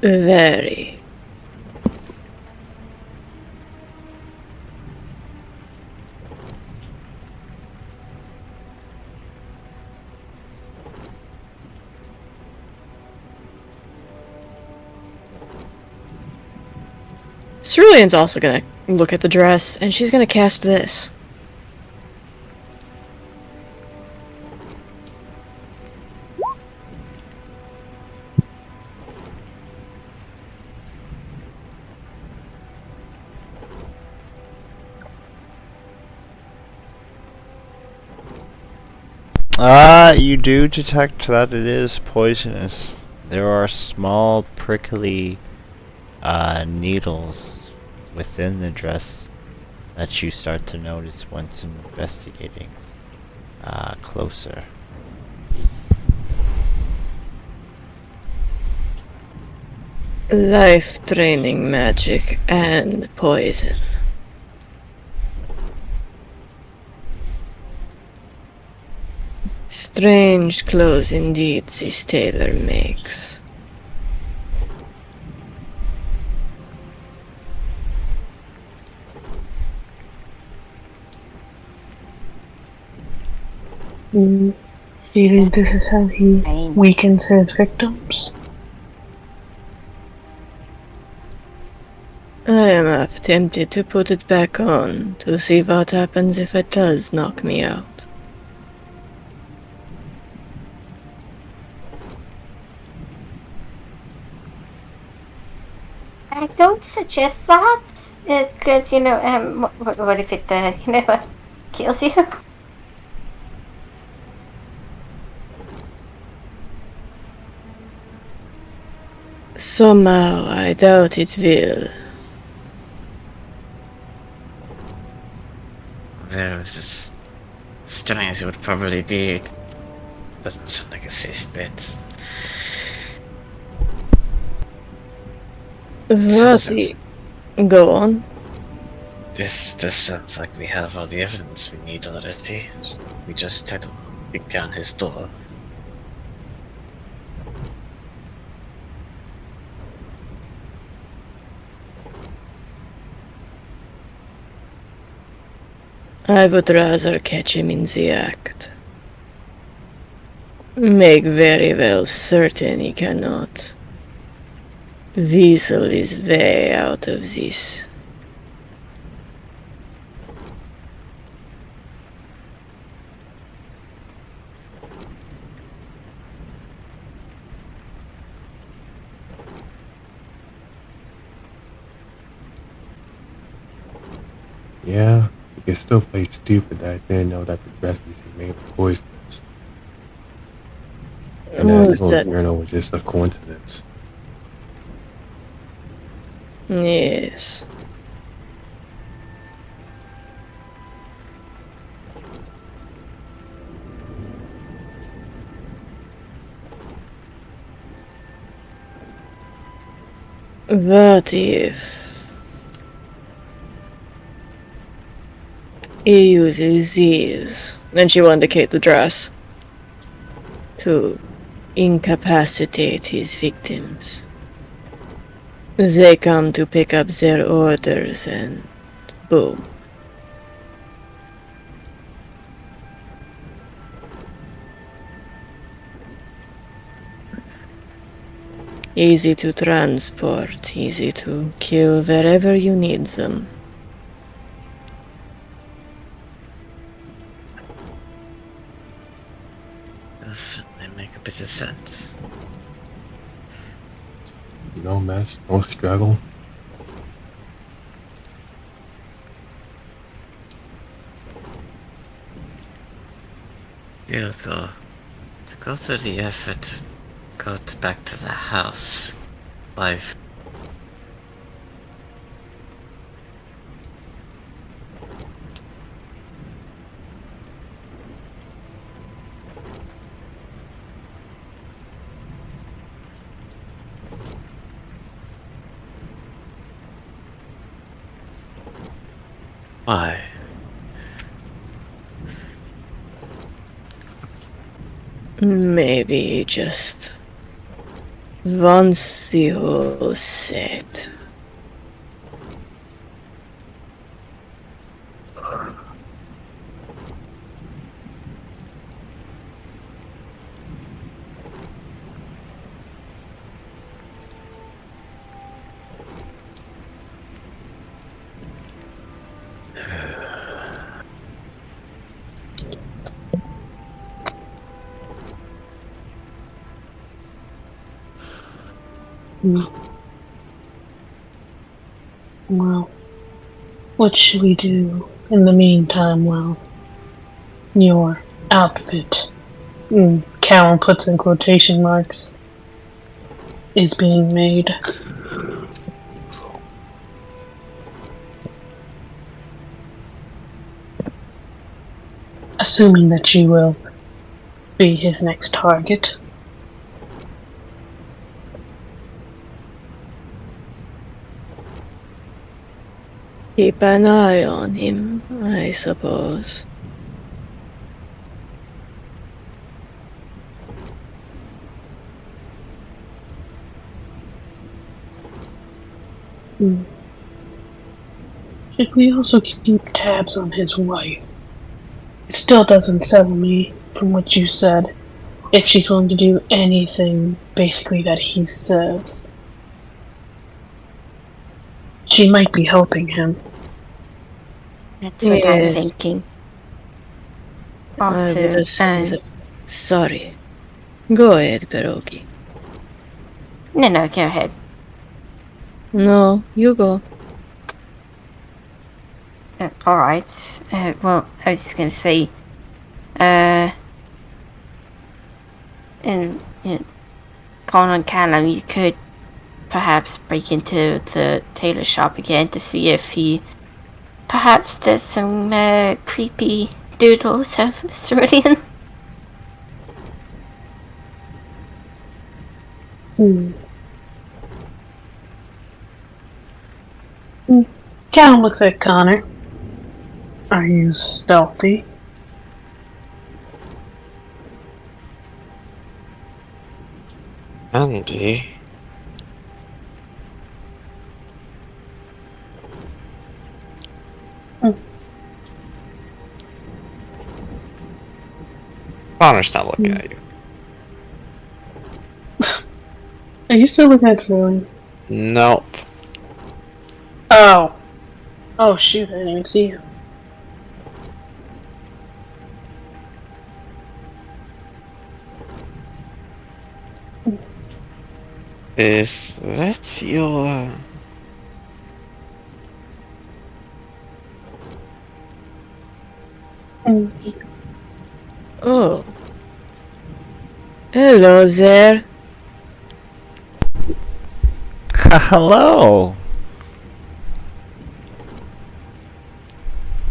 Very. Cerulean's also gonna look at the dress, and she's gonna cast this. You do detect that it is poisonous. There are small prickly needles within the dress that you start to notice once investigating closer. Life-draining magic and poison. Strange clothes indeed this tailor makes. Do you think this is how he weakens his victims? I am half tempted to put it back on to see what happens if it does knock me out. I don't suggest that, because, what if it, kills you? Somehow I doubt it will. Well, this strength would probably be. Doesn't sound like a safe bet. What? Go on. This sounds like we have all the evidence we need already. We just had to kick down his door. I would rather catch him in the act. Make very well certain he cannot weasel his way out of this. Yeah, you can still play stupid that I didn't know that the recipes he made were poisonous. And that Was whole that? journal was just a coincidence. Yes. What if he uses these, and she will indicate the dress, to incapacitate his victims? They come to pick up their orders and boom. Easy to transport, easy to kill wherever you need them. They make a bit of sense. No mess, no struggle. Yeah, though, to go through the effort to go back to the house, life. Why? Maybe he just wants the whole set. Well, what should we do in the meantime while your outfit, Cal puts in quotation marks, is being made? Assuming that you will be his next target. Keep an eye on him, I suppose. Should we also keep tabs on his wife? It still doesn't settle me from what you said. If she's willing to do anything, basically, that he says, she might be helping him. That's what I'm Yes. thinking. I Also, would assume so. Sorry. Go ahead, Pierogi. no, go ahead. No, you go. Alright. Well, I was just gonna say, in calling on Callum, you could perhaps break into the tailor shop again to see if he perhaps does some creepy doodles of cerulean. Callum looks at Connor. Are you stealthy? Andy. Connor's not looking at you. Are you still looking at Cerulean? Nope. Oh. Oh shoot, I didn't even see you. Is that your... Oh. Hello there. Hello.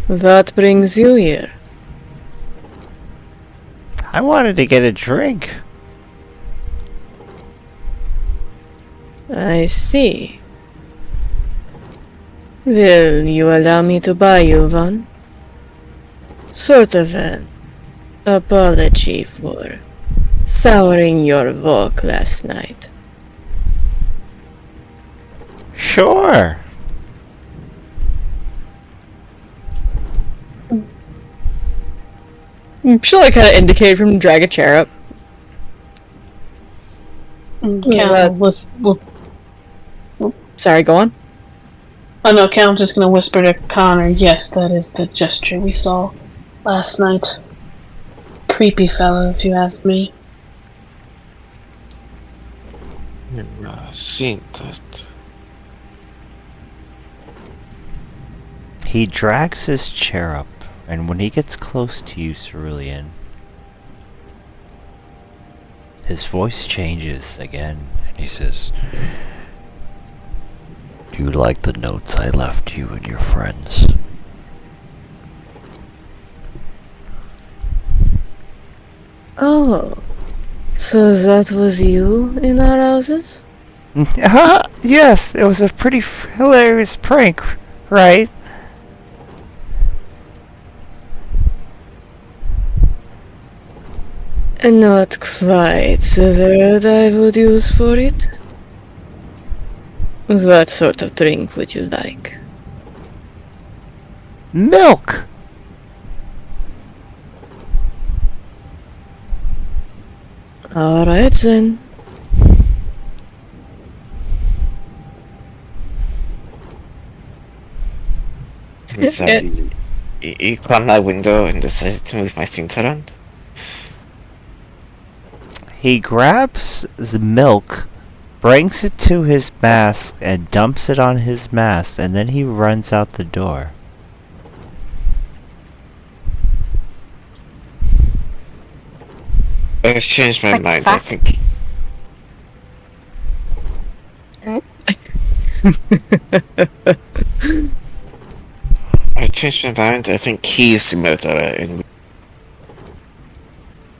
What brings you here? I wanted to get a drink. I see. Will you allow me to buy you one? Sort of an apology for souring your walk last night. Sure. She'll like kind of indicate from drag a chair up. Sorry, go on. Oh no, Callum's just gonna whisper to Connor, yes, that is the gesture we saw last night. Creepy fellow, if you ask me. Never seen that. He drags his chair up, and when he gets close to you, Cerulean, his voice changes again, and he says, "Do you like the notes I left you and your friends?" Oh, so that was you in our houses? Yes, it was a pretty hilarious prank, right? Not quite the word I would use for it. What sort of drink would you like? Milk! Alright then. You climb my window and decided to move my things around? He grabs the milk, brings it to his mask, and dumps it on his mask, and then he runs out the door. I've changed my What the mind, I fuck? think. I've changed my mind, I think he's the murderer and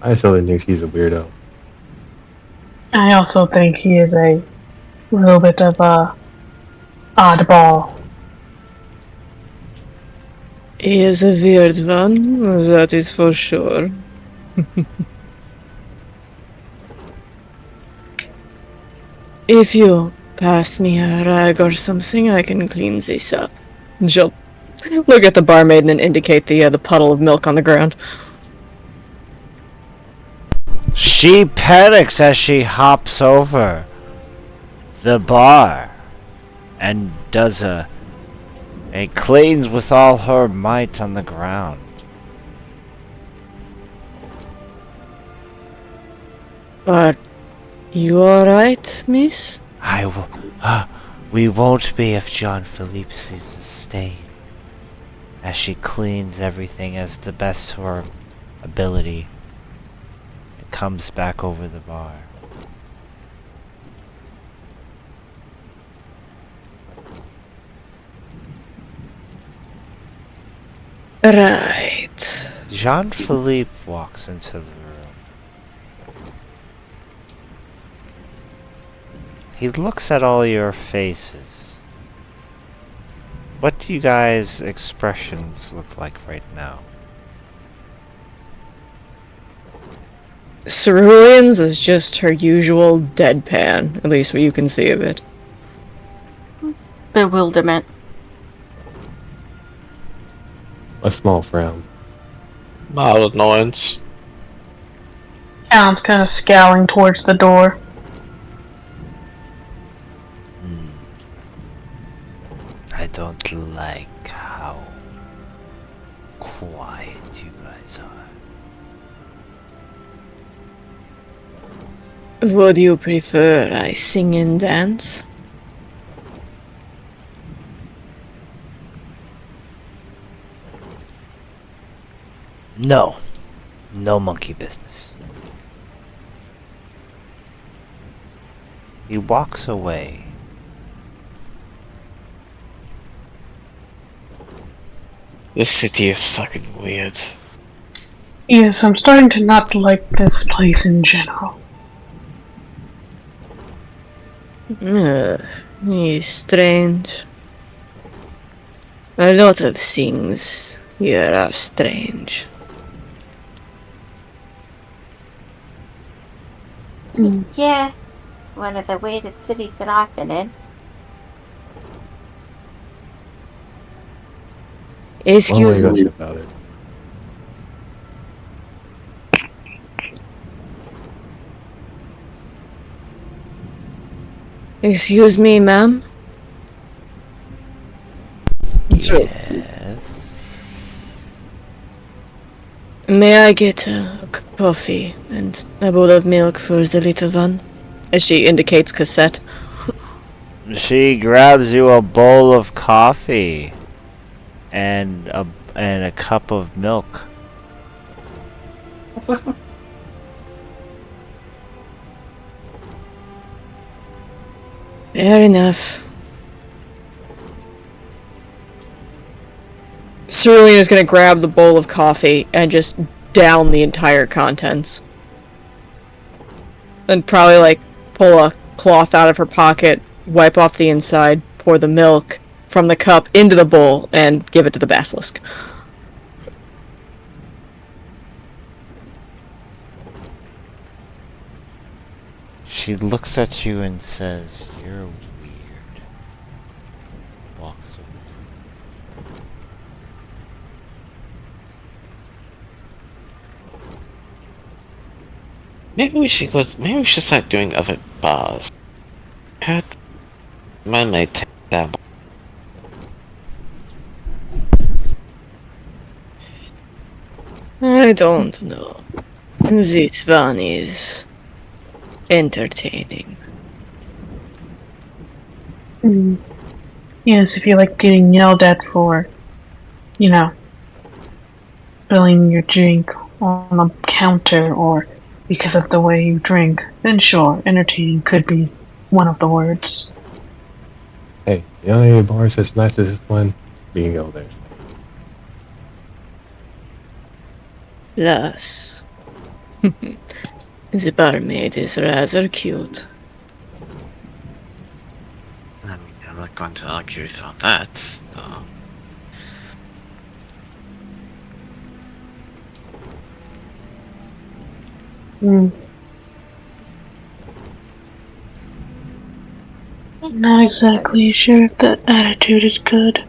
I still think he's a weirdo. I also think he is a little bit of a oddball. He is a weird one, that is for sure. If you pass me a rag or something, I can clean this up. She'll look at the barmaid and then indicate the puddle of milk on the ground. She panics as she hops over the bar and does a cleans with all her might on the ground. Are you alright, miss? I will. We won't be if John Philippe sees the stain. As she cleans everything as the best of her ability, it comes back over the bar. Right. Jean Philippe walks into the room. He looks at all your faces. What do you guys' expressions look like right now? Cerulean's is just her usual deadpan, at least what you can see of it. Bewilderment. A small frown. Mild annoyance. Count's kind of scowling towards the door. I don't like how quiet you guys are. Would you prefer I sing and dance? No. No monkey business. He walks away. This city is fucking weird. Yes, I'm starting to not like this place in general. He's strange. A lot of things here are strange. Yeah, one of the weirdest cities that I've been in. Excuse One way me. to think about it. Excuse me, ma'am? Yes. May I get a coffee and a bowl of milk for the little one? As she indicates cassette. She grabs you a bowl of coffee and a cup of milk. Fair enough. Cerulean is gonna grab the bowl of coffee and just down the entire contents. And probably, like, pull a cloth out of her pocket, wipe off the inside, pour the milk from the cup into the bowl, and give it to the basilisk. She looks at you and says, "You're weird." Walks away. Maybe we should start doing other bars. Heard mine may take that. I don't know. This one is entertaining. Yes, if you like getting yelled at for, spilling your drink on a counter or because of the way you drink, then sure, entertaining could be one of the words. Hey, the only bars as nice as this one, you can go there. Plus, the barmaid is rather cute. I mean, I'm not going to argue about that. Hmm. Not exactly sure if that attitude is good.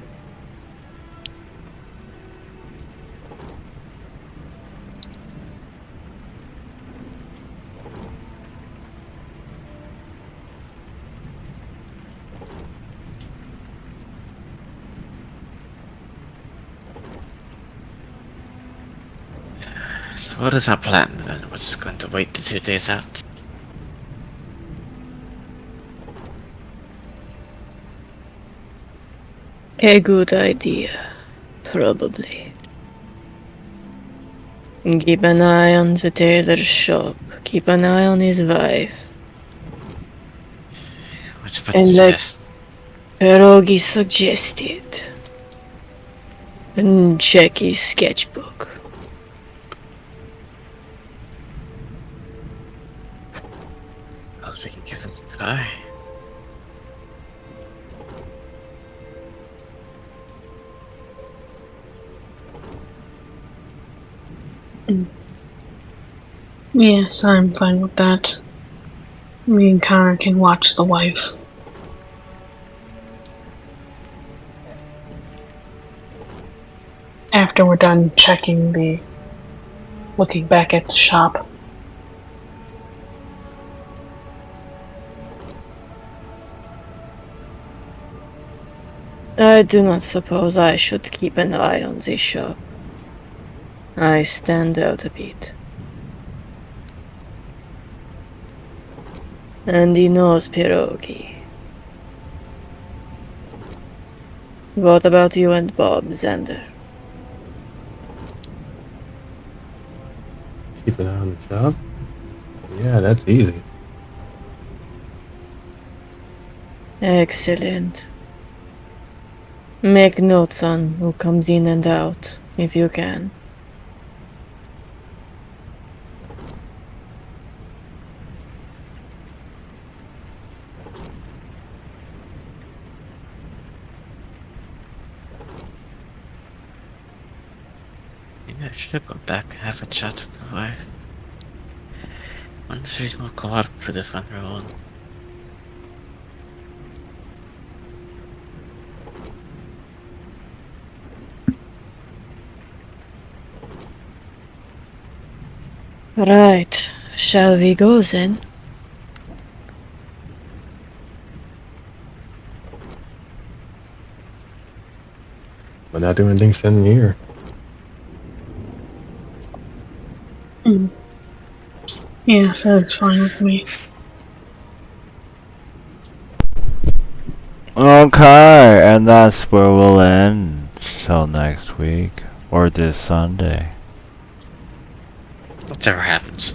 So what is our plan then? We're just going to wait the 2 days out? A good idea, probably. Keep an eye on the tailor's shop. Keep an eye on his wife. What you And like suggest? Pierogi suggested, and check his sketchbook. Well, we can give that a try. Yes, I'm fine with that. Me and Connor can watch the wife. After we're done looking back at the shop. I do not suppose I should keep an eye on this shop. I stand out a bit. And he knows Pierogi. What about you and Bob, Xander? Keep an eye on the shop? Yeah, that's easy. Excellent. Make notes on who comes in and out, if you can. Maybe I should go back and have a chat with the wife. Wonder if she's more cooperative on her own. Right. Shall we go then? We're not doing anything sitting here. Yes, that's fine with me. Okay, and that's where we'll end. Till next week. Or this Sunday. Whatever happens.